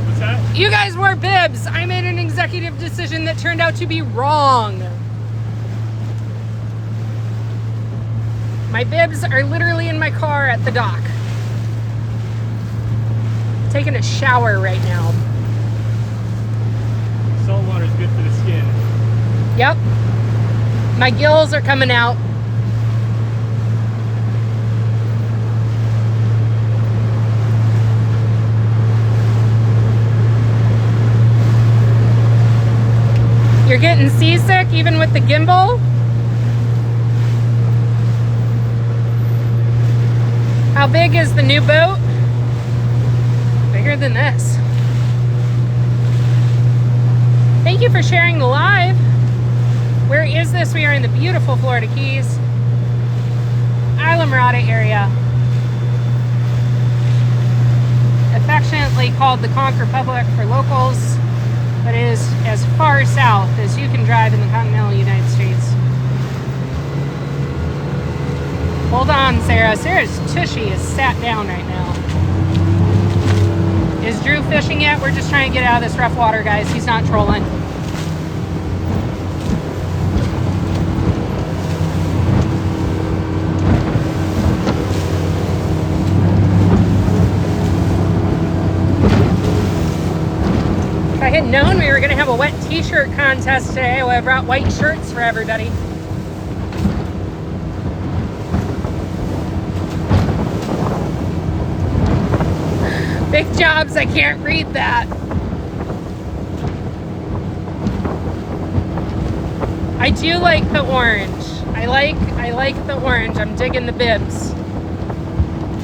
What's that? You guys wore bibs. I made an executive decision that turned out to be wrong. My bibs are literally in my car at the dock. Taking a shower right now. Salt water is good for the skin. Yep. My gills are coming out. You're getting seasick even with the gimbal? How big is the new boat? Bigger than this. Thank you for sharing the live. Where is this? We are in the beautiful Florida Keys, Islamorada area. Affectionately called the Conch Republic for locals, but it is as far south as you can drive in the continental United States. Hold on, Sarah. Sarah's tushy is sat down right now. Is Drew fishing yet? We're just trying to get out of this rough water, guys. He's not trolling. If I had known we were going to have a wet t-shirt contest today, I would have brought white shirts for everybody. Big jobs, I can't read that. I do like the orange. I like the orange. I'm digging the bibs.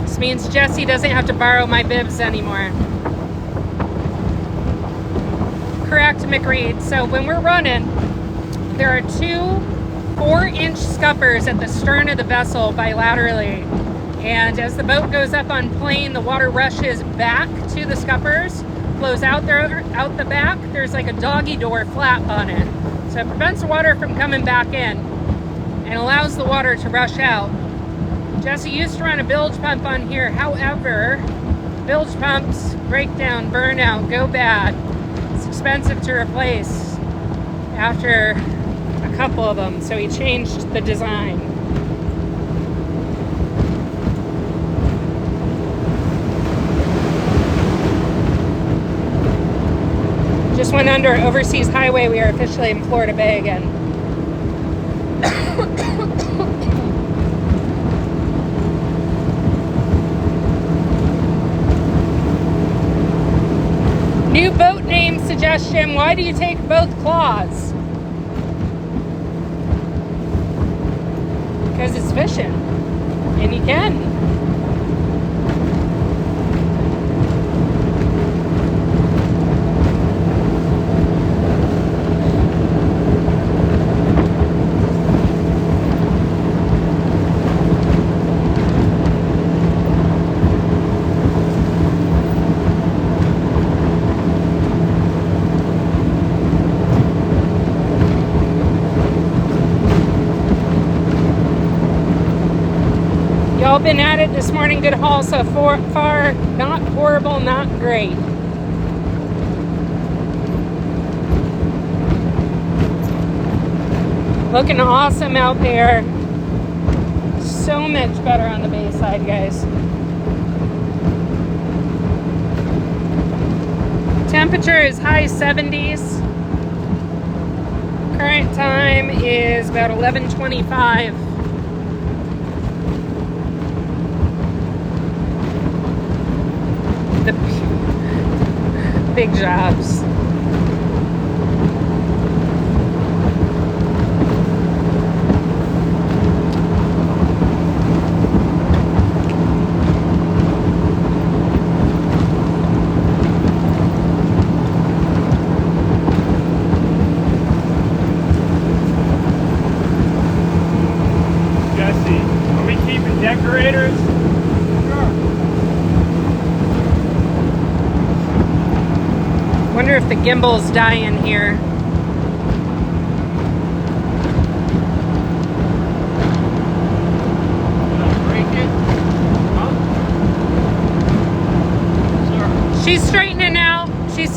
This means Jesse doesn't have to borrow my bibs anymore. Correct, McReed. So when we're running, there are two 4-inch scuppers at the stern of the vessel bilaterally. And as the boat goes up on plane, the water rushes back to the scuppers, flows out the back. There's like a doggy door flap on it. So it prevents the water from coming back in and allows the water to rush out. Jesse used to run a bilge pump on here. However, bilge pumps break down, burn out, go bad. It's expensive to replace after a couple of them. So he changed the design. Just went under Overseas Highway. We are officially in Florida Bay again. New boat name suggestion. Why do you take both claws? Because it's fishing. And you can. Y'all been at it this morning. Good haul so far. Not horrible, not great. Looking awesome out there. So much better on the bay side, guys. Temperature is high 70s. Current time is about 11:25. The big jobs. Jesse, are we keeping decorators? Wonder if the gimbal's dying here. Break it? Huh? Sure. She's straightening out. She's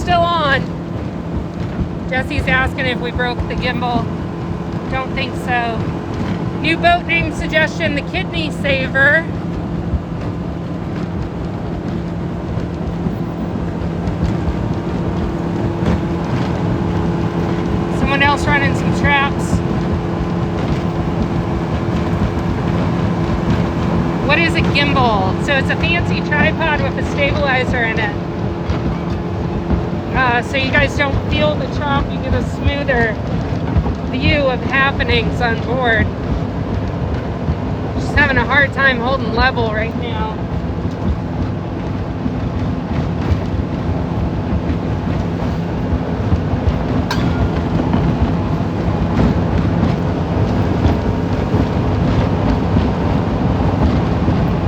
Jesse's asking if we broke the gimbal. Don't think so. New boat name suggestion, the Kidney Saver. Someone else running some traps. What is a gimbal? So it's a fancy tripod with a stabilizer in it. So you guys don't feel the chop, you get a smoother view of happenings on board. Just having a hard time holding level right now.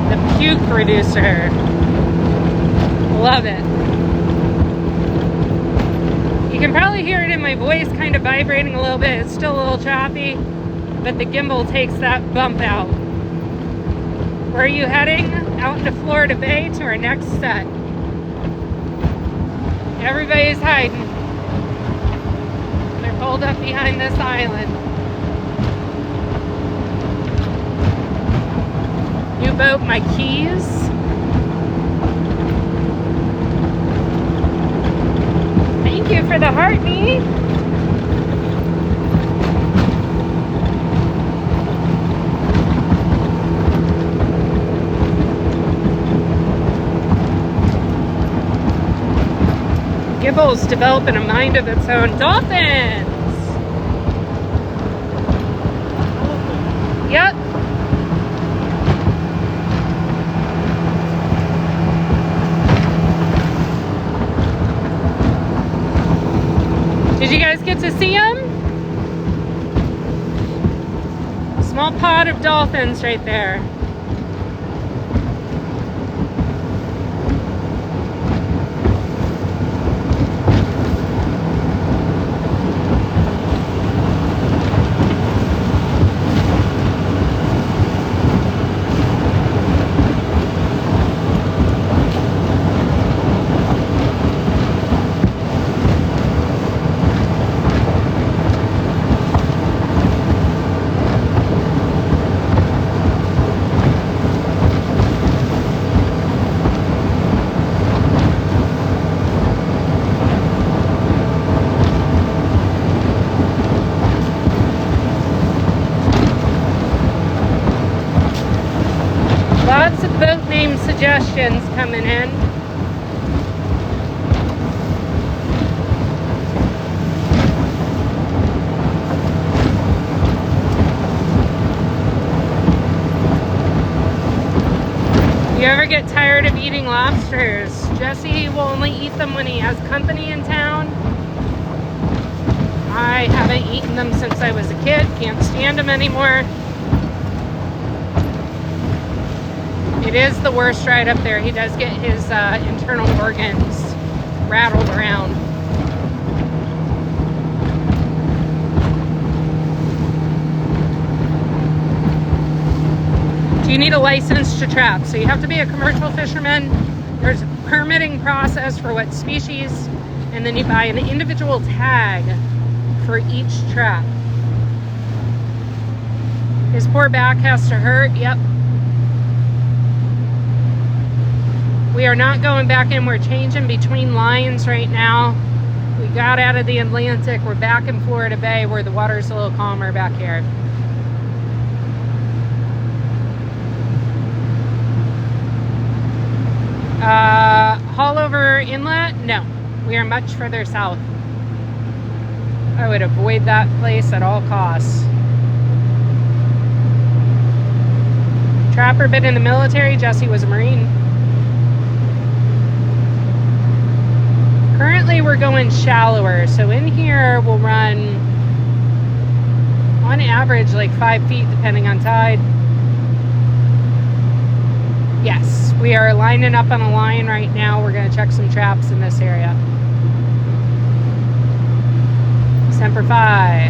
The puke reducer. Love it. You can probably hear it in my voice kind of vibrating a little bit. It's still a little choppy, but the gimbal takes that bump out. Where are you heading? Out into Florida Bay to our next set. Everybody's hiding. They're pulled up behind this island. New boat, my keys. Thank you for the heart, me. Gibbal's developing a mind of its own. Dolphins! Yep. Did you guys get to see them? Small pod of dolphins right there. Lots of boat name suggestions coming in. You ever get tired of eating lobsters? Jesse will only eat them when he has company in town. I haven't eaten them since I was a kid. Can't stand them anymore. It is the worst ride up there. He does get his internal organs rattled around. Do you need a license to trap? So you have to be a commercial fisherman. There's a permitting process for what species, and then you buy an individual tag for each trap. His poor back has to hurt. Yep. We are not going back in. We're changing between lines right now. We got out of the Atlantic. We're back in Florida Bay where the water's a little calmer back here. Haulover Inlet? No. We are much further south. I would avoid that place at all costs. Trapper been in the military. Jesse was a Marine. Currently we're going shallower, so in here we'll run on average like 5 feet depending on tide. Yes, we are lining up on a line right now. We're going to check some traps in this area. Semper Fi.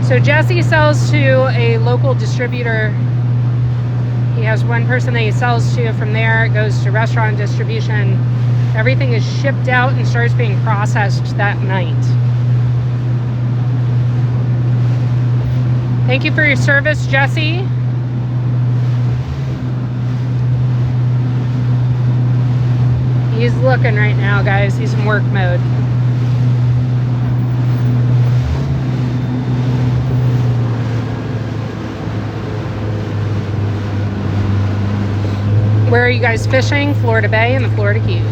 So Jesse sells to a local distributor. He has one person that he sells to. From there, it goes to restaurant distribution. Everything is shipped out and starts being processed that night. Thank you for your service, Jesse. He's looking right now, guys. He's in work mode. Where are you guys fishing? Florida Bay and the Florida Keys.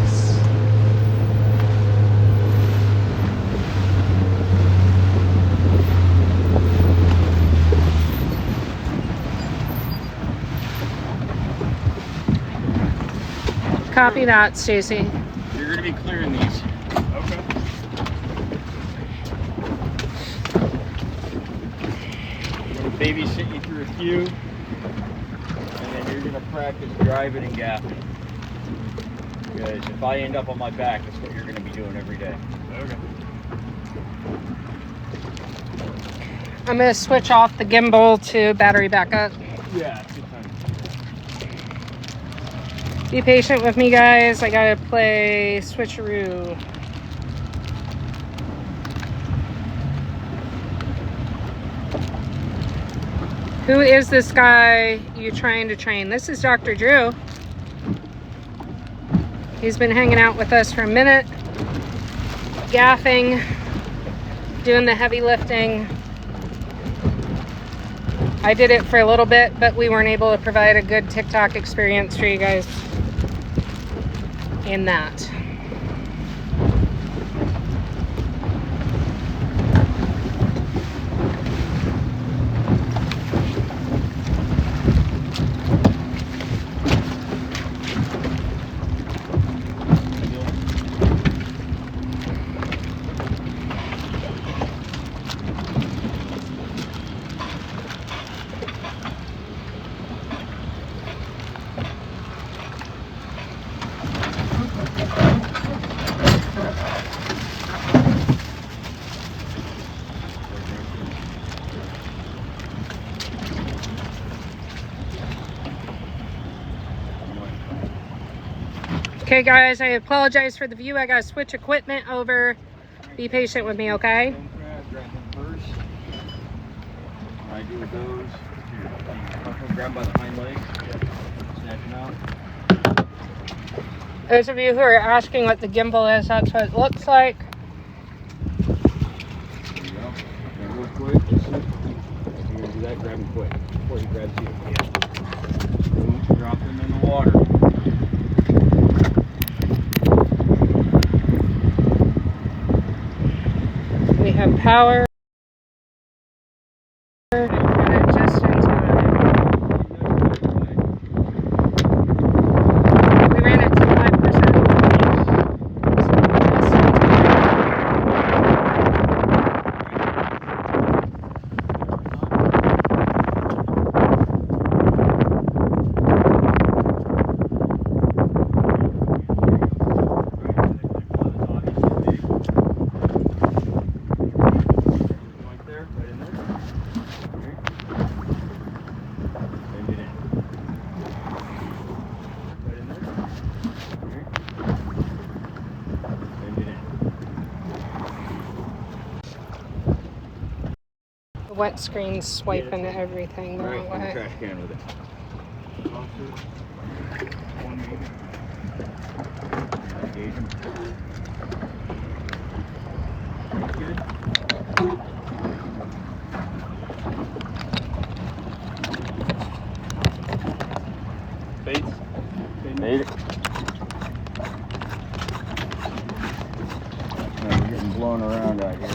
Copy that, Stacy. You're going to be clearing these. Okay. I'm going to babysit you through a few. And then you're going to practice driving and gapping. Because if I end up on my back, that's what you're going to be doing every day. Okay. I'm going to switch off the gimbal to battery backup. Yeah, it's good time. Be patient with me, guys. I gotta play switcheroo. Who is this guy you trying to train? This is Dr. Drew. He's been hanging out with us for a minute, gaffing, doing the heavy lifting. I did it for a little bit, but we weren't able to provide a good TikTok experience for you guys in that. Okay, guys, I apologize for the view. I gotta switch equipment over. Be patient with me, okay? Grab them first. What I do with those, grab them by the hind legs, snatch them out. Those of you who are asking what the gimbal is, that's what it looks like. There you go. Now real quick, let's see. If you're gonna do that, grab him quick before he grabs you. Boom, drop him in the water. We have power. Got it just in time. We ran it to 5%. The wet screen's swiping everything the wrong way. Trash can with it. Engage him. Good. Baits? Made it. No, we're getting blown around out here.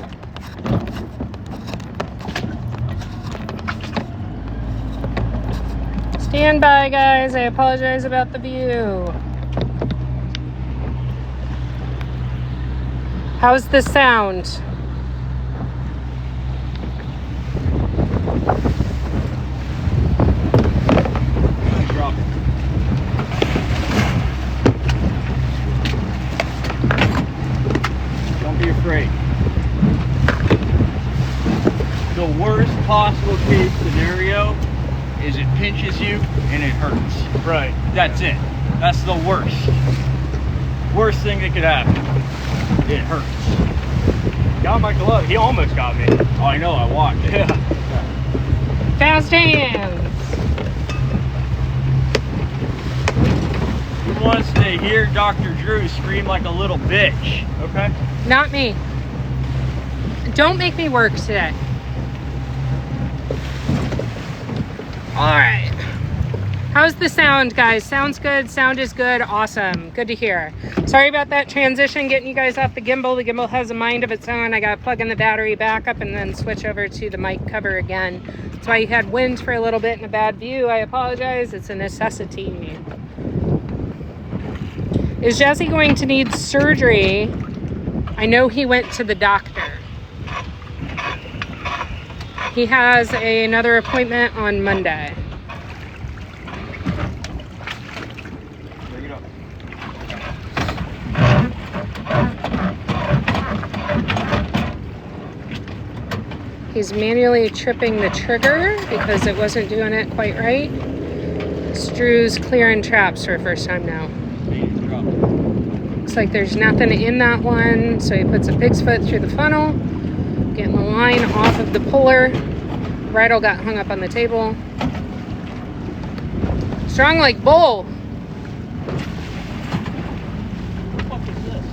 Stand by, guys. I apologize about the view. How's the sound? Drop it. Don't be afraid. The worst possible case scenario is it pinches you and it hurts. Right. That's it. That's the worst. Worst thing that could happen. It hurts. Got my glove. He almost got me. Oh, I know. I watched. Yeah. Fast hands. Who wants to hear Dr. Drew scream like a little bitch? Okay. Not me. Don't make me work today. All right. How's the sound, guys? Sounds good. Sound is good. Awesome. Good to hear. Sorry about that transition, getting you guys off the gimbal. The gimbal has a mind of its own. I got to plug in the battery back up and then switch over to the mic cover again. That's why you had wind for a little bit and a bad view. I apologize. It's a necessity. Is Jesse going to need surgery? I know he went to the doctor. He has another appointment on Monday. Bring it up. He's manually tripping the trigger because it wasn't doing it quite right. Drew's clearing traps for the first time now. Looks like there's nothing in that one, so he puts a pig's foot through the funnel, getting the line off of the puller. Bridle got hung up on the table. Strong like bull. What the fuck is this?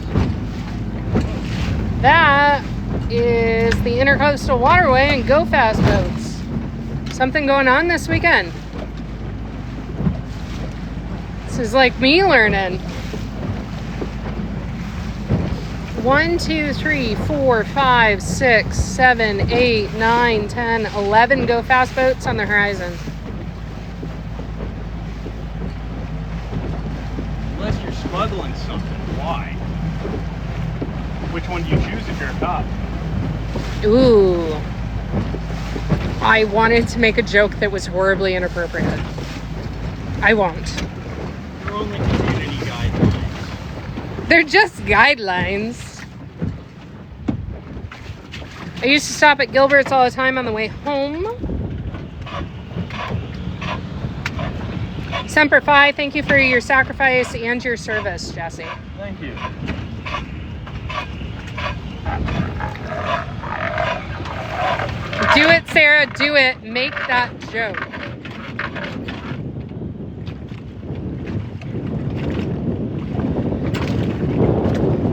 That is the Intercoastal Waterway and Go Fast boats. Something going on this weekend. This is like me learning. 1, 2, 3, 4, 5, 6, 7, 8, 9, 10, 11 Go Fast boats on the horizon. Unless you're smuggling something, why? Which one do you choose if you're a cop? Ooh. I wanted to make a joke that was horribly inappropriate. I won't. They're only community guidelines. They're just guidelines. I used to stop at Gilbert's all the time on the way home. Semper Fi, thank you for your sacrifice and your service, Jesse. Thank you. Do it, Sarah, do it. Make that joke.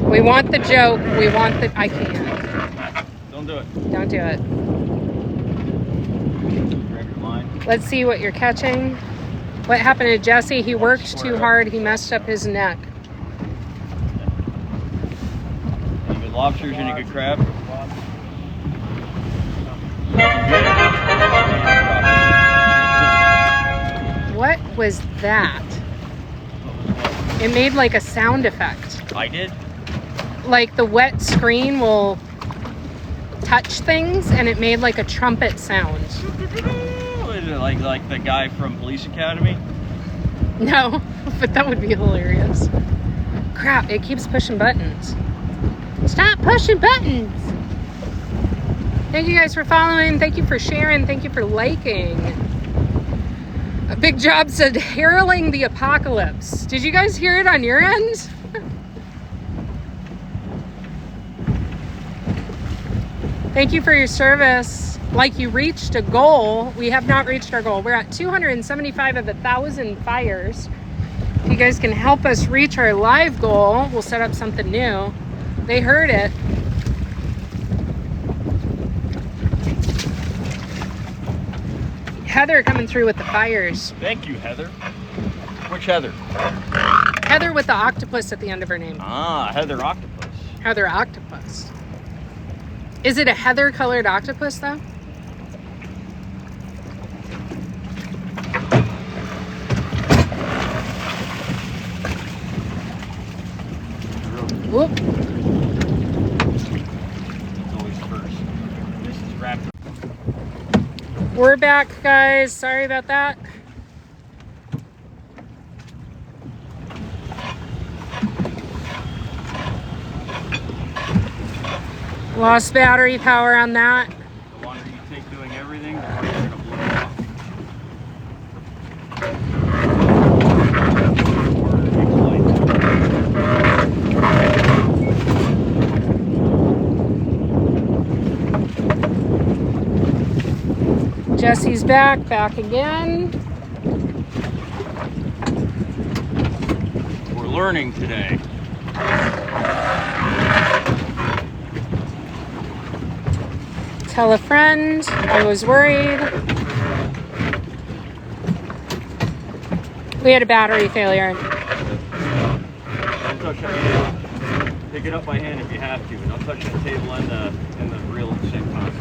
We want the joke. We want the... I can't. Don't do it. Don't do it. Grab your line. Let's see what you're catching. What happened to Jesse? He worked too hard. He messed up his neck. Any good lobsters? Any good crab? What was that? It made like a sound effect. I did? Like the wet screen will touch things and it made like a trumpet sound. Is it like the guy from Police Academy? No, but that would be hilarious. Crap, it keeps pushing buttons. Stop pushing buttons! Thank you guys for following. Thank you for sharing. Thank you for liking. A Big Job said, heralding the apocalypse. Did you guys hear it on your end? Thank you for your service. Like you reached a goal. We have not reached our goal. We're at 275 of 1,000 fires. If you guys can help us reach our live goal, we'll set up something new. They heard it. Heather coming through with the fires. Thank you, Heather. Which Heather? Heather with the octopus at the end of her name. Ah, Heather Octopus. Heather Octopus. Is it a heather colored octopus though? Whoop. It's always first. This is wrapped. We're back, guys. Sorry about that. Lost battery power on that. The longer you take doing everything, the harder you're gonna blow it off. Jesse's back again. We're learning today. Tell a friend, I was worried. We had a battery failure. Don't touch that. Pick it up by hand if you have to, and don't touch the table and the reel at the same time.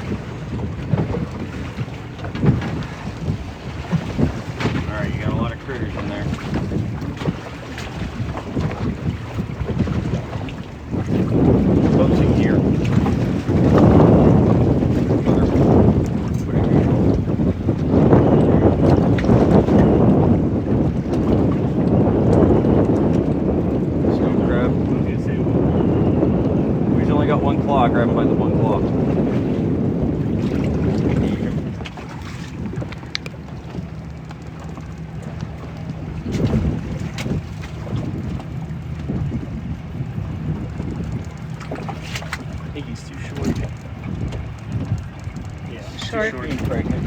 Alright, you got a lot of critters in there. Closing here. Grab him by the one claw. I think he's too short. Yeah, Short. Being pregnant.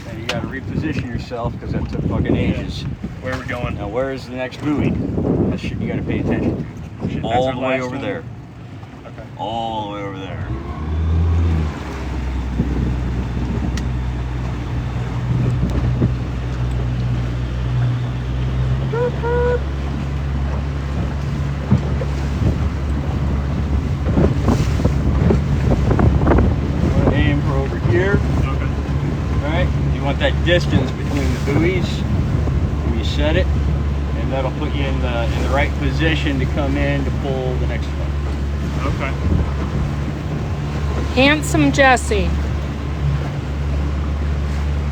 And you gotta reposition yourself because that took fucking ages. Where are we going? Now where is the next buoy? That shit you gotta pay attention to. All the way over there. Okay. All the way over there. Aim for over here. Okay. Alright, you want that distance between the buoys when you set it, and that'll put you in the right position to come in to pull the next one. Okay. Handsome Jesse.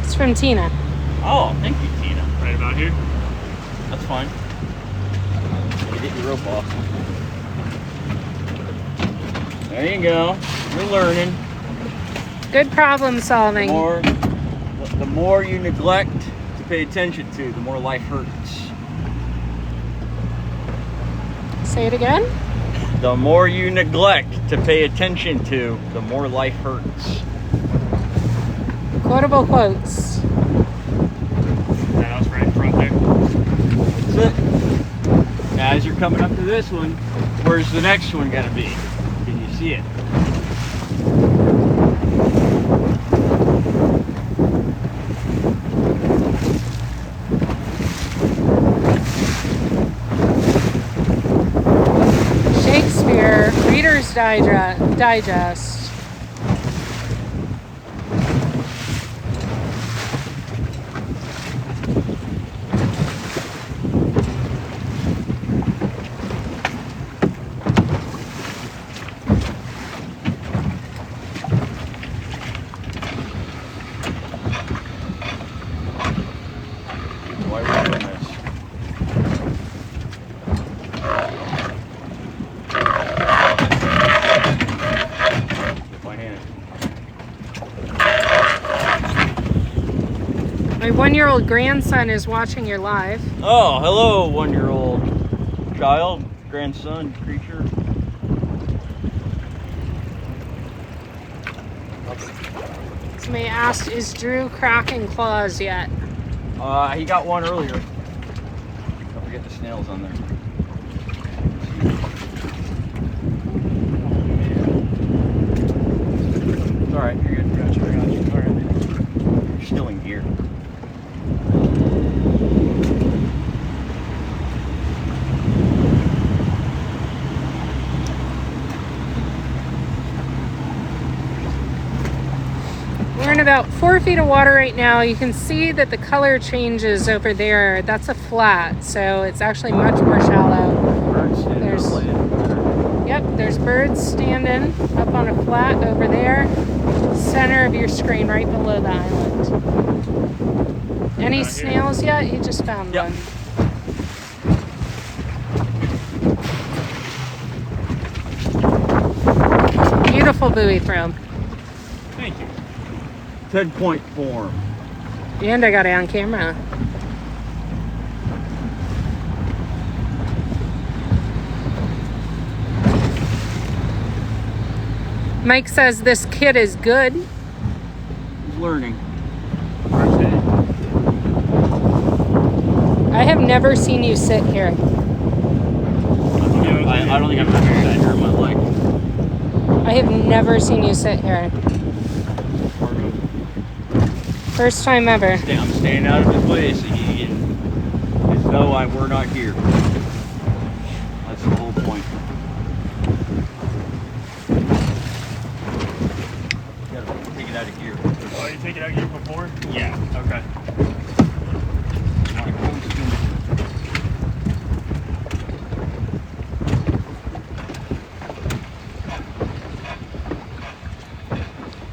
It's from Tina. Oh, thank you, Tina. Right about here. That's fine. You get your rope off. There you go. You're learning. Good problem solving. The more you neglect to pay attention to, the more life hurts. Say it again. The more you neglect to pay attention to, the more life hurts. Quotable quotes. That house right in front there. That's it. Now, as you're coming up to this one, where's the next one gonna be? Can you see it? Shakespeare, Reader's Digest. Why are we doing this? With my hand. My 1-year-old grandson is watching your live. Oh, hello, 1-year-old child, grandson, creature. Somebody asked, is Drew cracking claws yet? He got one earlier. Don't forget the snails on there. It's alright, you're good. Got you. Alright. You're still in gear. We're in about 4 feet of water right now. You can see that the color changes over there. That's a flat, so it's actually much more shallow. Birds standing There's- up laying there. Yep, there's birds standing up on a flat over there. Center of your screen, right below the island. Any Not here. snails yet? You just found Yep. one. Beautiful buoy throw. Thank you. 10-point form. And I got it on camera. Mike says this kid is good. He's learning. First day. I have never seen you sit here. I don't think I've ever sat here in my life. I have never seen you sit here. First time ever. I'm staying out of his way, so as though we're not here. That's the whole point. You gotta take it out of gear. Oh, you take it out here before? Yeah. Okay.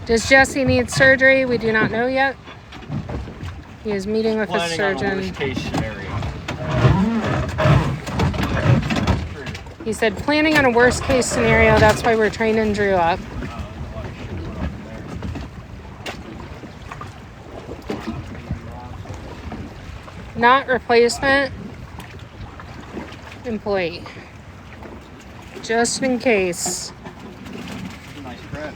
Does Jesse need surgery? We do not know yet. He is meeting with a Planning on a surgeon. worst case scenario. He said planning on a worst case scenario. That's why we're training Drew up. Not replacement. Employee. Just in case. Nice crab.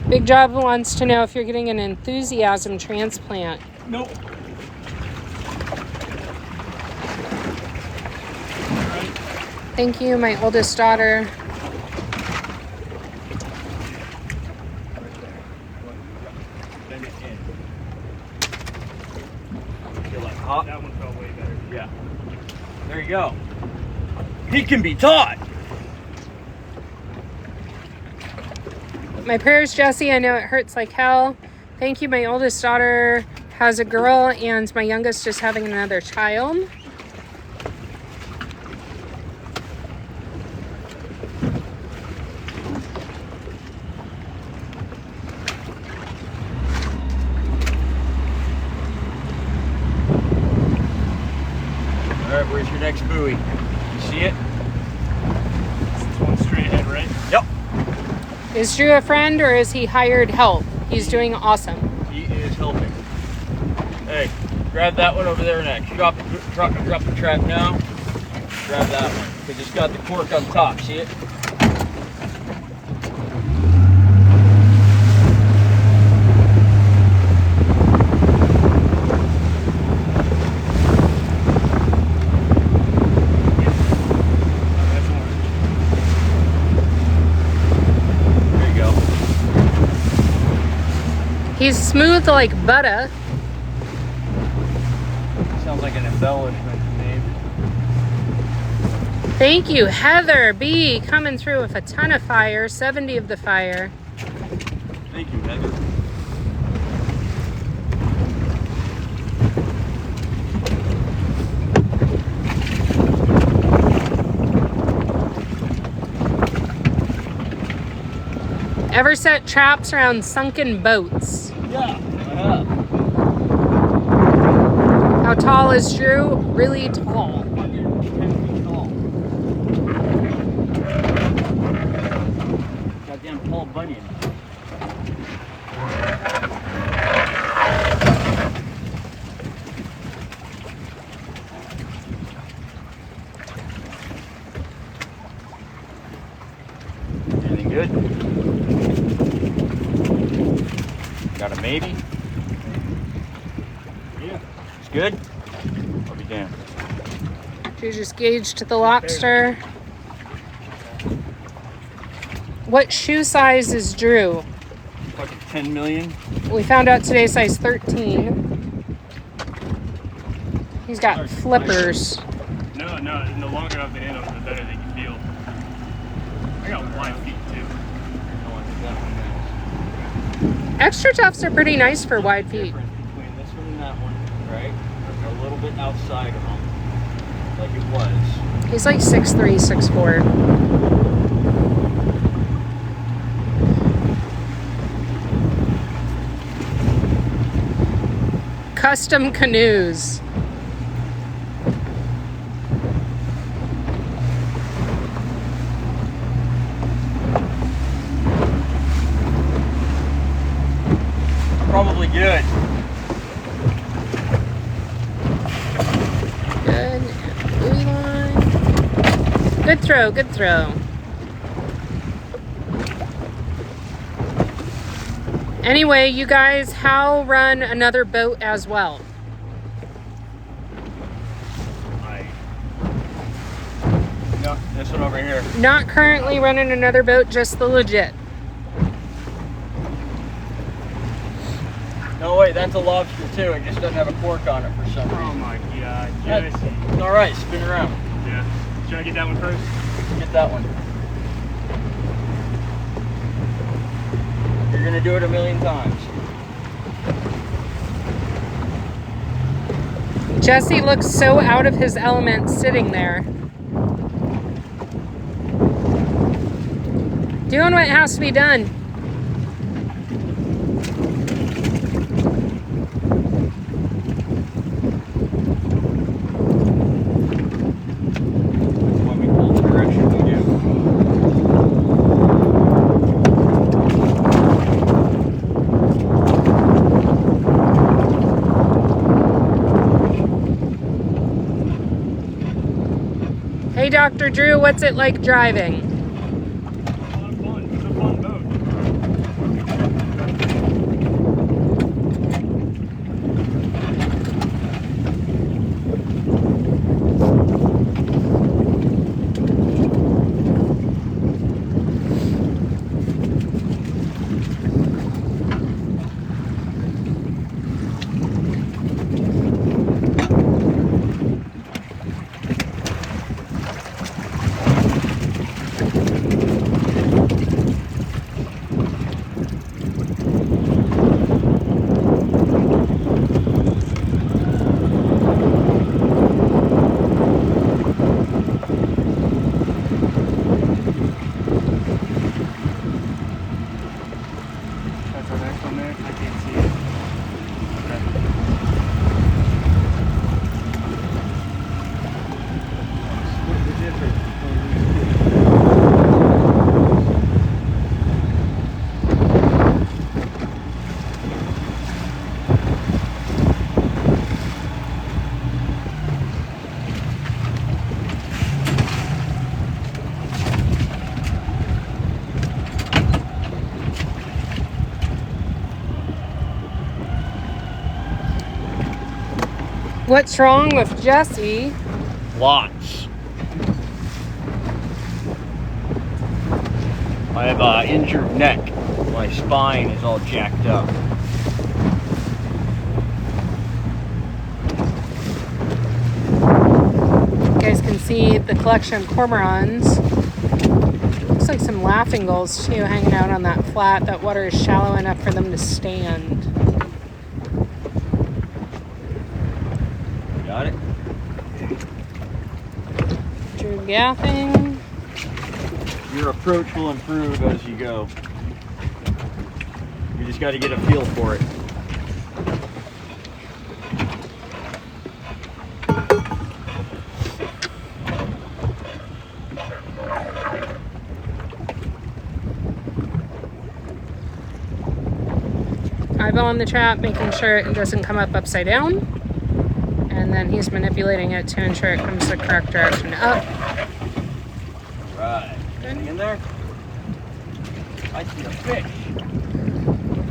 Big Job wants to know if you're getting an enthusiasm transplant. Nope. Thank you, my oldest daughter. Hot. That one felt way better. Yeah. There you go. He can be taught. My prayers, Jesse. I know it hurts like hell. Thank you. My oldest daughter has a girl, and my youngest is having another child. All right, where's your next buoy? You see it? It's one straight ahead, right? Yep. Is Drew a friend or is he hired help? He's doing awesome. He is helping. Hey, grab that one over there next. Drop the trap now. Grab that one because it's got the cork on top. See it? He's smooth like butter. Sounds like an embellishment name. Thank you, Heather B. Coming through with a ton of fire, 70 of the fire. Thank you, Heather. Ever set traps around sunken boats? Yeah, I have. How tall is Drew? Really tall. 10 feet tall. Goddamn Paul Bunyan. Anything good? Got a maybe? Yeah. It's good? I'll be damned. Drew just gauged the lobster. What shoe size is Drew? Fucking 10 million. We found out today size 13. He's got flippers. No, and the longer I've been in them, the better they can feel. I got wide feet too. Extra toughs are pretty nice for wide feet. Difference between this one and that one, right? A little bit outside of them, like it was. He's like 6'3", 6'4". Custom canoes. Probably good. Good. Buoy line. Good throw, good throw. Anyway, you guys, Hal run another boat as well. No, this one over here. Not currently running another boat, just the legit. No, wait, that's a lobster too. It just doesn't have a cork on it for some reason. Oh my god, That's Jesse. all right. Spin around. Yeah. Should I get that one first? Get that one. You're gonna do it a million times. Jesse looks so out of his element sitting there. Doing what has to be done. When we pull the direction we do. Hey, Dr. Drew, what's it like driving? A lot of fun. It's a fun boat. That's our next one there. I can't see it. What's the difference? What's wrong with Jesse? Lots. I have an injured neck. My spine is all jacked up. You guys can see the collection of cormorants. Looks like some laughing gulls too, hanging out on that flat. That water is shallow enough for them to stand. Got it? Drew gaffing. Your approach will improve as you go. You just got to get a feel for it. Eyeball on the trap, making sure it doesn't come up upside down. And then he's manipulating it to ensure it comes the correct direction up. Right. Anything in there? I see a fish.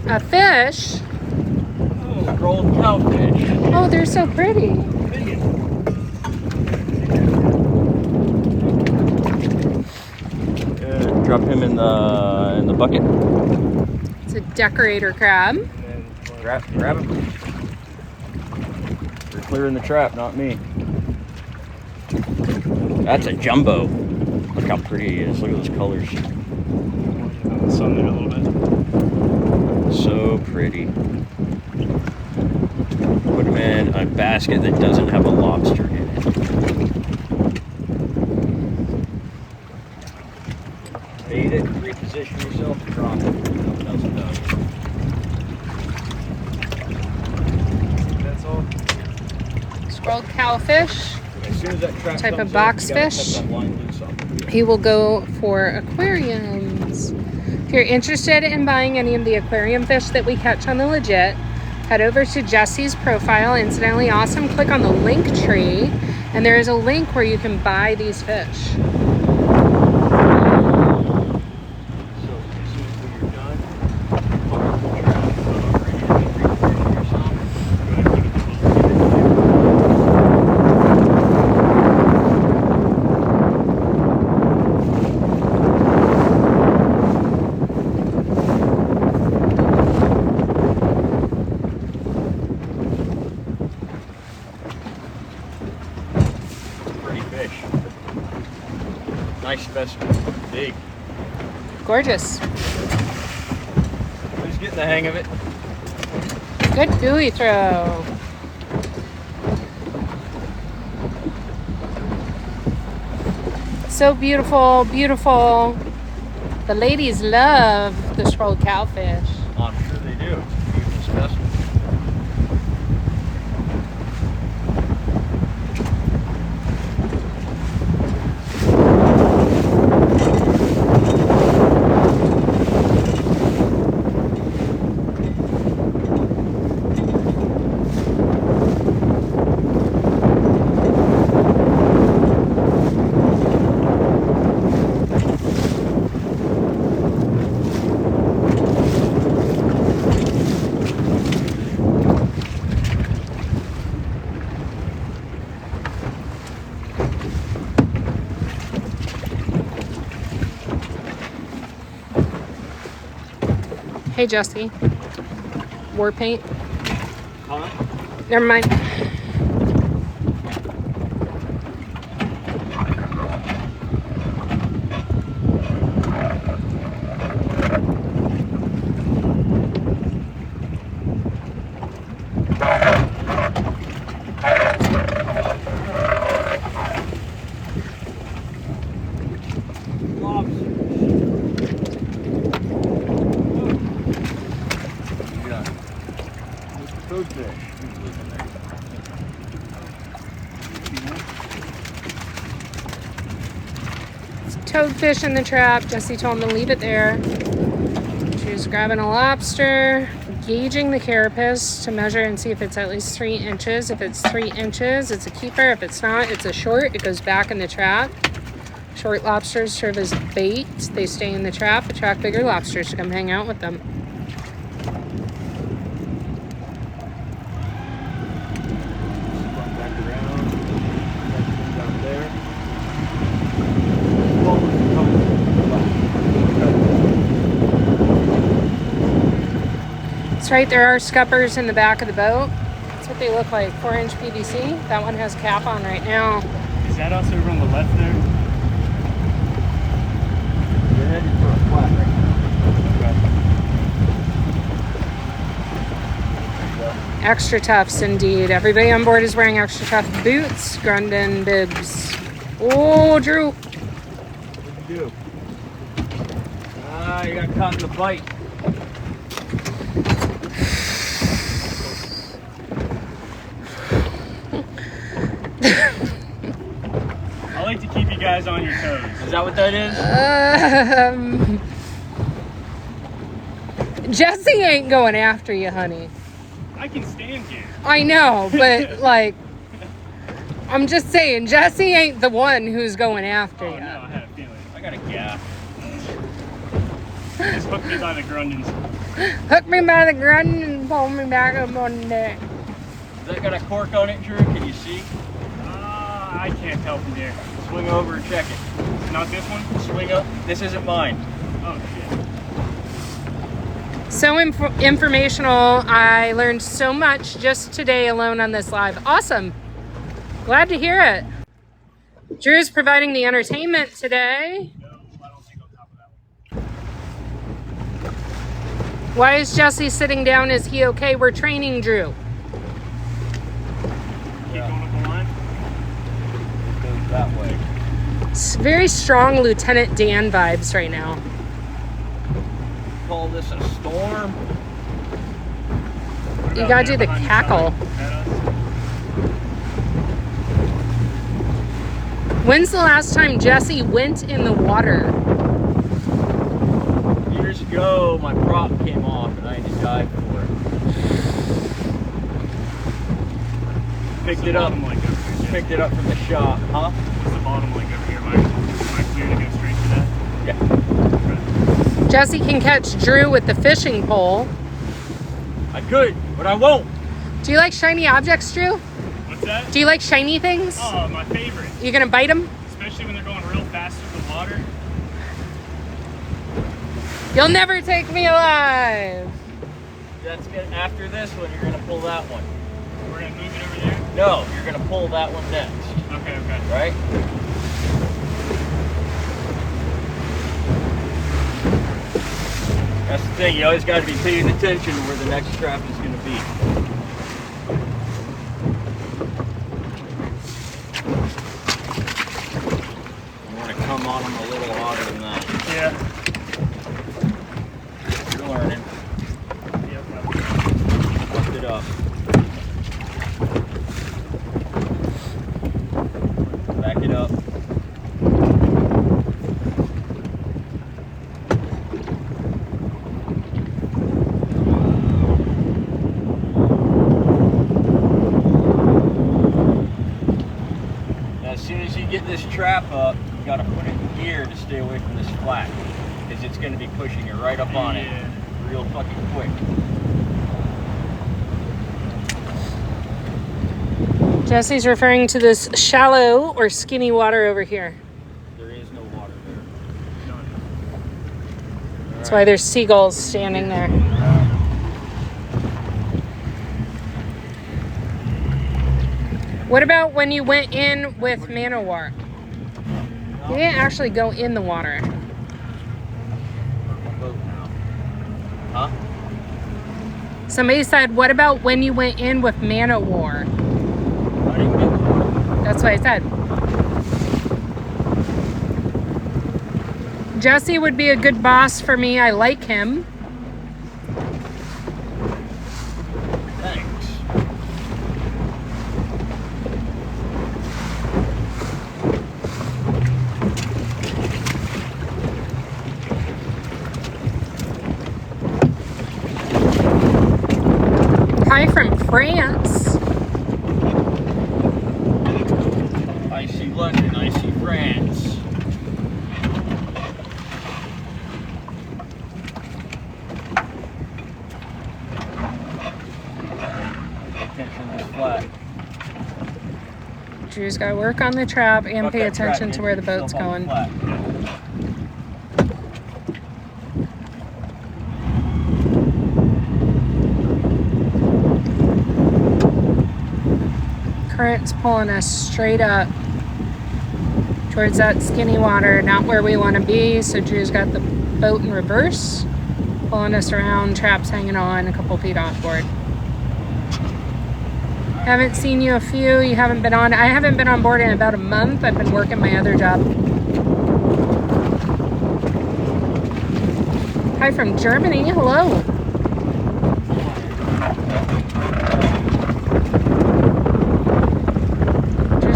A fish? Oh, rolled cowfish. Oh, they're so pretty. Drop him in the bucket. It's a decorator crab. Grab him. You're clearing the trap, not me. That's a jumbo. Look how pretty he is. Look at those colors. Sun there a little bit. So pretty. Put him in a basket that doesn't have a lobster in it. Bait it, reposition yourself, drop it. Nothing else does. That's all. Scrolled cowfish. As soon as that trap Type comes of box in, you gotta fish. cut that line loose off. He will go for aquariums. If you're interested in buying any of the aquarium fish that we catch on the legit, head over to Jesse's profile, Incidentally Awesome. Click on the link tree, and there is a link where you can buy these fish. Nice specimen. Big. Gorgeous. Just getting the hang of it. Good buoy throw. So beautiful, beautiful. The ladies love the sprawled cowfish. I'm sure they do. It's a beautiful specimen. Hey, Jesse. War paint. Huh? Never mind. Toadfish in the trap. Jesse told him to leave it there. She was grabbing a lobster, gauging the carapace to measure and see if it's at least 3 inches. If it's 3 inches, it's a keeper. If it's not, it's a short. It goes back in the trap. Short lobsters serve as bait. They stay in the trap, attract bigger lobsters to come hang out with them. Right, there are scuppers in the back of the boat. That's what they look like, 4-inch PVC. That one has cap on right now. Is that us over on the left there? You're headed for a flat right now. Extra toughs indeed. Everybody on board is wearing extra tough boots, Grundon bibs. Oh, Drew. What'd you do? Ah, you got caught in the bite. I like to keep you guys on your toes. Is that what that is? Jesse ain't going after you, honey. I can stand you. I know, but like, I'm just saying, Jesse ain't the one who's going after you. No, I had a feeling. I got a gaff. Just hook me by the grundins. Hook me by the grunt and pull me back up on the deck. Has that got a cork on it, Drew? Can you see? I can't tell from here. Swing over and check it. Not this one? Swing up. This isn't mine. Oh, shit. So informational. I learned so much just today alone on this live. Awesome. Glad to hear it. Drew's providing the entertainment today. No, I don't think on top of that one. Why is Jesse sitting down? Is he okay? We're training Drew. Keep going up the line. It goes that way. It's very strong Lieutenant Dan vibes right now. Call this a storm. You gotta do the cackle. When's the last time Jesse went in the water? Years go. My prop came off and I had to dive for it. Picked it up. Like over here, Picked it up from the shop, huh? what's the bottom like over here? Am I clear to go straight to that? Yeah. Okay. Jesse can catch Drew with the fishing pole. I could, but I won't. Do you like shiny objects, Drew? What's that? Do you like shiny things? Oh, my favorite. You gonna bite them? Especially when they're going real fast through the water. You'll never take me alive. That's good. After this one, you're gonna pull that one. We're gonna move it over there. No, you're gonna pull that one next, Okay, okay. right? That's the thing. You always got to be paying attention to where the next trap is gonna be. You want to come on them a little harder than that. Yeah. You're learning. Yep. Lift it up. Back it up. Now, as soon as you get this trap up, you got to put it in gear to stay away from this flat, because it's going to be pushing it right up on it, real fucking quick. Jesse's referring to this shallow or skinny water over here. There is no water there. None. That's why there's seagulls standing there. What about when you went in with Manowar? You didn't actually go in the water. Huh? Somebody said, what about when you went in with Manowar? I didn't get the water. That's what I said. Jesse would be a good boss for me. I like him. Thanks. Hi from France. I see London, I see France. Pay attention to this flat. Drew's got to work on the trap and Fuck pay that trap, attention man. to where the Keep yourself boat's on going. the flat. Current's pulling us straight up towards that skinny water, not where we want to be. So Drew's got the boat in reverse, pulling us around, traps hanging on, a couple feet off board. Haven't seen you you haven't been on. I haven't been on board in about a month. I've been working my other job. Hi from Germany, hello.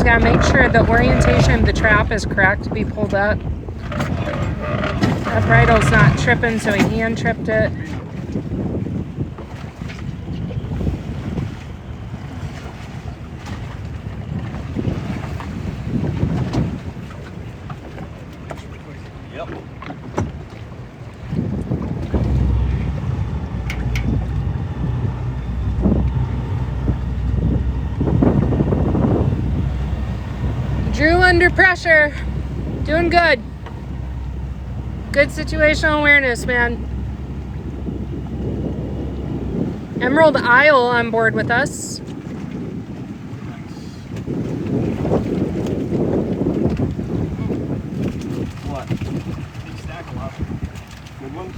Gotta make sure the orientation of the trap is correct to be pulled up. That bridle's not tripping, so he hand tripped it. Yep. Drew under pressure. Doing good. Good situational awareness, man. Emerald Isle on board with us. What? Big stack of lobster. Good ones?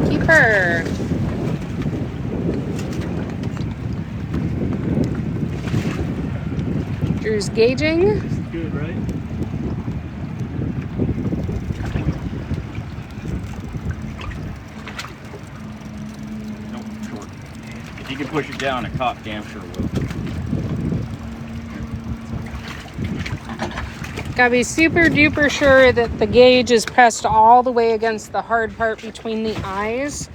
Keep her. Drew's gauging. This is good, right? Nope, short. If you can push it down, a cop damn sure will. Gotta be super duper sure that the gauge is pressed all the way against the hard part between the eyes.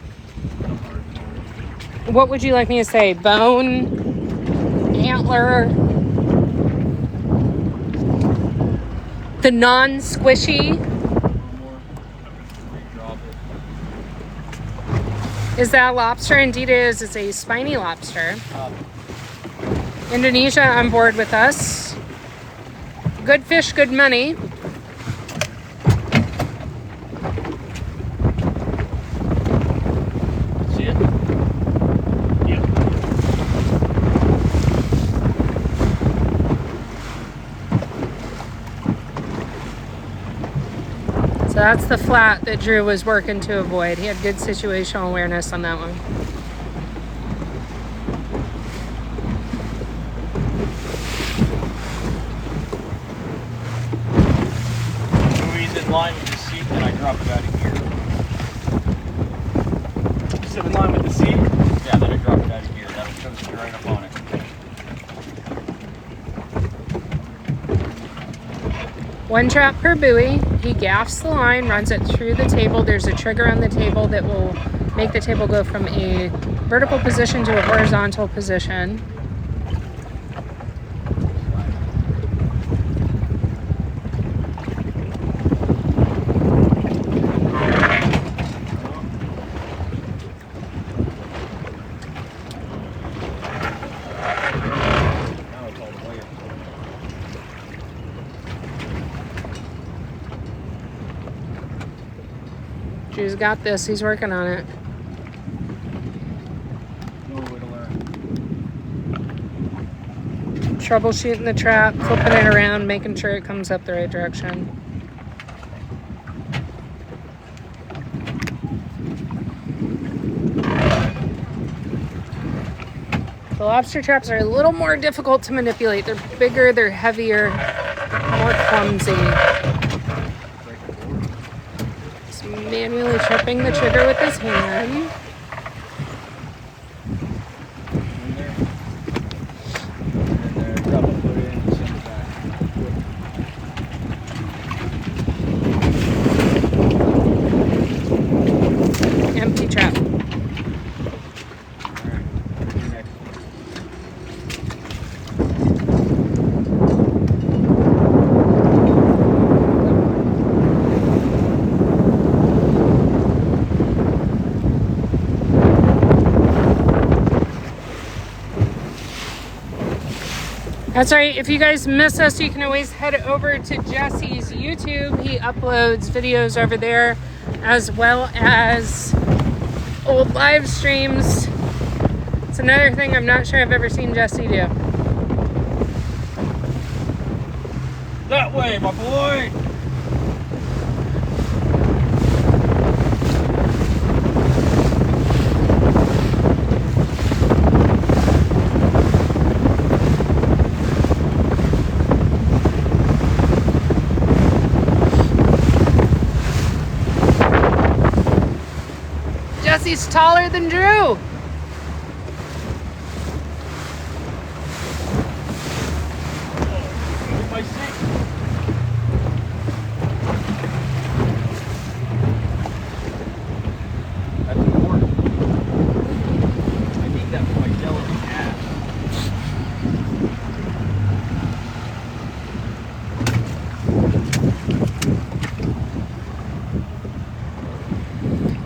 What would you like me to say? Bone, antler, the non-squishy. Is that lobster? Indeed it is. It's a spiny lobster. Indonesia on board with us. Good fish, good money. See it? Yep. So that's the flat that Drew was working to avoid. He had good situational awareness on that one. Buoy's in line with the seat, and I drop it out of gear. Is it in line with the seat? Yeah, then I drop it out of gear. That'll toast you right up on it. One trap per buoy. He gaffs the line, runs it through the table. There's a trigger on the table that will make the table go from a vertical position to a horizontal position. Now it's all the way up. Drew's got this. He's working on it. No way to learn. Troubleshooting the trap, flipping it around, making sure it comes up the right direction. The lobster traps are a little more difficult to manipulate. They're bigger, they're heavier, more clumsy. Just manually tripping the trigger with his hand. In there. And then drop it, put it in, and send it back. Empty trap. Alright, next. That's right. If you guys miss us, you can always head over to Jesse's YouTube. He uploads videos over there as well as old live streams. It's another thing I'm not sure I've ever seen Jesse do. That way, my boy! Jesse's taller than Drew. Move my seat. That's important. I need that for my delicate ass.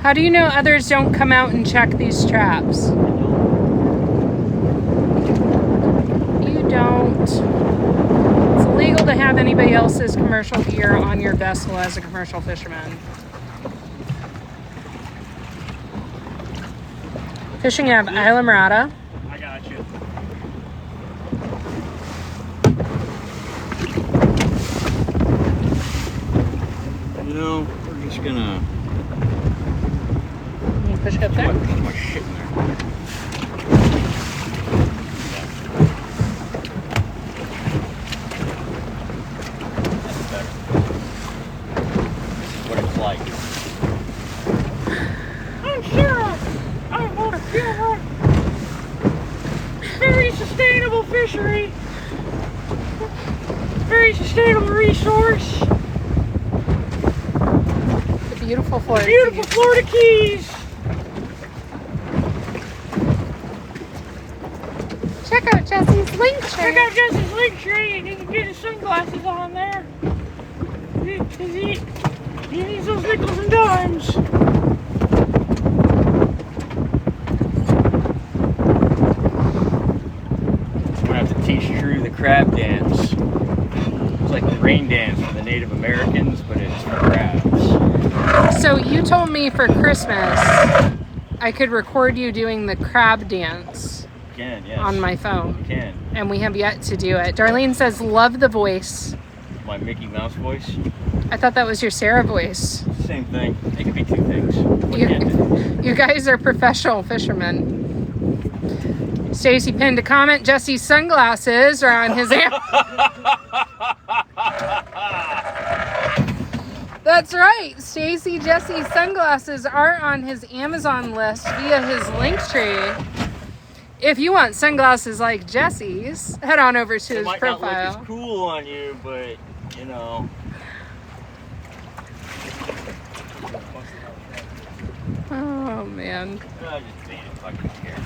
How do you know others don't come out and check these traps? You don't. It's illegal to have anybody else's commercial gear on your vessel as a commercial fisherman. Fishing out of Isla Mirada. I got you. You know, we're just gonna You push it up there. put my shit in there. That's better. This is what it's like. I'm sure I want to feel very sustainable fishery. Very very sustainable resource. The beautiful Florida Beautiful Keys. Florida Keys. Check out Jesse's link Check tree. out Jesse's link tree and he can get his sunglasses on there. He needs those nickels and dimes. I'm gonna have to teach Drew the crab dance. It's like the rain dance for the Native Americans, but it's for crabs. So you told me for Christmas I could record you doing the crab dance You can, yes. on my phone. You can. And we have yet to do it. Darlene says, love the voice. My Mickey Mouse voice. I thought that was your Sarah voice. Same thing. It could be two things. What can't it? You guys are professional fishermen. Stacy pinned a comment. Jesse's sunglasses are on his That's right. Stacy Jesse's sunglasses are on his Amazon list via his Linktree. If you want sunglasses like Jesse's, head on over to his might profile. not look as cool on you, but you know. Oh man. I'm just being fucking scared.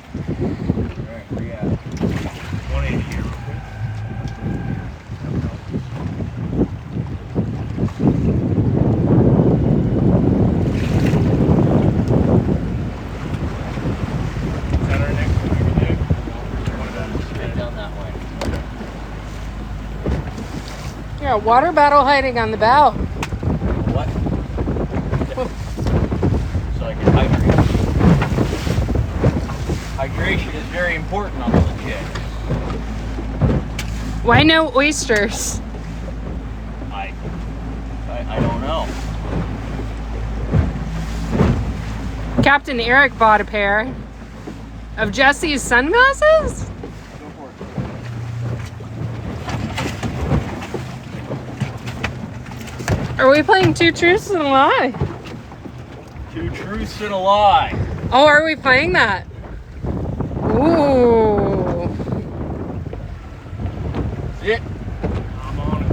Alright, where you at? 180 here, real quick. Is that our next one over there? What about Straight down that way. Yeah, water bottle hiding on the bow. What? So I can hydrate. Hydration is very important on the legit. Why no oysters? I don't know. Captain Eric bought a pair of Jesse's sunglasses? Go for it. Are we playing Two Truths and a Lie? Two truths and a lie. Oh, are we playing that? Ooh. It. I'm on it.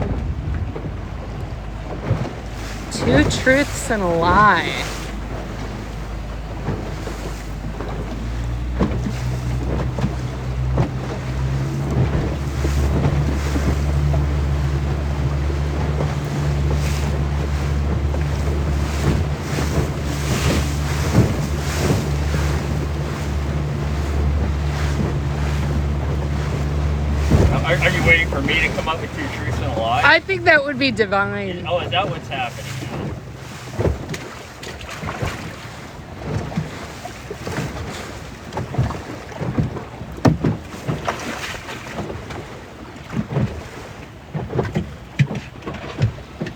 Two Truths and a Lie. Are you waiting for me to come up with two truths and a lie? I think that would be divine. Oh, is that what's happening now?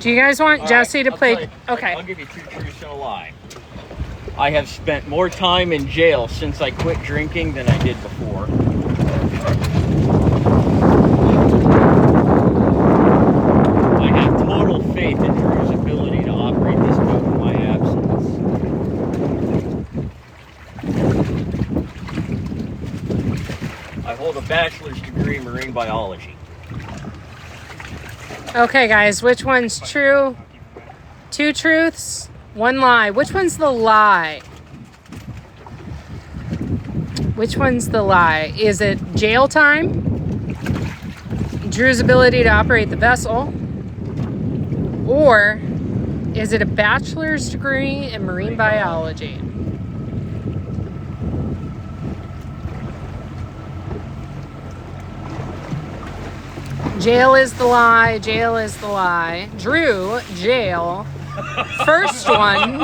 Do you guys want All Jesse right, to I'll play? tell you- Okay. I'll give you two truths and a lie. I have spent more time in jail since I quit drinking than I did before. I have total faith in Drew's ability to operate this boat in my absence. I hold a bachelor's degree in marine biology. Okay, guys, which one's true? Two truths, one lie. Which one's the lie? Which one's the lie? Is it jail time? Drew's ability to operate the vessel? Or is it a bachelor's degree in marine biology? Jail is the lie. Jail is the lie. Drew, jail. First one,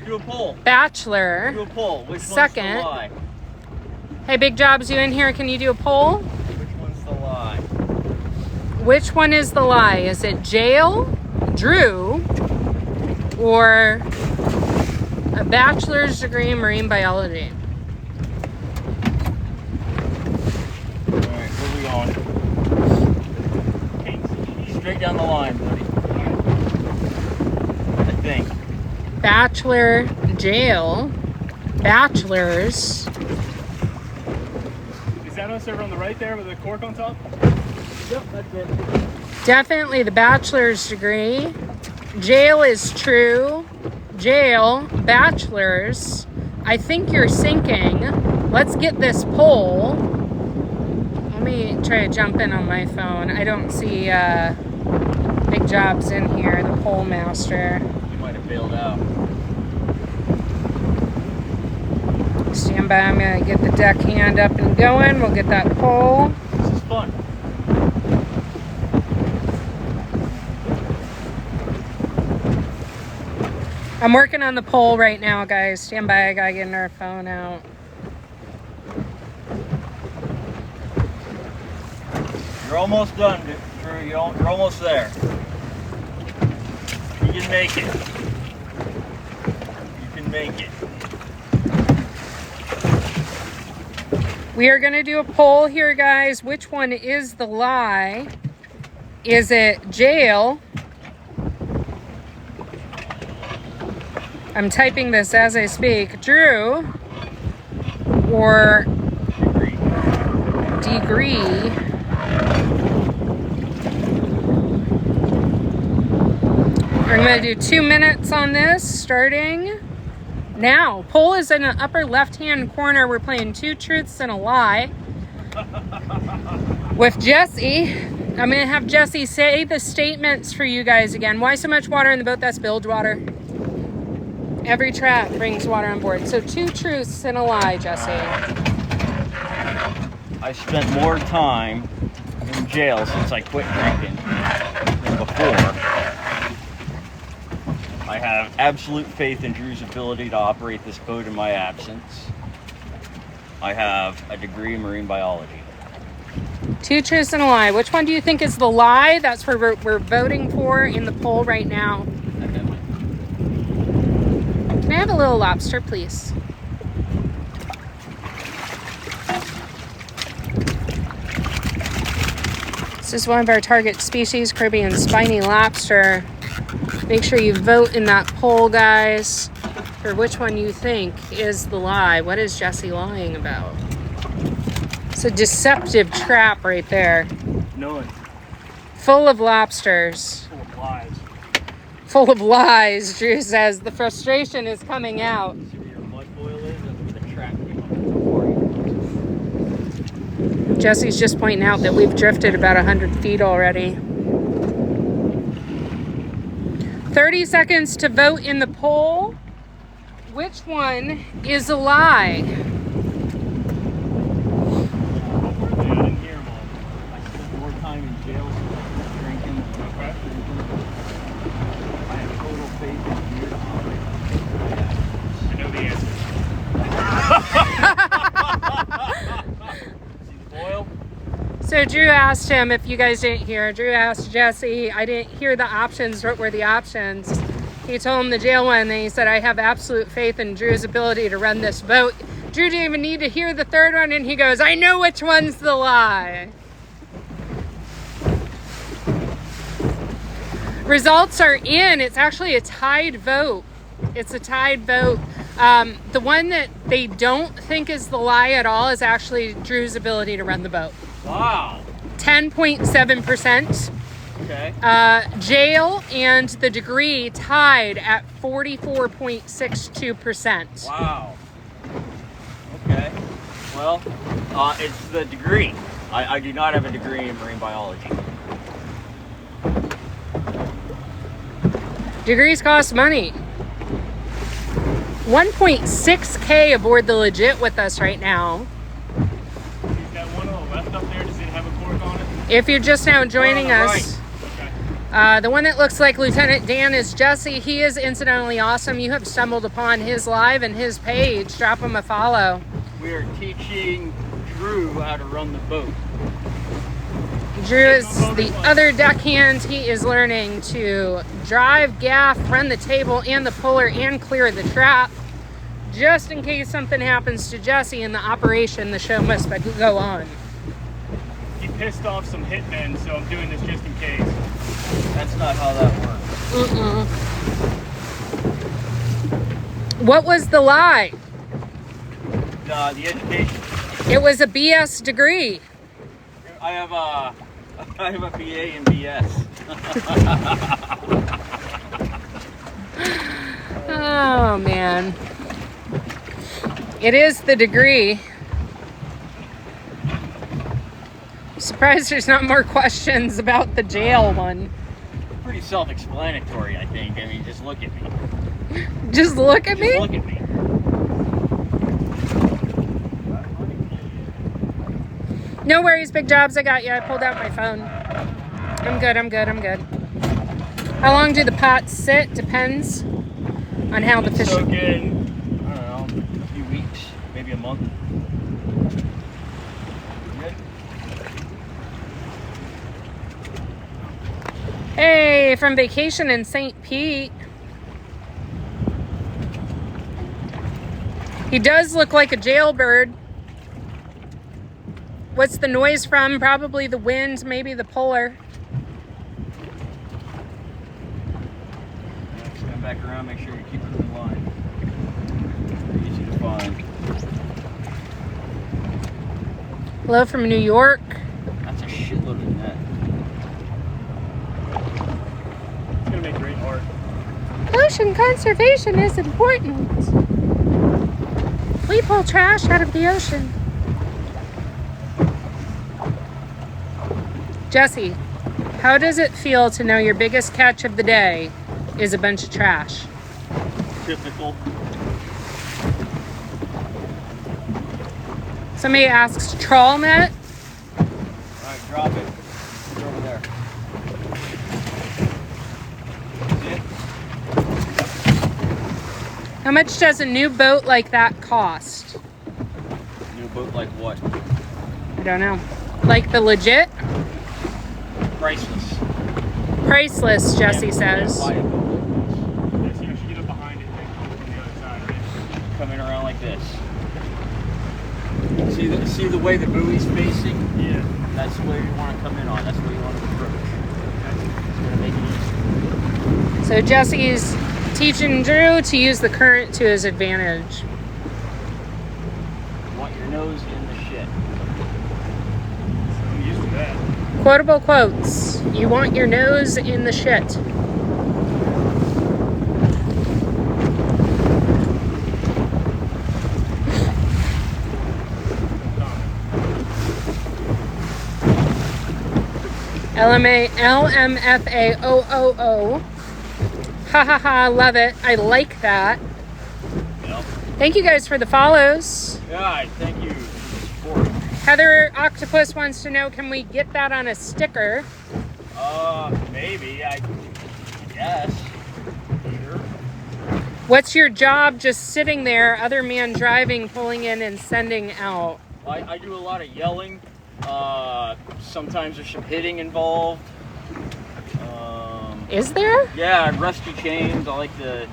Do a poll. bachelor. Do a poll. Which Second. one's the lie? Hey, Big Jobs, you in here? Can you do a poll? Which one's the lie? Which one is the lie? Is it jail, Drew, or a bachelor's degree in marine biology? Alright, where we going? Straight down the line, buddy. I think. Bachelor, jail, bachelor's, Piano server on the right there with a cork on top? Yep, that's it. Definitely the bachelor's degree. Jail is true. Jail, bachelor's. I think you're sinking. Let's get this pole. Let me try to jump in on my phone. I don't see Big Job's in here, the pole master. You might have bailed out. Stand by, I'm gonna get the deckhand up and going. We'll get that pole. This is fun. I'm working on the pole right now, guys. Stand by, I gotta get our phone out. You're almost done, Drew. You're almost there. You can make it. You can make it. We are gonna do a poll here, guys. Which one is the lie? Is it jail? I'm typing this as I speak. Drew or degree? We're going to do 2 minutes on this, starting now. Poll is in the upper left-hand corner. We're playing 2 truths and a lie with Jesse. I'm going to have Jesse say the statements for you guys again. Why so much water in the boat? That's bilge water. Every trap brings water on board. So 2 truths and a lie, Jesse. I spent more time in jail since I quit drinking than before. I have absolute faith in Drew's ability to operate this boat in my absence. I have a degree in marine biology. 2 truths and a lie. Which one do you think is the lie? That's where we're voting for in the poll right now. Can I have a little lobster, please? This is one of our target species, Caribbean spiny lobster. Make sure you vote in that poll, guys, for which one you think is the lie. What is Jesse lying about? It's a deceptive trap right there. None. Full of lobsters. Full of lies. Full of lies, Drew says. The frustration is coming out. See where your mud boil is? That's where the track came up. Jesse's just pointing out that we've drifted about 100 feet already. 30 seconds to vote in the poll. Which one is a lie? I didn't hear them all. I spent more time in jail drinking. Okay. I have total faith in you to operate. I know the answer. See the boil? So Drew asked him, if you guys didn't hear, Drew asked Jesse, I didn't hear the options. What were the options? He told him the jail one, and he said, I have absolute faith in Drew's ability to run this boat. Drew didn't even need to hear the third one, and he goes, I know which one's the lie. Results are in. It's actually a tied vote. It's a tied vote. The one that they don't think is the lie at all is actually Drew's ability to run the boat. Wow. 10.7%. Okay. Jail and the degree tied at 44.62%. Wow. Okay. Well, it's the degree. I do not have a degree in marine biology. Degrees cost money. 1.6K aboard the Legit with us right now. He's got one on the left up there. Does it have a cork on it? If you're just now joining One on the us, Okay. the one that looks like Lieutenant Dan is Jesse. He is incidentally awesome. You have stumbled upon his live and his page. Drop him a follow. We are teaching Drew how to run the boat. Drew is the other deckhand. He is learning to drive, gaff, run the table and the puller, and clear the trap. Just in case something happens to Jesse in the operation, the show must go on. He pissed off some hitmen, so I'm doing this just in case. That's not how that works. What was the lie? The education. It was a BS degree. I have a BA in BS. Oh, man. It is the degree. Surprised there's not more questions about the jail one. Pretty self-explanatory, I think. I mean, just look at me. Just look at me? Just look at me. No worries, Big Jobs. I got you. I pulled out my phone. I'm good. How long do the pots sit? Depends on how the fish... Soak in, I don't know, a few weeks, maybe a month. Good. Hey, from vacation in St. Pete. He does look like a jailbird. What's the noise from? Probably the wind, maybe the puller. Just come back around, make sure you keep it in line. Very easy to find. Hello from New York. That's a shitload of net. It's gonna make great art. Ocean conservation is important. We pull trash out of the ocean. Jesse, how does it feel to know your biggest catch of the day is a bunch of trash? Typical. Somebody asks, trawl net? Alright, drop it. It's over there. See it? How much does a new boat like that cost? New boat like what? I don't know. Like the legit? Priceless. Priceless, Jesse says. Yes, you should get up behind it and then come from the other side, right? Coming around like this. See the way the buoy's facing? Yeah. That's the way you want to come in on. That's the way you want to approach. It's going to make it easy. So Jesse's teaching Drew to use the current to his advantage. You want your nose in the shit. I'm used to that. Quotable quotes. You want your nose in the shit. LMFAOOO. Ha ha ha, love it. I like that. Yep. Thank you guys for the follows. Yeah, thank you for the support. Heather Octopus wants to know, can we get that on a sticker? Maybe. I guess. Sure. What's your job just sitting there, other man driving, pulling in and sending out? I do a lot of yelling. Sometimes there's some hitting involved. Is there? Yeah, rusty chains. I like to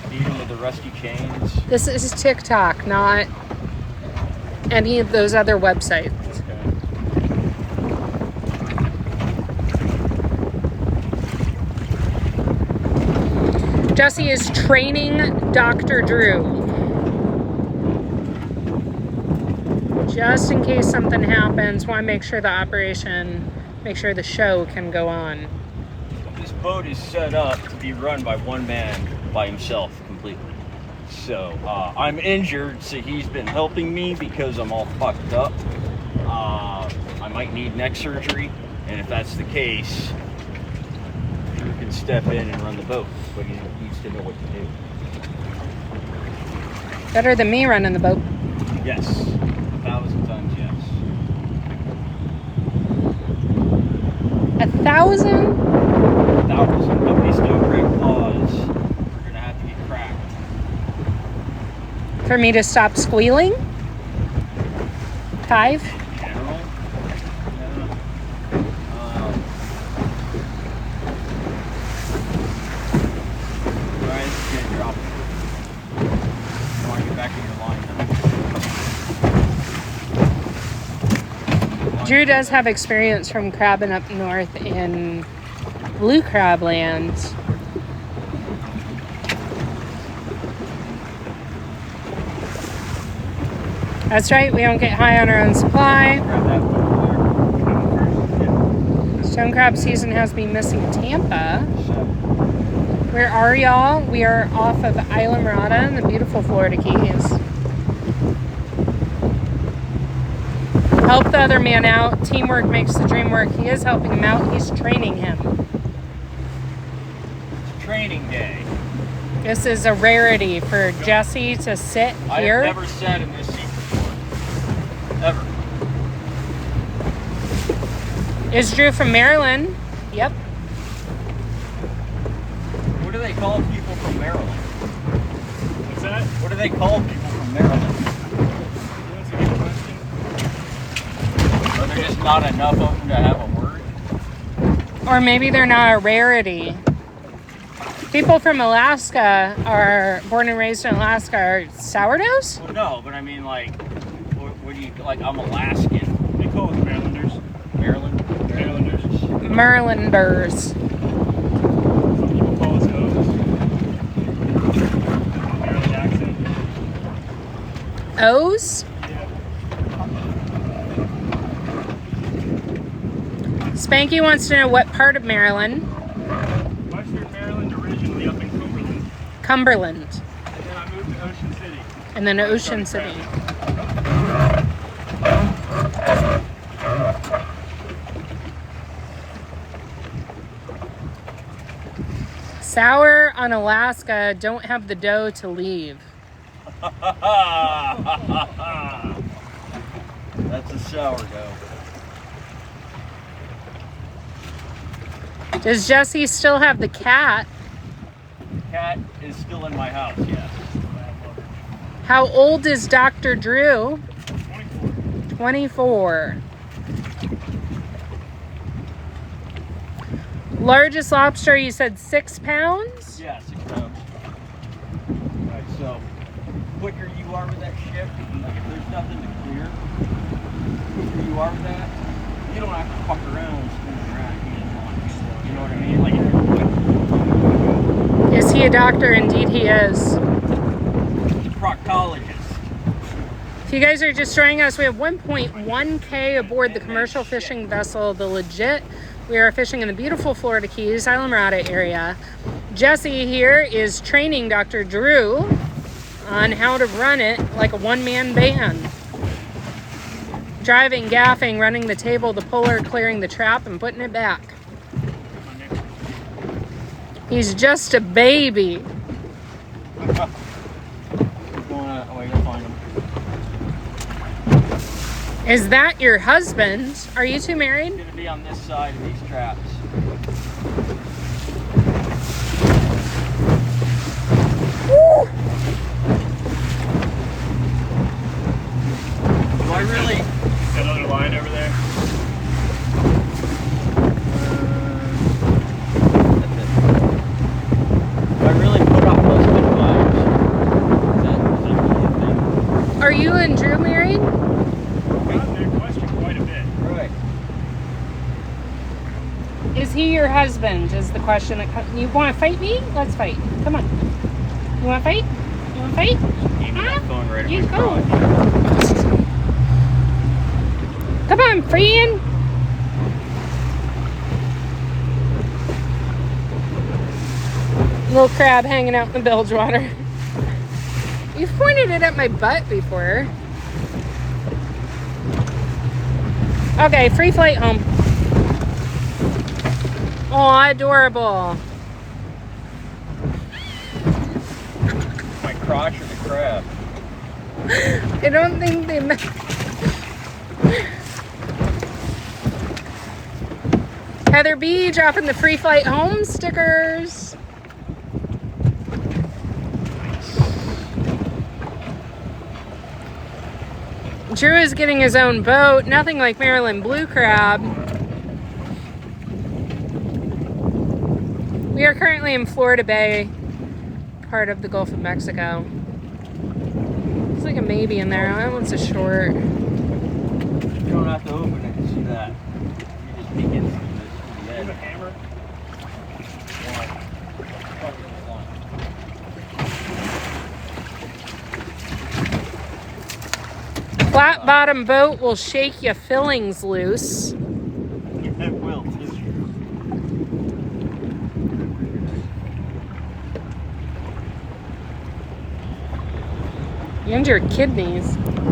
beat them with the rusty chains. This is TikTok, not any of those other websites. Okay. Jesse is training Dr. Drew. Just in case something happens, want to make sure the show can go on. This boat is set up to be run by one man by himself completely. So I'm injured, so he's been helping me because I'm all fucked up. I might need neck surgery, and if that's the case, Drew can step in and run the boat, but he needs to know what to do. Better than me running the boat. Yes, 1,000 times yes. 1,000? 1,000, but these don't break claws. We're gonna have to get cracked. For me to stop squealing? 5? General? Alright, this is gonna drop. I want to get back in your line now. Drew does have experience from crabbing up north in blue crab land. That's right, we don't get high on our own supply. Grab that one Stone crab season has me missing Tampa. there. Where are y'all? We are off of Islamorada in the beautiful Florida Keys. Help the other man out. Teamwork makes the dream work. He is helping him out. He's training him. It's training day. This is a rarity for Jesse to sit I here. have never sat in this seat before. Ever. Is Drew from Maryland? Yep. What do they call people from Maryland? What's that? What do they call people from Maryland? That's a good question. Are there just not enough of them to have a word? Or maybe they're not a rarity. People from Alaska are born and raised in Alaska are sourdoughs? Well, no, but I mean, like, what do you, like, I'm Alaskan. They call us Marylanders. Maryland? Marylanders. Marylanders. Some people call us O's. Maryland accent. O's? Yeah. Spanky wants to know what part of Maryland. Western Maryland, originally up in Cumberland. Cumberland. And then I moved to Ocean City. And then Ocean City. Sour on Alaska don't have the dough to leave. That's a sourdough. Does Jesse still have the cat? Cat is still in my house, yes. How old is Dr. Drew? 24. 24. Largest lobster, you said 6 pounds? Yeah, 6 pounds. Alright, so, quicker you are with that shit, like if there's nothing to clear, quicker you are with that, you don't have to fuck around and spin around. You know what I mean? Like, if Is he a doctor? Indeed he is. you're a proctologist. If you guys are just joining us, we have 1.1K aboard the commercial fishing vessel, the Legit. We are fishing in the beautiful Florida Keys, Islamorada area. Jesse here is training Dr. Drew on how to run it like a one-man band. Driving, gaffing, running the table, the puller, clearing the trap, and putting it back. He's just a baby. You're gonna find him. Is that your husband? Are you two married? He's gonna be on this side of these traps. Woo! Do I really? That other line over there. Do I really put up husband vibes? Is that really a thing? Are you and Drew married? Gotten that question quite a bit. Right. Is he your husband? Is the question that you want to fight me? Let's fight. Come on. You want to fight? You want to fight? Aim that phone right at You my go. crotch. Come on, friend. Little crab hanging out in the bilge water. You've pointed it at my butt before. Okay, free flight home. Oh, adorable. My crotch or the crab? I don't think they meant. Heather B dropping the free flight home stickers. Drew is getting his own boat. Nothing like Maryland blue crab. We are currently in Florida Bay, part of the Gulf of Mexico. It's like a maybe in there. That one's a short. You don't have to open it to see that. You just peek in through this. You have a hammer? Flat bottom boat will shake your fillings loose. It will too. And your kidneys. I don't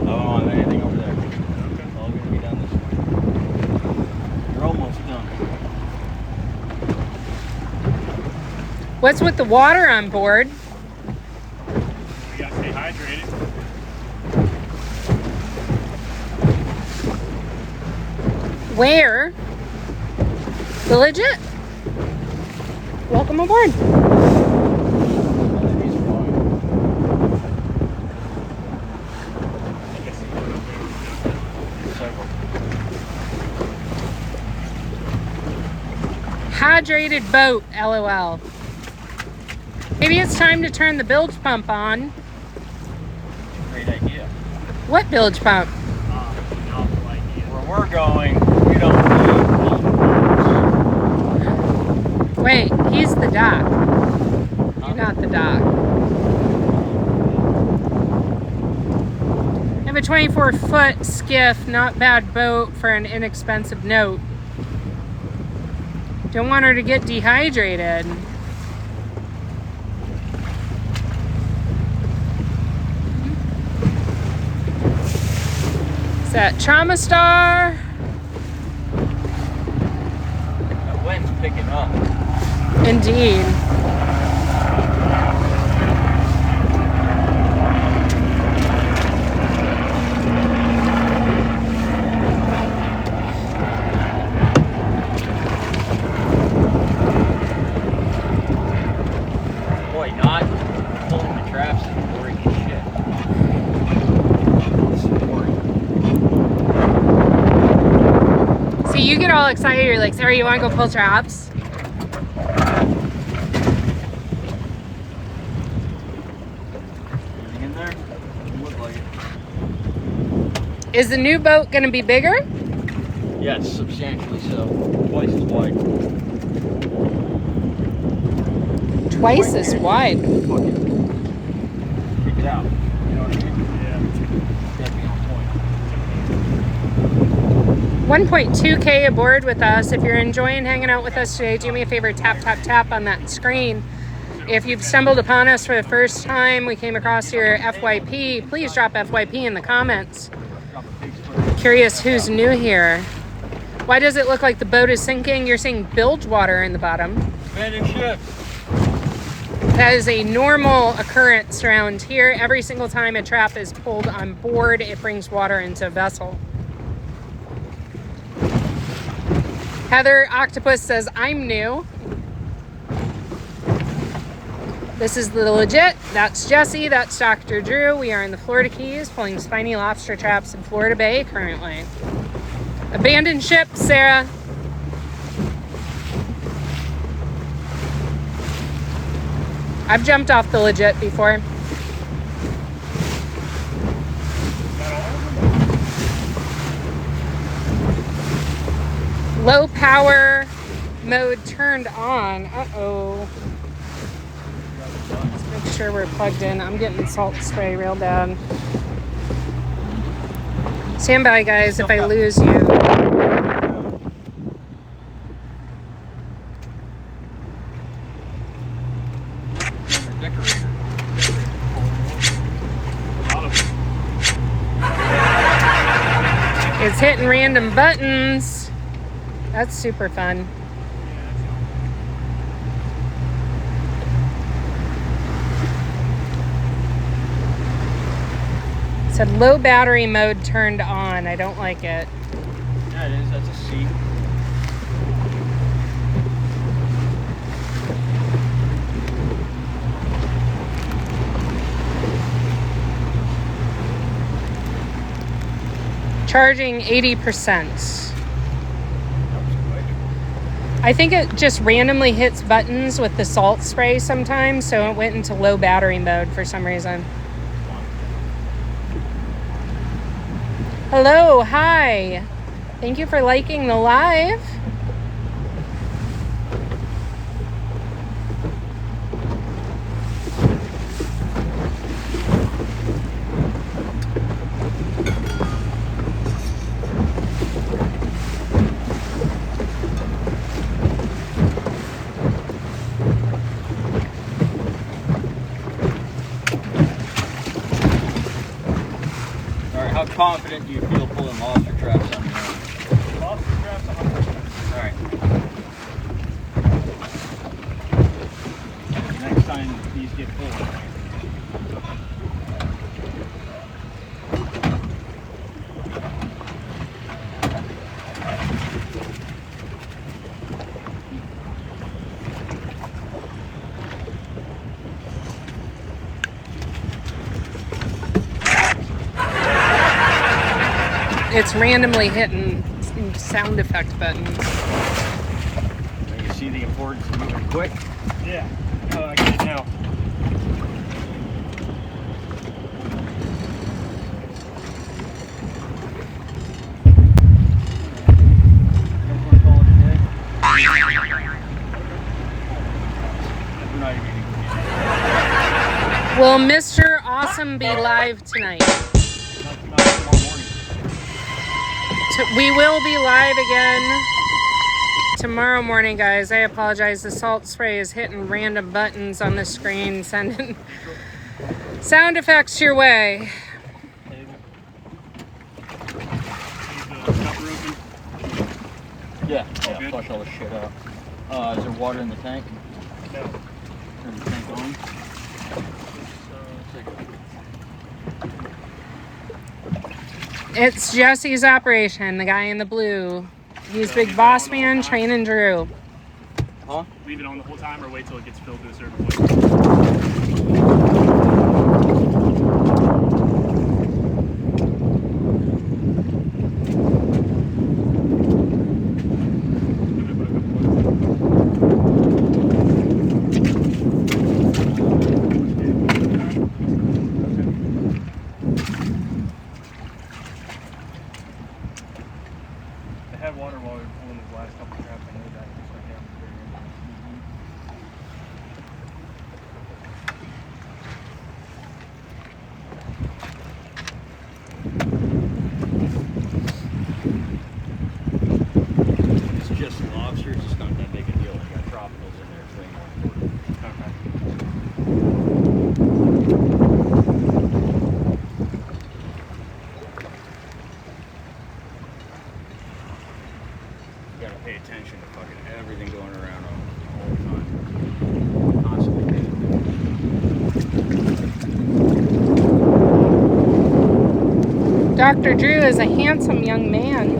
want anything over there. It's all gonna be done this way. You're almost done. What's with the water on board? We gotta stay hydrated. Where? The legit? Welcome aboard. Hydrated boat, LOL. Maybe it's time to turn the bilge pump on. Great idea. What bilge pump? Novel idea. Where we're going, we don't need. Wait, he's the dock. You're not the dock. I have a 24-foot skiff, not bad boat for an inexpensive note. Don't want her to get dehydrated. Is that Trauma Star? That wind's picking up. Indeed. Boy, not pulling the traps is boring as shit. It's boring. See, you get all excited. You're like, Sarah, you want to go pull traps? Anything in there? Doesn't look like it. Is the new boat going to be bigger? Yes, substantially so. Twice as wide. Twice as wide. Fuck it. Pick it out. You know what I mean? Yeah. Gotta be on point. 1.2K aboard with us. If you're enjoying hanging out with us today, do me a favor, tap, tap, tap on that screen. If you've stumbled upon us for the first time, we came across your FYP, please drop FYP in the comments. Drop a Facebook. Curious who's new here. Why does it look like the boat is sinking? You're seeing bilge water in the bottom. Abandoned ship. That is a normal occurrence around here. Every single time a trap is pulled on board, it brings water into a vessel. Heather Octopus says, I'm new. This is the legit. That's Jesse. That's Dr. Drew. We are in the Florida Keys pulling spiny lobster traps in Florida Bay currently. Abandoned ship, Sarah. I've jumped off the legit before. Low power mode turned on. Uh-oh. Let's make sure we're plugged in. I'm getting salt spray real bad. Stand by, guys, if I lose you. It's hitting random buttons. That's super fun. It said low battery mode turned on. I don't like it. Yeah, it is. That's a C. Charging 80%. I think it just randomly hits buttons with the salt spray sometimes, so it went into low battery mode for some reason. Hello, hi. Thank you for liking the live. confident do you feel pulling lobster traps on your own? Lobster traps 100%. Alright. Next time these get pulled. It's randomly hitting sound effect buttons. You see the importance of moving quick? Yeah. Oh, I get it now. Will Mr. Awesome be live tonight? We will be live again tomorrow morning, guys. I apologize. The salt spray is hitting random buttons on the screen, sending sound effects your way. Yeah, good? flush all the shit out. Is there water in the tank? No. Turn the tank on. It's Jesse's operation, the guy in the blue. He's big boss man training Drew. Huh? Leave it on the whole time or wait till it gets filled to a certain point? I had water while we were pulling these last couple traps. I know that. Just right down the very end. It's just lobsters. It's not that big a deal. You got tropicals in there. It's way more important. Okay. You gotta pay attention to fucking everything going around all the time. Constantly paying attention. Dr. Drew is a handsome young man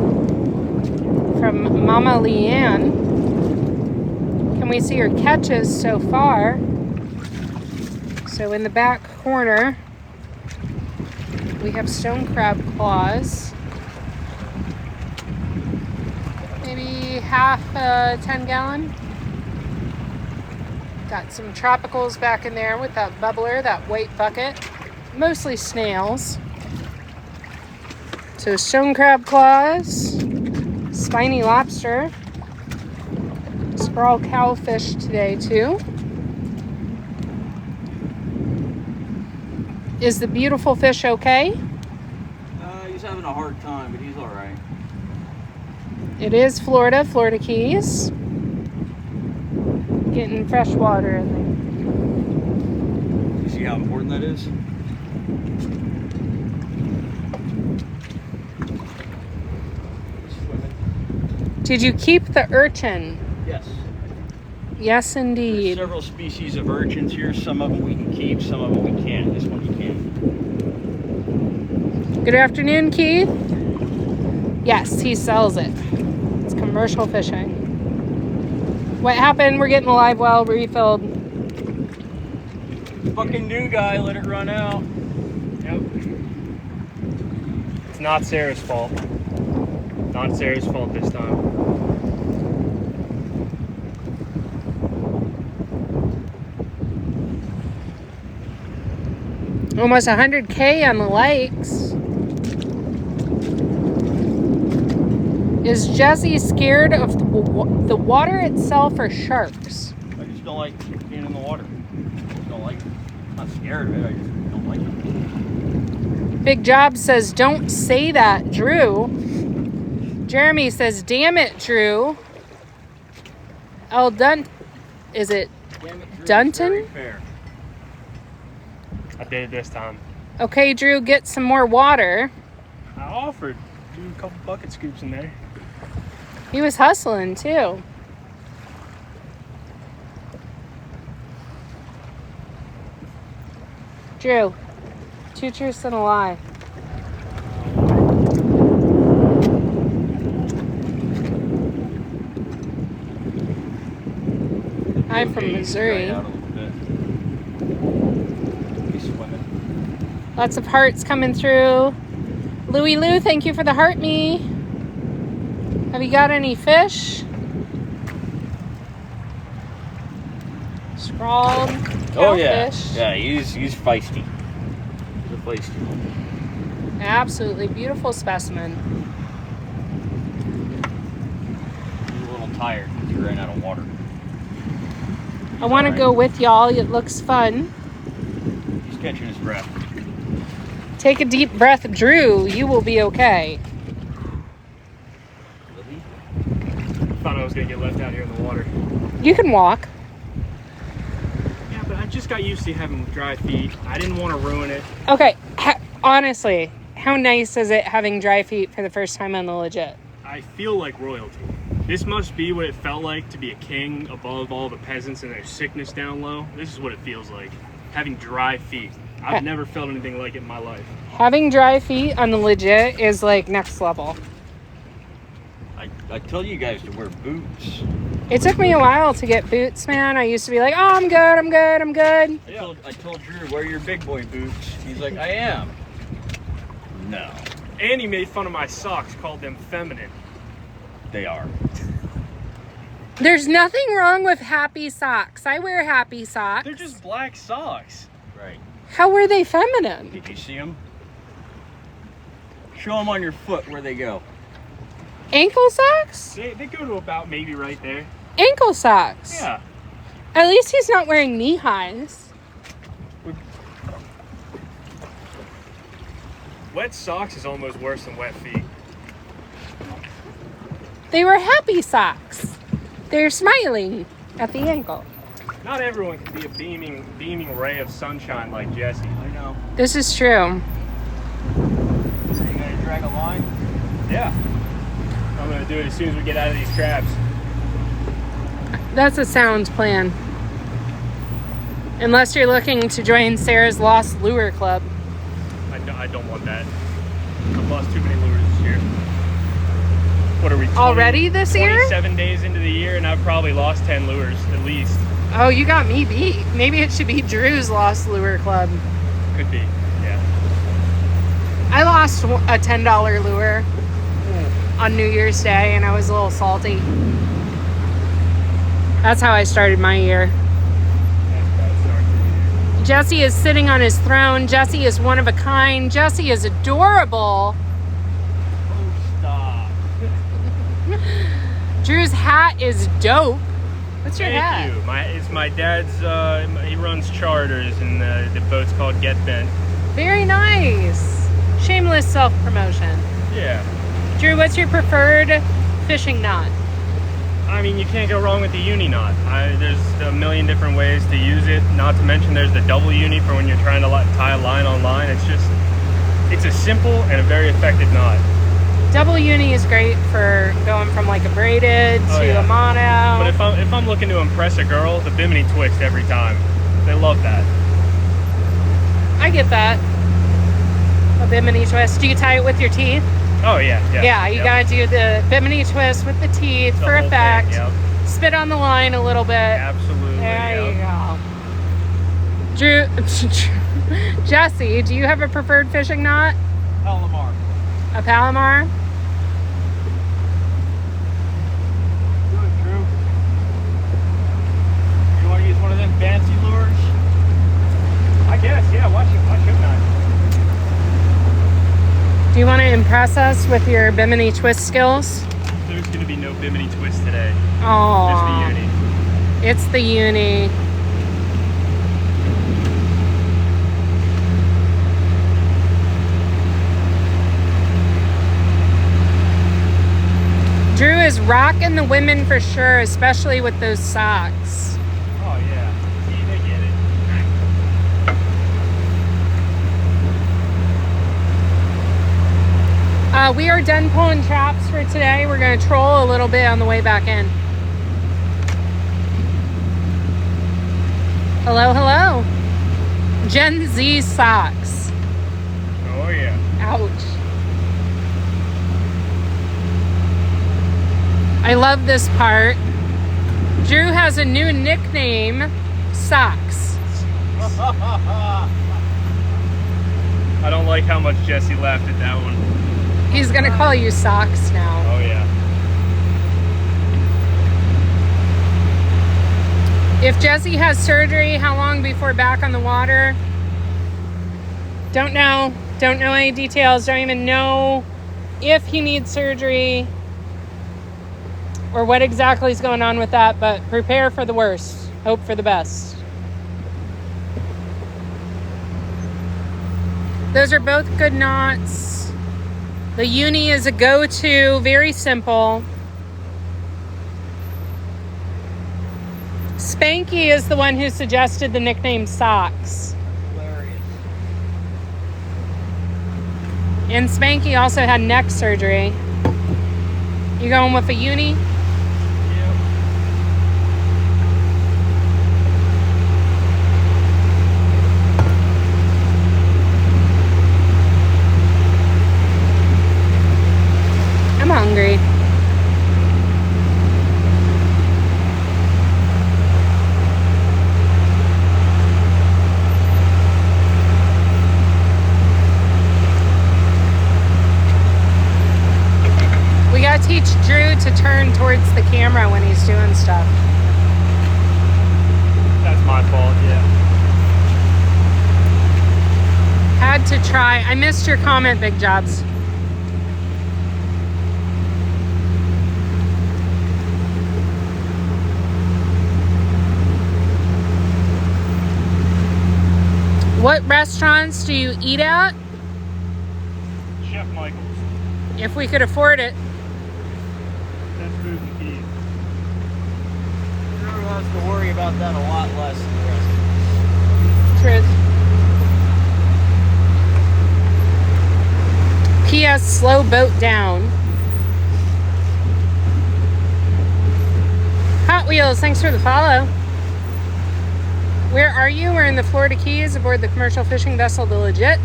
from Mama Leanne. Can we see her catches so far? So in the back corner, we have stone crab claws. Maybe half a 10-gallon. Got some tropicals back in there with that bubbler, that white bucket. Mostly snails. So stone crab claws, spiny lobster, sprawl cowfish today too. Is the beautiful fish okay? He's having a hard time, but he's all right. It is Florida, Florida Keys. Getting fresh water in there. You see how important that is? Did you keep the urchin? Yes. Yes, There's indeed. several species of urchins here. Some of them we can keep, some of them we can't. This one you can. Good afternoon, Keith. Yes, he sells it. It's commercial fishing. What happened? We're getting the live well refilled. Fucking new guy, let it run out. Yep. It's not Sarah's fault. Not Sarah's fault this time. Almost 100K on the likes. Is Jesse scared of the water itself or sharks? I just don't like being in the water. I just don't like it. I'm not scared of it, I just don't like it. Big Job says, don't say that, Drew. Jeremy says, damn it, Drew. Is it Damn it, Drew, Dunton? it's very fair. I did it this time. Okay, Drew, get some more water. I offered. Do a couple bucket scoops in there. He was hustling too. Drew, 2 truths and a lie. I'm from Missouri. Out a little bit. Be swimming. Lots of hearts coming through. Louie Lou, thank you for the heart me. Have you got any fish? Scrawled. Oh yeah, Cowfish. yeah. He's feisty. He's a feisty one. Absolutely beautiful specimen. He's a little tired because he ran out of water. I want to go with y'all. It looks fun. He's catching his breath. Take a deep breath, Drew. You will be okay. Thought I was gonna get left out here in the water. You can walk. Yeah, but I just got used to having dry feet. I didn't want to ruin it. Okay, honestly, how nice is it having dry feet for the first time on the legit? I feel like royalty. This must be what it felt like to be a king above all the peasants and their sickness down low. This is what it feels like, having dry feet. I've never felt anything like it in my life. Having dry feet on the legit is like next level. I told you guys to wear boots. It took me a while to get boots, man. I used to be like, oh, I'm good, I'm good, I'm good. I told Drew, wear your big boy boots. He's like, I am. No. And he made fun of my socks, called them feminine. They are. There's nothing wrong with happy socks. I wear happy socks. They're just black socks. Right. How were they feminine? Did you see them? Show them on your foot where they go. Ankle socks? They go to about maybe right there. Ankle socks. Yeah. At least he's not wearing knee highs. Wet socks is almost worse than wet feet. They were happy socks. They're smiling at the ankle. Not everyone can be a beaming ray of sunshine like Jesse. I know. This is true. Are you gonna drag a line? Yeah. I'm gonna do it as soon as we get out of these crabs. That's a sound plan. Unless you're looking to join Sarah's Lost Lure Club. I don't want that. I've lost too many lures this year. What are we, 20, Already this year? 27 days into the year, and I've probably lost 10 lures at least. Oh, you got me beat. Maybe it should be Drew's Lost Lure Club. Could be, yeah. I lost a $10 lure on New Year's Day, and I was a little salty. That's how I started my year. That's a bad start to the year. Jesse is sitting on his throne. Jesse is one of a kind. Jesse is adorable. Oh, stop. Drew's hat is dope. What's your hat? Thank you. It's my dad's, he runs charters, and the boat's called Get Bent. Very nice. Shameless self-promotion. Yeah. Drew, what's your preferred fishing knot? I mean, you can't go wrong with the uni knot. There's a million different ways to use it. Not to mention there's the double uni for when you're trying to tie a line on line. It's a simple and a very effective knot. Double uni is great for going from like a braided to a mono. But if I'm looking to impress a girl, the bimini twist every time. They love that. I get that. A bimini twist. Do you tie it with your teeth? Oh yeah. Yeah, you gotta do the bimini twist with the teeth for whole effect. thing, yep. Spit on the line a little bit. Absolutely. There yep. you go. Drew, Jesse, do you have a preferred fishing knot? Palomar. A Palomar? Do it, Drew. You want to use one of them fancy lures? I guess, yeah. Why shouldn't I? Do you want to impress us with your bimini twist skills? There's gonna be no bimini twist today. Oh, It's the uni. it's the uni. Drew is rocking the women for sure, especially with those socks. Oh yeah. See, they get it. We are done pulling traps for today. We're going to troll a little bit on the way back in. Hello, hello. Gen Z socks. Oh yeah. Ouch. I love this part. Drew has a new nickname, Socks. I don't like how much Jesse laughed at that one. He's gonna call you Socks now. Oh yeah. If Jesse has surgery, how long before back on the water? Don't know. Don't know any details. Don't even know if he needs surgery or what exactly is going on with that, but prepare for the worst. Hope for the best. Those are both good knots. The uni is a go-to, very simple. Spanky is the one who suggested the nickname Socks. Hilarious. And Spanky also had neck surgery. You going with a uni? I'm hungry. We gotta teach Drew to turn towards the camera when he's doing stuff. That's my fault, yeah. Had to try. I missed your comment, Big Jobs. What restaurants do you eat at? Chef Michael's. If we could afford it. That's food and keys. Drew has to worry about that a lot less than the rest of Truth. P.S. Slow boat down. Hot Wheels, thanks for the follow. Where are you? We're in the Florida Keys aboard the commercial fishing vessel, the Legit.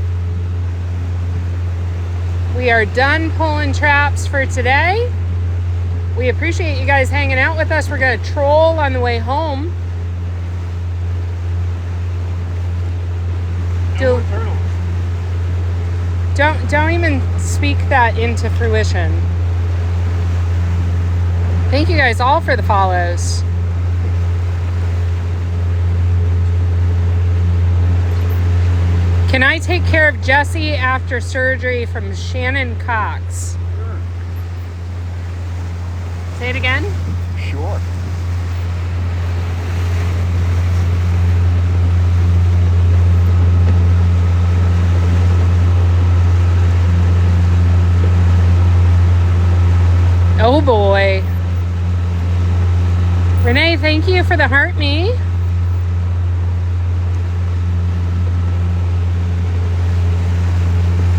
We are done pulling traps for today. We appreciate you guys hanging out with us. We're going to troll on the way home. No more turtles. Don't even speak that into fruition. Thank you guys all for the follows. Can I take care of Jesse after surgery from Shannon Cox? Sure. Say it again. Sure. Oh boy. Renee, thank you for the heart me.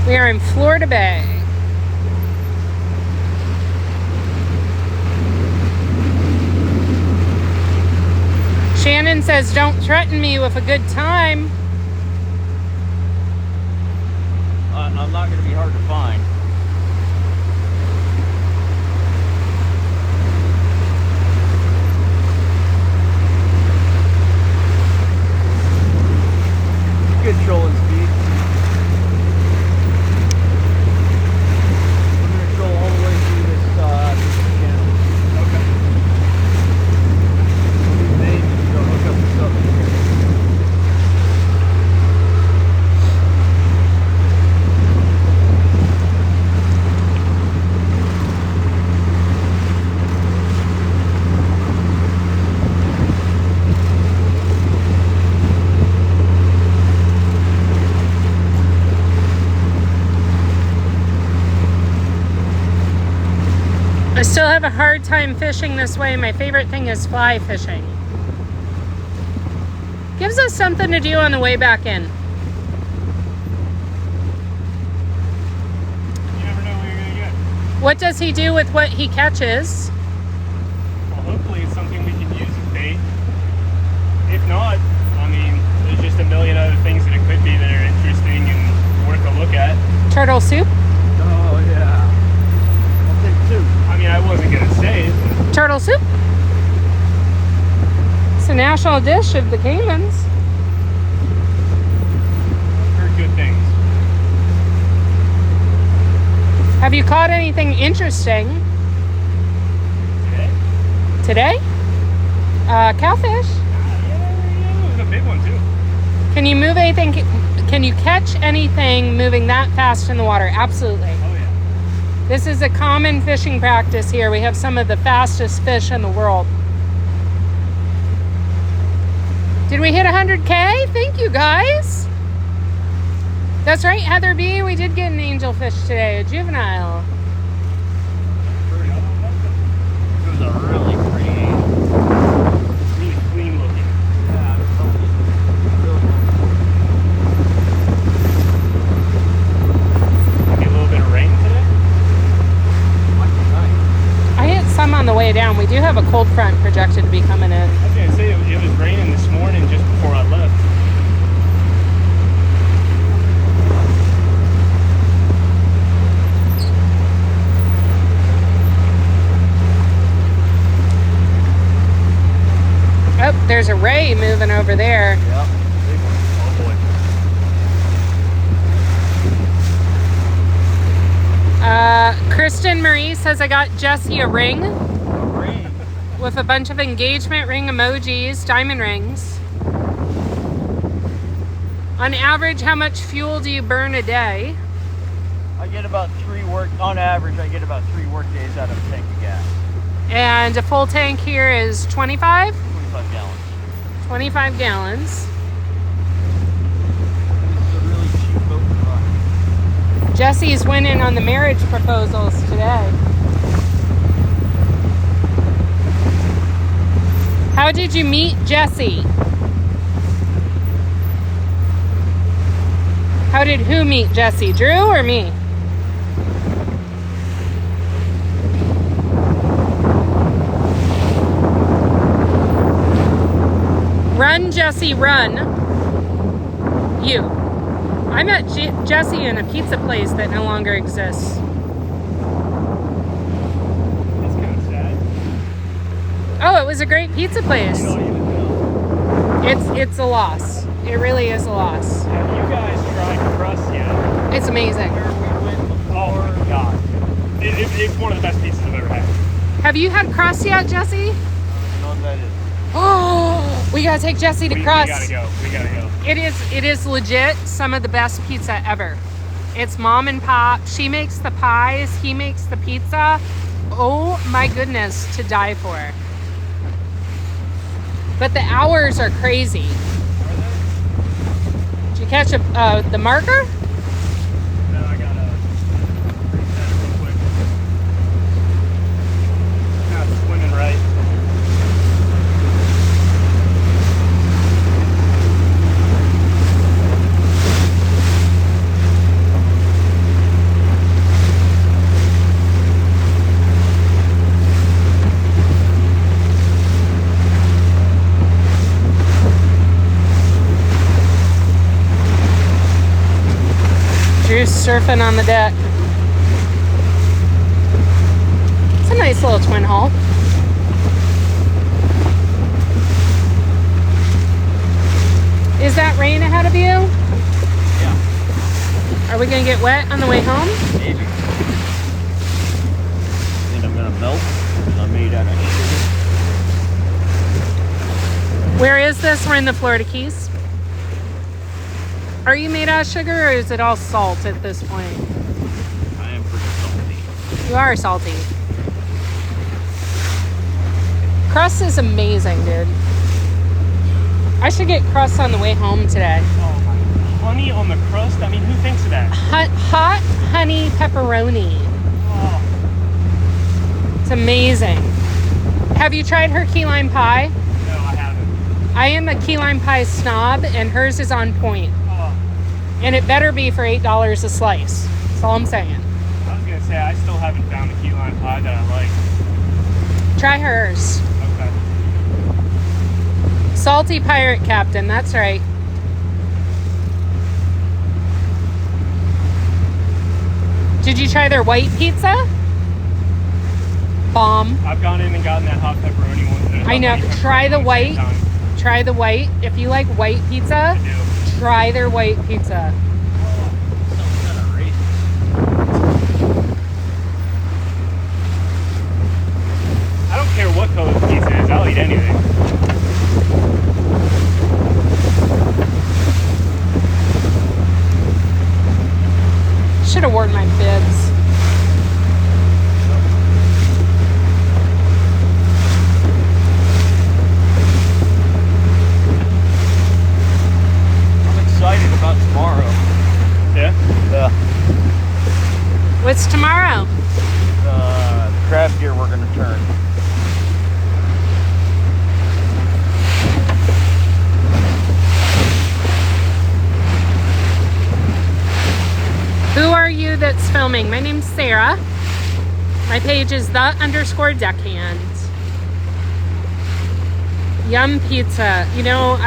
We are in Florida Bay. Shannon says, don't threaten me with a good time. I'm not going to be hard to find. Good trolling speed. We're going to troll all the way through this channel. Okay. We'll be made to go hook up the stuff. I still have a hard time fishing this way. My favorite thing is fly fishing. Gives us something to do on the way back in. You never know where you're going to What does he do with what he catches? Well, hopefully it's something we can use as bait. If not, I mean, there's just a million other things that it could be that are interesting and worth a look at. Turtle soup? Oh, yeah. I'll take 2. I mean, I wasn't gonna say it, but Turtle soup? It's a national dish of the Caymans. heard good things. Have you caught anything interesting Today? today? Cowfish. Yeah, it was a big one too. Can you move anything? Can you catch anything moving that fast in the water? Absolutely. Oh yeah. This is a common fishing practice here. We have some of the fastest fish in the world. Did we hit 100K? Thank you, guys. That's right, Heather B. We did get an angelfish today, a juvenile. It was a really pretty Really clean looking. Yeah, it was really Maybe a little bit of rain today. I hit some on the way down. We do have a cold front projected to be coming in. I was gonna say it was raining this morning just before I left. Oh, there's a ray moving over there. Yeah, big one. Oh boy. Kristen Marie says I got Jesse a ring Rain. with a bunch of engagement ring emojis, diamond rings. On average, how much fuel do you burn a day? I get about 3 on average, I get about 3 work days out of a tank of gas. And a full tank here is 25? 25 gallons. 25 gallons. This is a really cheap boat to run. Jesse's winning on the marriage proposals today. How did you meet Jesse? How did who meet Jesse? Drew or me? Run, Jesse, run. You. I met Jesse in a pizza place that no longer exists. That's kind of sad. Oh, it was a great pizza place. Not even know. It's a loss. It really is a loss. Have you guys tried crust yet? It's amazing. Oh my god. It's one of the best pizzas I've ever had. Have you had crust yet, Jesse? I don't know what that is. Oh, we gotta take Jesse to We crust. gotta go. We gotta go. It is legit some of the best pizza ever. It's mom and pop. She makes the pies. He makes the pizza. Oh my goodness, to die for. But the hours are crazy. Did you catch the marker? No, I gotta reset it real quick. Now it's swimming right. Drew's surfing on the deck. It's a nice little twin hull. Is that rain ahead of you? Yeah, Are we gonna get wet on the way home? maybe. And I'm gonna melt because I'm made out of sugar. Where is this? We're in the Florida Keys. Are you made out of sugar or is it all salt at this point? I am pretty salty. You are salty. Crust is amazing, dude. I should get crust on the way home today. Oh my. Honey on the crust? I mean, who thinks of that? Hot honey pepperoni. Oh, It's amazing. Have you tried her key lime pie? no, I haven't. I am a key lime pie snob and hers is on point. Oh, And it better be for $8 a slice. That's all I'm saying. I was gonna say I still haven't found a key lime pie that I like. Try hers. Okay. Salty pirate captain, that's right. Did you try their white pizza? Bomb. I've gone in and gotten that hot pepperoni one. I know. Try the white. Try the white. If you like white pizza, I do. try their white pizza. Sounds kind of racist. I don't care what color the pizza is. I'll eat anything. Should have worn my bibs. I'm excited about tomorrow. Yeah? Yeah. What's tomorrow? The crab gear we're gonna turn. Who are you that's filming? My name's Sarah. My page is _deckhand. Yum pizza. You know,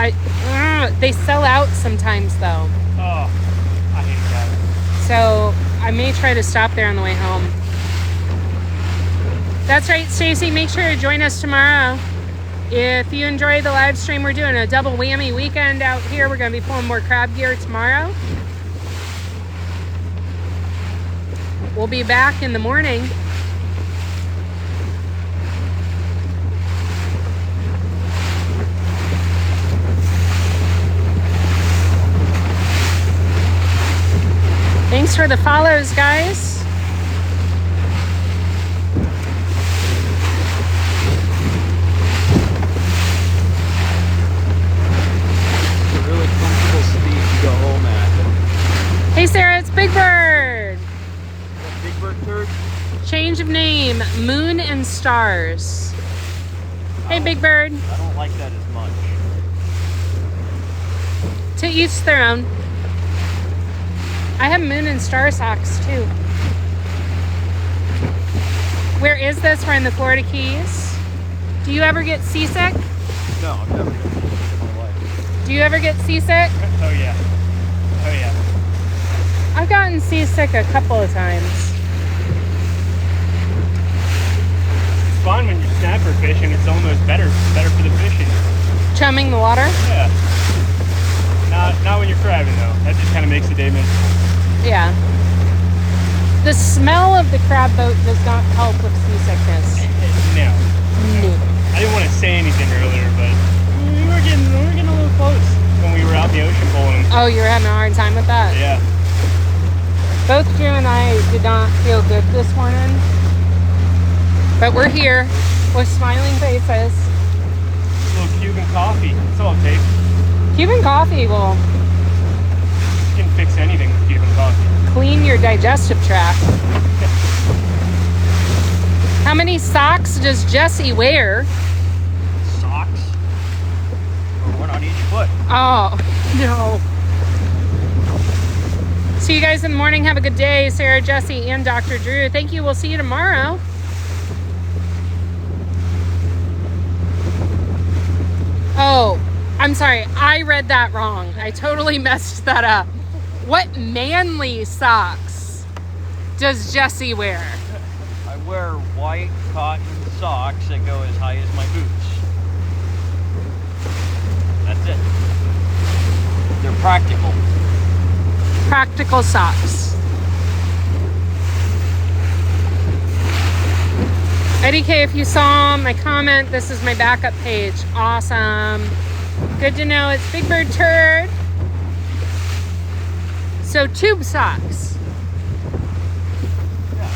they sell out sometimes though. Oh, I hate that. So I may try to stop there on the way home. That's right, Stacy. Make sure to join us tomorrow. If you enjoy the live stream, we're doing a double whammy weekend out here. We're going to be pulling more crab gear tomorrow. We'll be back in the morning. Thanks for the follows, guys. It's a really comfortable seat to go home at. Hey, Sarah, it's Big Bird. Big Bird turd? Change of name, Moon and Stars. Hey, Big Bird. I don't like that as much. To each their own. I have Moon and Star socks too. Where is this? We're in the Florida Keys. Do you ever get seasick? No, I've never been in my life. Do you ever get seasick? Oh, yeah. Oh, yeah. I've gotten seasick a couple of times. It's fun when you're snapper fishing. It's almost better for the fishing. Chumming the water? Yeah. Not when you're crabbing, though. That just kind of makes the day miserable. Yeah. The smell of the crab boat does not help with seasickness. No. No. I didn't want to say anything earlier, but we were getting a little close when we were out in the ocean pulling them. Oh, you were having a hard time with that? Yeah. Both Drew and I did not feel good this morning. But we're here with smiling faces. A little Cuban coffee. That's all it takes. Cuban coffee will You can fix anything with Cuban coffee. clean your digestive tract. How many socks does Jesse wear? Socks? Or one on each foot. Oh, no. See you guys in the morning. Have a good day. Sarah, Jesse, and Dr. Drew. Thank you. We'll see you tomorrow. Oh, I'm sorry. I read that wrong. I totally messed that up. What manly socks does Jesse wear? I wear white cotton socks that go as high as my boots. That's it. They're practical. Practical socks. Eddie K, if you saw my comment, this is my backup page. Awesome. Good to know. It's Big Bird Turd. So tube socks. Yeah.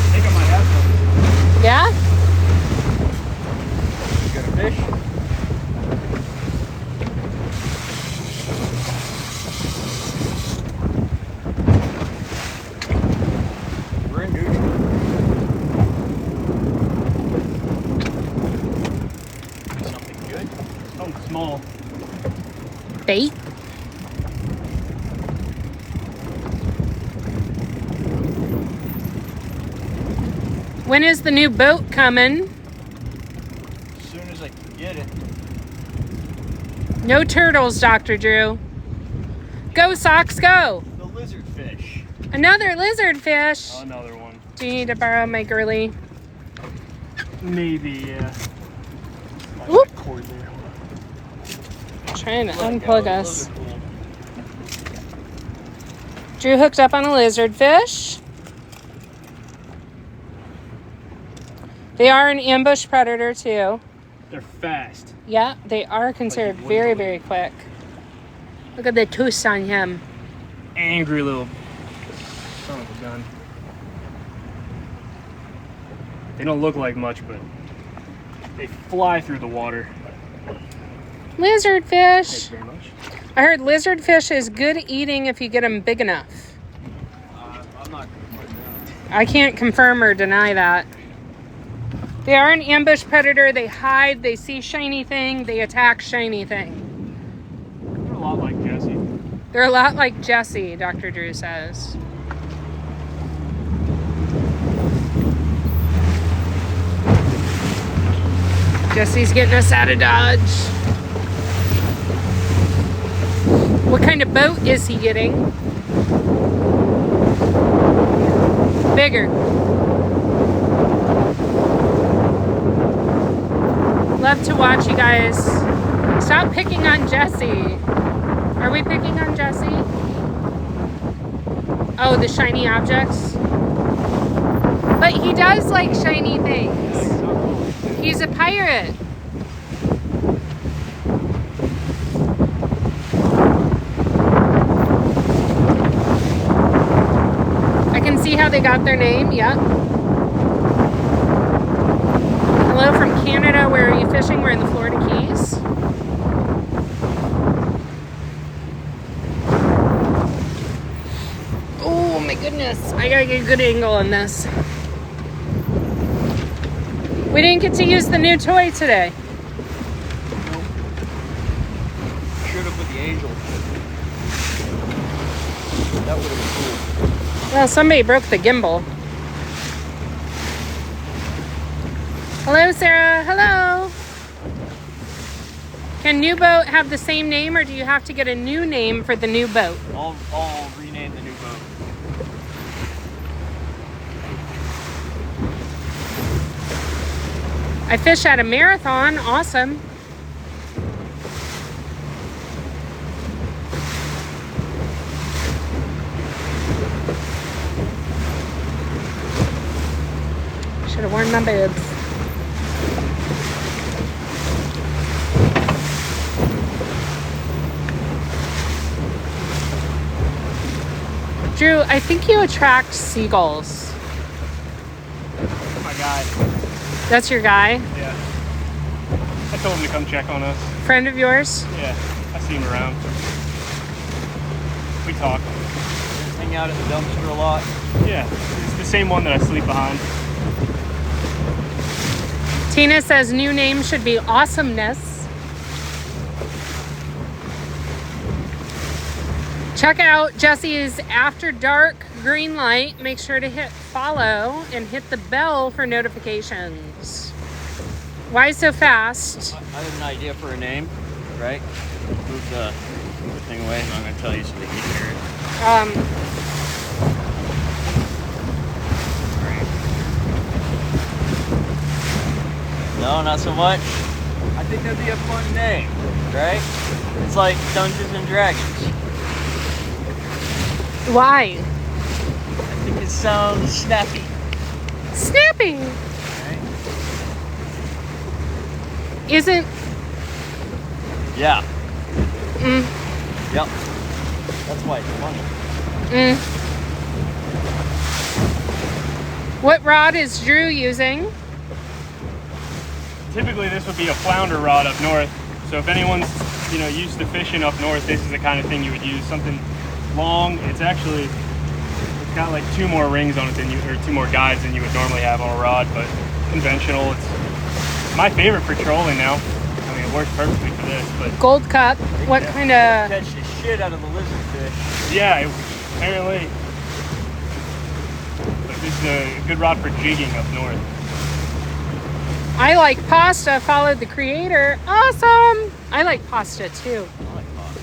I think I might have some. Yeah? You got a fish? We're in, dude. Something good? Something small. bait. When is the new boat coming? As soon as I can get it. No turtles, Dr. Drew. Go, Socks, go. The lizard fish. Another lizard fish. Another one. Do you need to borrow my girly? Maybe, yeah. Whoop. Cord there. Trying to Let it unplug go. us. Those are cool. Drew hooked up on a lizard fish. They are an ambush predator too. They're fast. Yeah, they are considered Like you very, wouldn't very quick. Look at the tooth on him. Angry little son of a gun. They don't look like much, but they fly through the water. Lizard Thank fish. you very much. I heard lizard fish is good eating if you get them big enough. I'm not going to put it down. I can't confirm or deny that. They are an ambush predator. They hide. They see shiny thing. They attack shiny thing. They're a lot like Jesse. They're a lot like Jesse, Dr. Drew says. Jesse's getting us out of Dodge. What kind of boat is he getting? Bigger. Love to watch you guys. Stop picking on Jesse. Are we picking on Jesse? Oh, the shiny objects? But he does like shiny things. He's a pirate. I can see how they got their name, yep. Hello from Canada. Where are you fishing? We're in the Florida Keys. Oh my goodness. I gotta get a good angle on this. We didn't get to use the new toy today. Nope. Should have with the angel. That would have been cool. Well, somebody broke the gimbal. Hello, Sarah. Hello. Can new boat have the same name, or do you have to get a new name for the new boat? I'll rename the new boat. I fish at a marathon. Awesome. Should have worn my bibs. Drew, I think you attract seagulls. My guy. That's your guy? Yeah. I told him to come check on us. Friend of yours? Yeah. I see him around. We talk. Just hang out at the dumpster a lot. Yeah. It's the same one that I sleep behind. Tina says new name should be Awesomeness. Check out Jesse's After Dark green light. Make sure to hit follow and hit the bell for notifications. Why so fast? I have an idea for a name, right? Move the thing away. I'm going to tell you so they can hear it. No, not so much. I think that'd be a fun name, right? It's like Dungeons and Dragons. Why? I think it sounds snappy. Snappy. Right? Isn't. Yeah. Mm, Yep. That's why it's funny. mm. What rod is Drew using? Typically this would be a flounder rod up north. So if anyone's, used to fishing up north, this is the kind of thing you would use. Something long. It's got like 2 more rings on it or 2 more guides than you would normally have on a rod, but conventional. It's my favorite for trolling now. I mean, works perfectly for this, but Gold cup. What Yeah. kind of? Catch the shit out of the lizard fish. yeah, apparently. But this is a good rod for jigging up north. I like pasta. Followed the creator. Awesome. I like pasta too. I like pasta.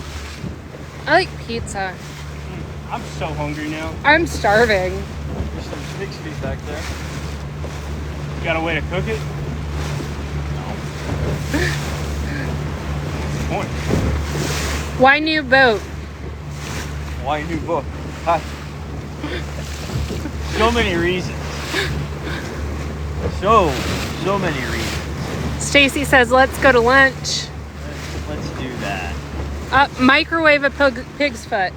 I like pizza. I'm so hungry now. I'm starving. There's some pig's feet back there. Got a way to cook it? What's the point? Why new boat? Why new book? Huh? So many reasons. So many reasons. Stacy says, let's go to lunch. Let's do that. Microwave a pig's foot.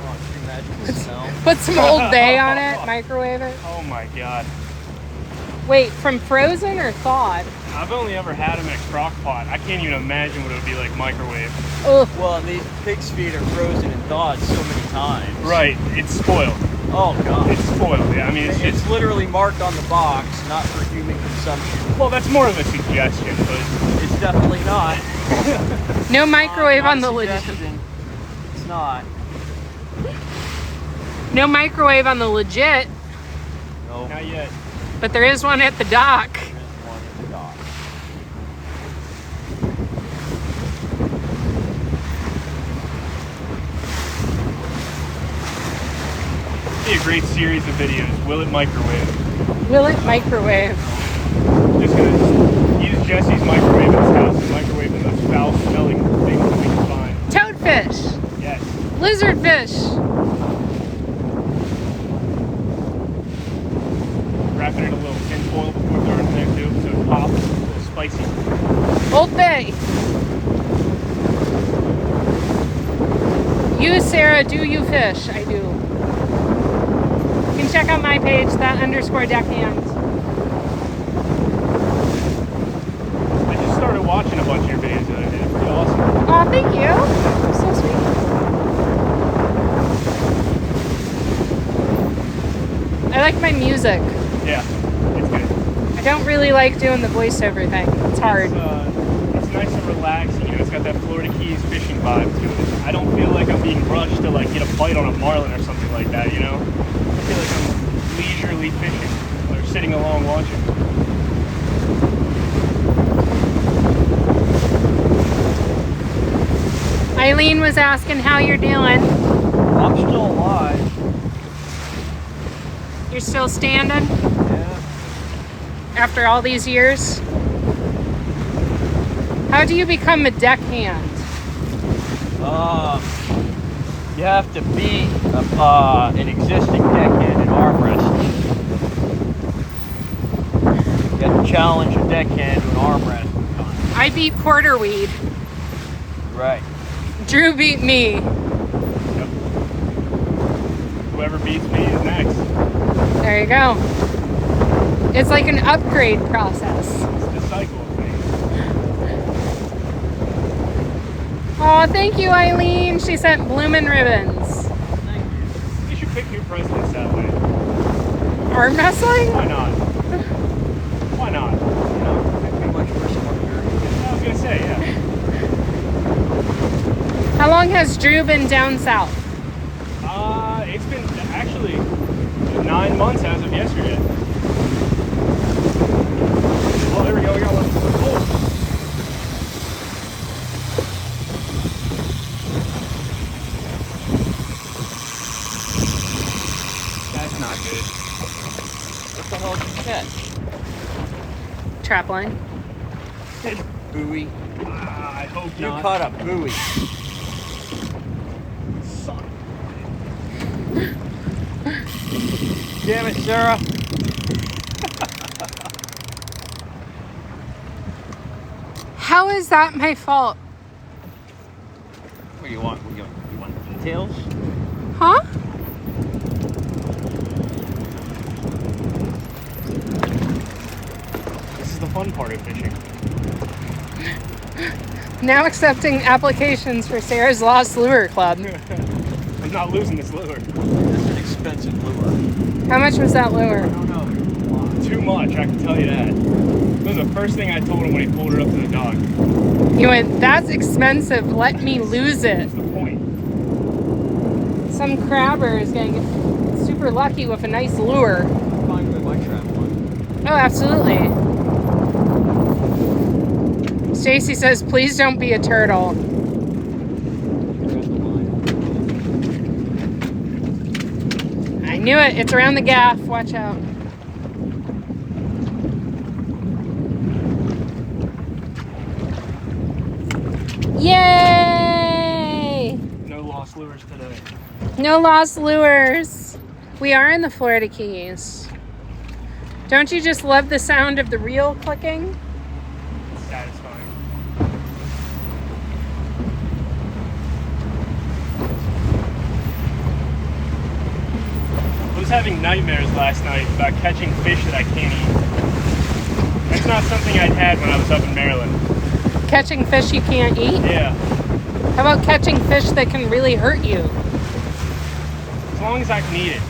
Oh, can you imagine the smell? Put some Old Bay on it. Microwave it. Oh my god. Wait, from frozen or thawed? I've only ever had them in a crock pot. I can't even imagine what it would be like microwave. Ugh. Well, and these pig's feet are frozen and thawed so many times. Right, it's spoiled. Oh god. It's spoiled, yeah. I mean, It's literally marked on the box, not for human consumption. well, that's more of a suggestion, but It's definitely not. No microwave Not on a the legit. suggestion. It's not. No microwave on the legit, No. not yet. but there is one at the dock. There is one in the dock. Be a great series of videos. Will it microwave? Will it microwave? Just gonna use Jesse's microwave in his house and microwave the most foul-smelling things that we can find. Toadfish. Yes. Lizardfish. Wrapping it in a little tin foil before throwing it in there too, so it pops. A little spicy. Old Bay. You, Sarah, do you fish? I do. You can check out my page, _deckhand. I just started watching a bunch of your videos the other day. They're pretty awesome. Oh, thank you. So sweet. I like my music. Yeah, it's good. I don't really like doing the voiceover thing. It's hard. It's nice and relaxing. You know, it's got that Florida Keys fishing vibe to it. I don't feel like I'm being rushed to like get a bite on a marlin or something like that. You know, I feel like I'm leisurely fishing or sitting along watching. Eileen was asking how you're doing. I'm still alive. You're still standing Yeah. after all these years? How do you become a deckhand? You have to beat an existing deckhand in arm wrestling. You have to challenge a deckhand to an arm wrestling contest. I beat Porterweed. Right. Drew beat me. Yep. Whoever beats me is next. There you go. It's like an upgrade process. It's the cycle of things. Oh, thank you, Eileen. She sent bloomin' ribbons. Thank you. You should pick new presidents that way. Arm wrestling? Why not? Why not? You know, I pretty much for some I was gonna say, yeah. How long has Drew been down south? It's been actually 9 months as of yesterday. Oh, there we go. We got one. Oh. That's not good. What the hell did you catch? Trap line. Buoy. I hope You not. caught a buoy. Son. Damn it, Sarah. How is that my fault? What do you want? You want details? Huh? This is the fun part of fishing. Now accepting applications for Sarah's Lost Lure Club. I'm not losing this lure. It's an expensive lure. How much was that I lure? don't know. $2 much, I can tell you that. It was the first thing I told him when he pulled it up to the dock. You went, that's expensive. Let me lose it. What's the point? Some crabber is going to get super lucky with a nice lure. Fine with my trap one. Oh, absolutely. Stacy says, please don't be a turtle. I knew it. It's around the gaff. Watch out. Yay! No lost lures today. No lost lures. We are in the Florida Keys. Don't you just love the sound of the reel clicking? It's satisfying. I was having nightmares last night about catching fish that I can't eat. That's not something I'd had when I was up in Maryland. Catching fish you can't eat? Yeah. How about catching fish that can really hurt you? As long as I can eat it.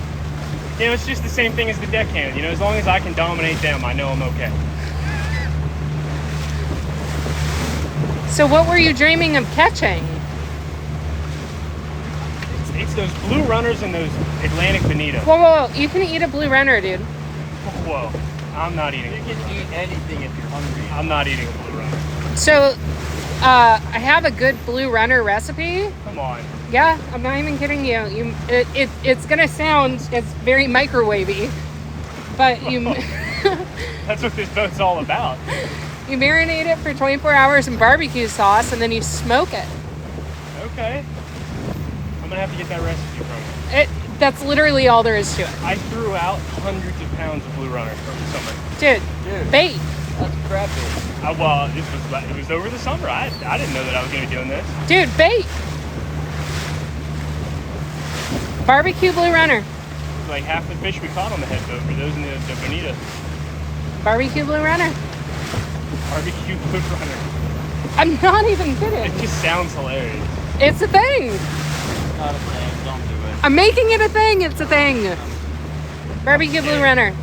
You know, it's just the same thing as the deckhand. You know, as long as I can dominate them, I know I'm okay. So what were you dreaming of catching? It's those blue runners and those Atlantic bonita. Whoa, whoa, whoa. You can eat a blue runner, dude. Whoa. I'm not eating You it. can eat anything if you're hungry. I'm not eating a blue runner. So, I have a good blue runner recipe. Come on. Yeah, I'm not even kidding you. It's gonna sound, it's very microwavy, but you That's what this boat's all about. you marinate it for 24 hours in barbecue sauce and then you smoke it. Okay. I'm gonna have to get that recipe from you. That's literally all there is to it. I threw out hundreds of pounds of blue runner over the summer. Dude, Dude, bait. that's crap bait. Well, it was over the summer. I didn't know that I was gonna be doing this. Dude, bait. Barbecue blue runner. Like half the fish we caught on the head boat were those in the bonita. Barbecue blue runner. Barbecue blue runner. I'm not even kidding. It just sounds hilarious. It's a thing. Not a thing. Don't do it. I'm making it a thing. It's a thing. Barbecue blue runner.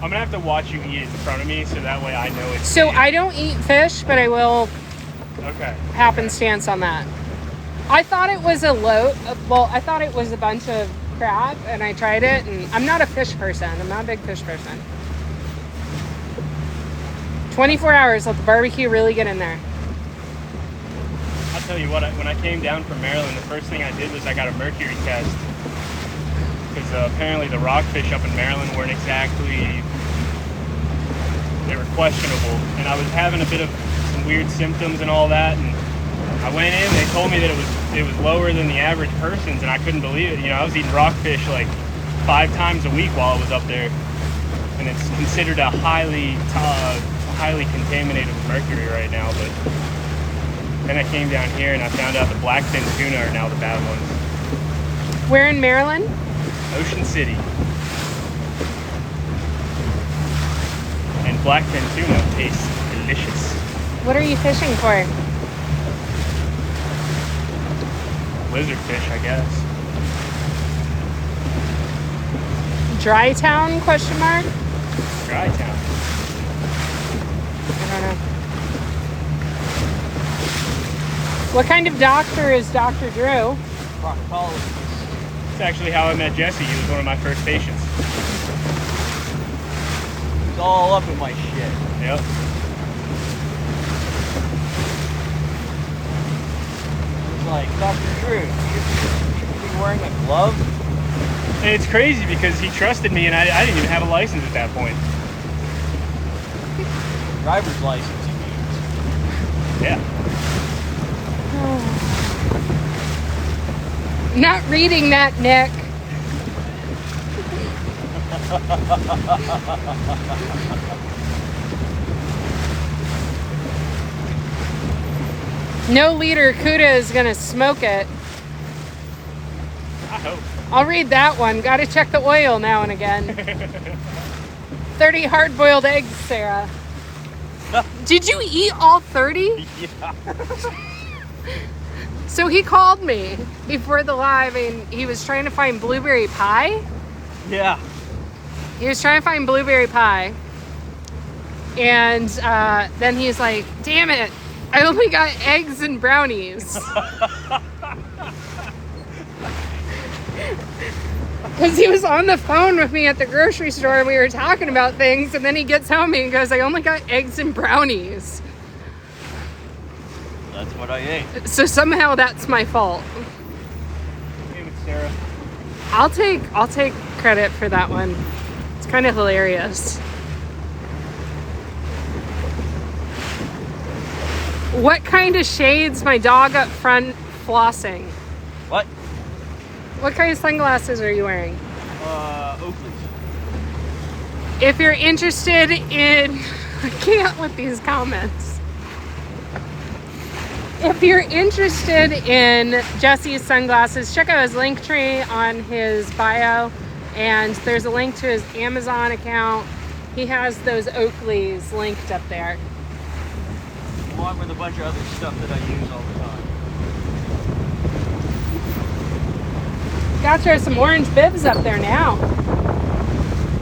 I'm gonna have to watch you eat it in front of me so that way I know it's. So I don't eat fish, but I will Okay. happenstance on that. I thought it was a I thought it was a bunch of crab, and I tried it, and I'm not a fish person. I'm not a big fish person. 24 hours, let the barbecue really get in there. I'll tell you what, when I came down from Maryland, the first thing I did was I got a mercury test. Because apparently the rockfish up in Maryland weren't exactly, they were questionable. And I was having a bit of some weird symptoms and all that. And I went in, they told me that it was lower than the average person's, and I couldn't believe it. You know, I was eating rockfish like 5 times a week while I was up there. And it's considered a highly contaminated with mercury right now. But then I came down here and I found out the blackfin tuna are now the bad ones. Where in Maryland? Ocean City. And blackfin tuna tastes delicious. What are you fishing for? Lizard fish, I guess. Dry town, question mark? Dry town. I don't know. What kind of doctor is Dr. Drew? Proctologist. That's actually how I met Jesse. He was one of my first patients. He's all up in my shit. Yep. He's like, Dr. Drew, you should be wearing a glove. And it's crazy because he trusted me and I didn't even have a license at that point. Driver's license, he means. Yeah. Not reading that, Nick. No leader Kuda is gonna smoke it. I hope. I'll read that one. Gotta check the oil now and again. 30 hard-boiled eggs, Sarah. Did you eat all 30? Yeah. So he called me before the live and he was trying to find blueberry pie. Yeah. He was trying to find blueberry pie. And then he's like, damn it, I only got eggs and brownies. Because he was on the phone with me at the grocery store and we were talking about things, and then he gets home and goes, I only got eggs and brownies. That's what I ate. So somehow that's my fault. Hey, Sarah. I'll take credit for that one. It's kind of hilarious. What kind of shades my dog up front flossing? What? What kind of sunglasses are you wearing? Oakley's. If you're interested in... I can't with these comments. If you're interested in Jesse's sunglasses, check out his link tree on his bio. And there's a link to his Amazon account. He has those Oakleys linked up there. Along with a bunch of other stuff that I use all the time. Got some orange bibs up there now.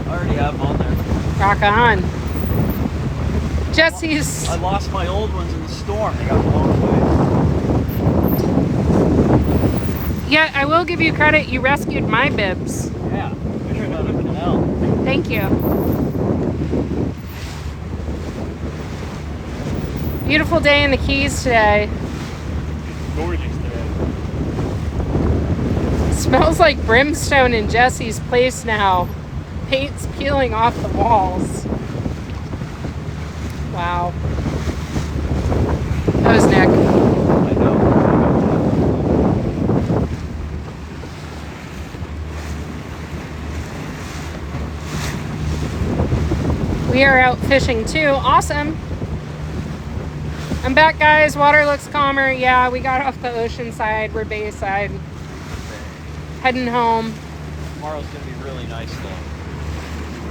I already have them on there. Rock on. Jesse's... I lost my old ones in the storm. They got blown away. Yeah, I will give you credit. You rescued my bibs. Yeah, fish out of the canal. Thank you. Beautiful day in the Keys today. It's gorgeous today. Smells like brimstone in Jesse's place now. Paint's peeling off the walls. Wow. That was Nick. I know. We are out fishing too. Awesome. I'm back, guys. Water looks calmer. Yeah, we got off the ocean side. We're bayside. Heading home. Tomorrow's going to be really nice, though.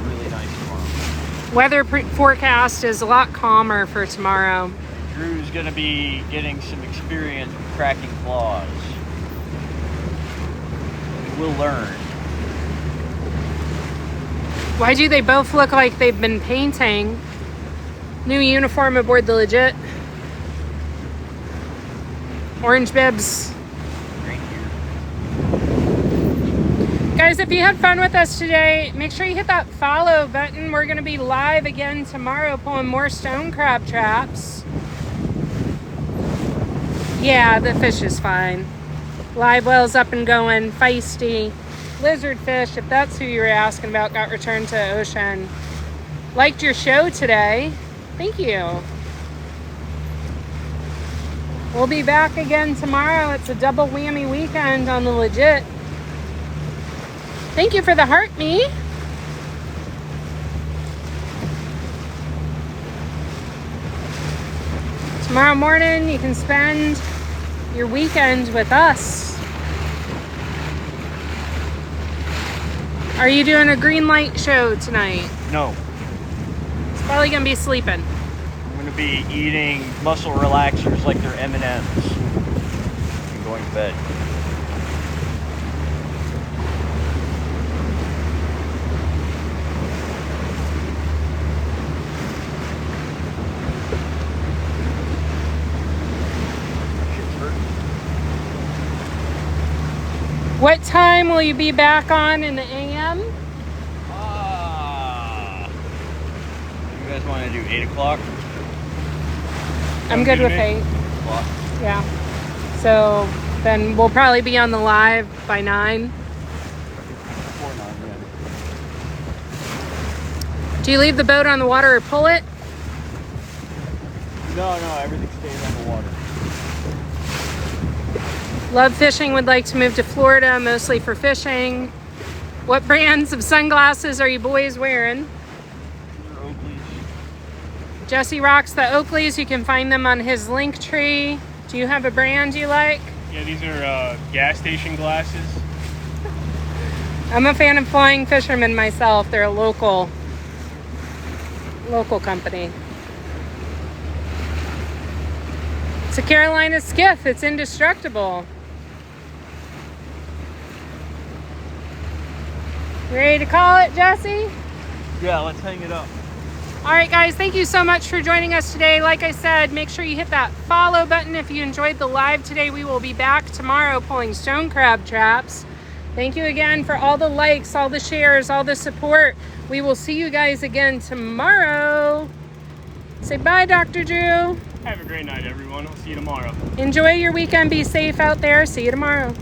Really nice tomorrow. Weather forecast is a lot calmer for tomorrow. Drew's going to be getting some experience with cracking claws. We'll learn. Why do they both look like they've been painting? New uniform aboard the Legit. Orange bibs. Thank you. Guys, if you had fun with us today, make sure you hit that follow button. We're going to be live again tomorrow pulling more stone crab traps. Yeah, the fish is fine. Live well's up and going, feisty. Lizard fish, if that's who you were asking about, got returned to ocean. Liked your show today. Thank you. We'll be back again tomorrow. It's a double whammy weekend on the Legit. Thank you for the heart, me. Tomorrow morning, you can spend your weekend with us. Are you doing a green light show tonight? No. It's probably going to be sleeping. I'm going to be eating muscle relaxers like they're M&Ms. And going to bed. What time will you be back on in the AM? You guys want to do 8 o'clock? I'm good with 8. 8 o'clock. Yeah. So then we'll probably be on the live by 9. Before 9, yeah. Do you leave the boat on the water or pull it? No, everything stays on the water. Love fishing, would like to move to Florida, mostly for fishing. What brands of sunglasses are you boys wearing? These are Oakleys. Jesse rocks the Oakleys. You can find them on his link tree. Do you have a brand you like? Yeah, these are gas station glasses. I'm a fan of Flying Fisherman myself. They're a local company. It's a Carolina skiff. It's indestructible. You ready to call it, Jesse? Yeah, let's hang it up. All right, guys, thank you so much for joining us today. Like I said, make sure you hit that follow button if you enjoyed the live today. We will be back tomorrow pulling stone crab traps. Thank you again for all the likes, all the shares, all the support. We will see you guys again tomorrow. Say bye, Dr. Drew. Have a great night, everyone. I'll see you tomorrow. Enjoy your weekend. Be safe out there. See you tomorrow.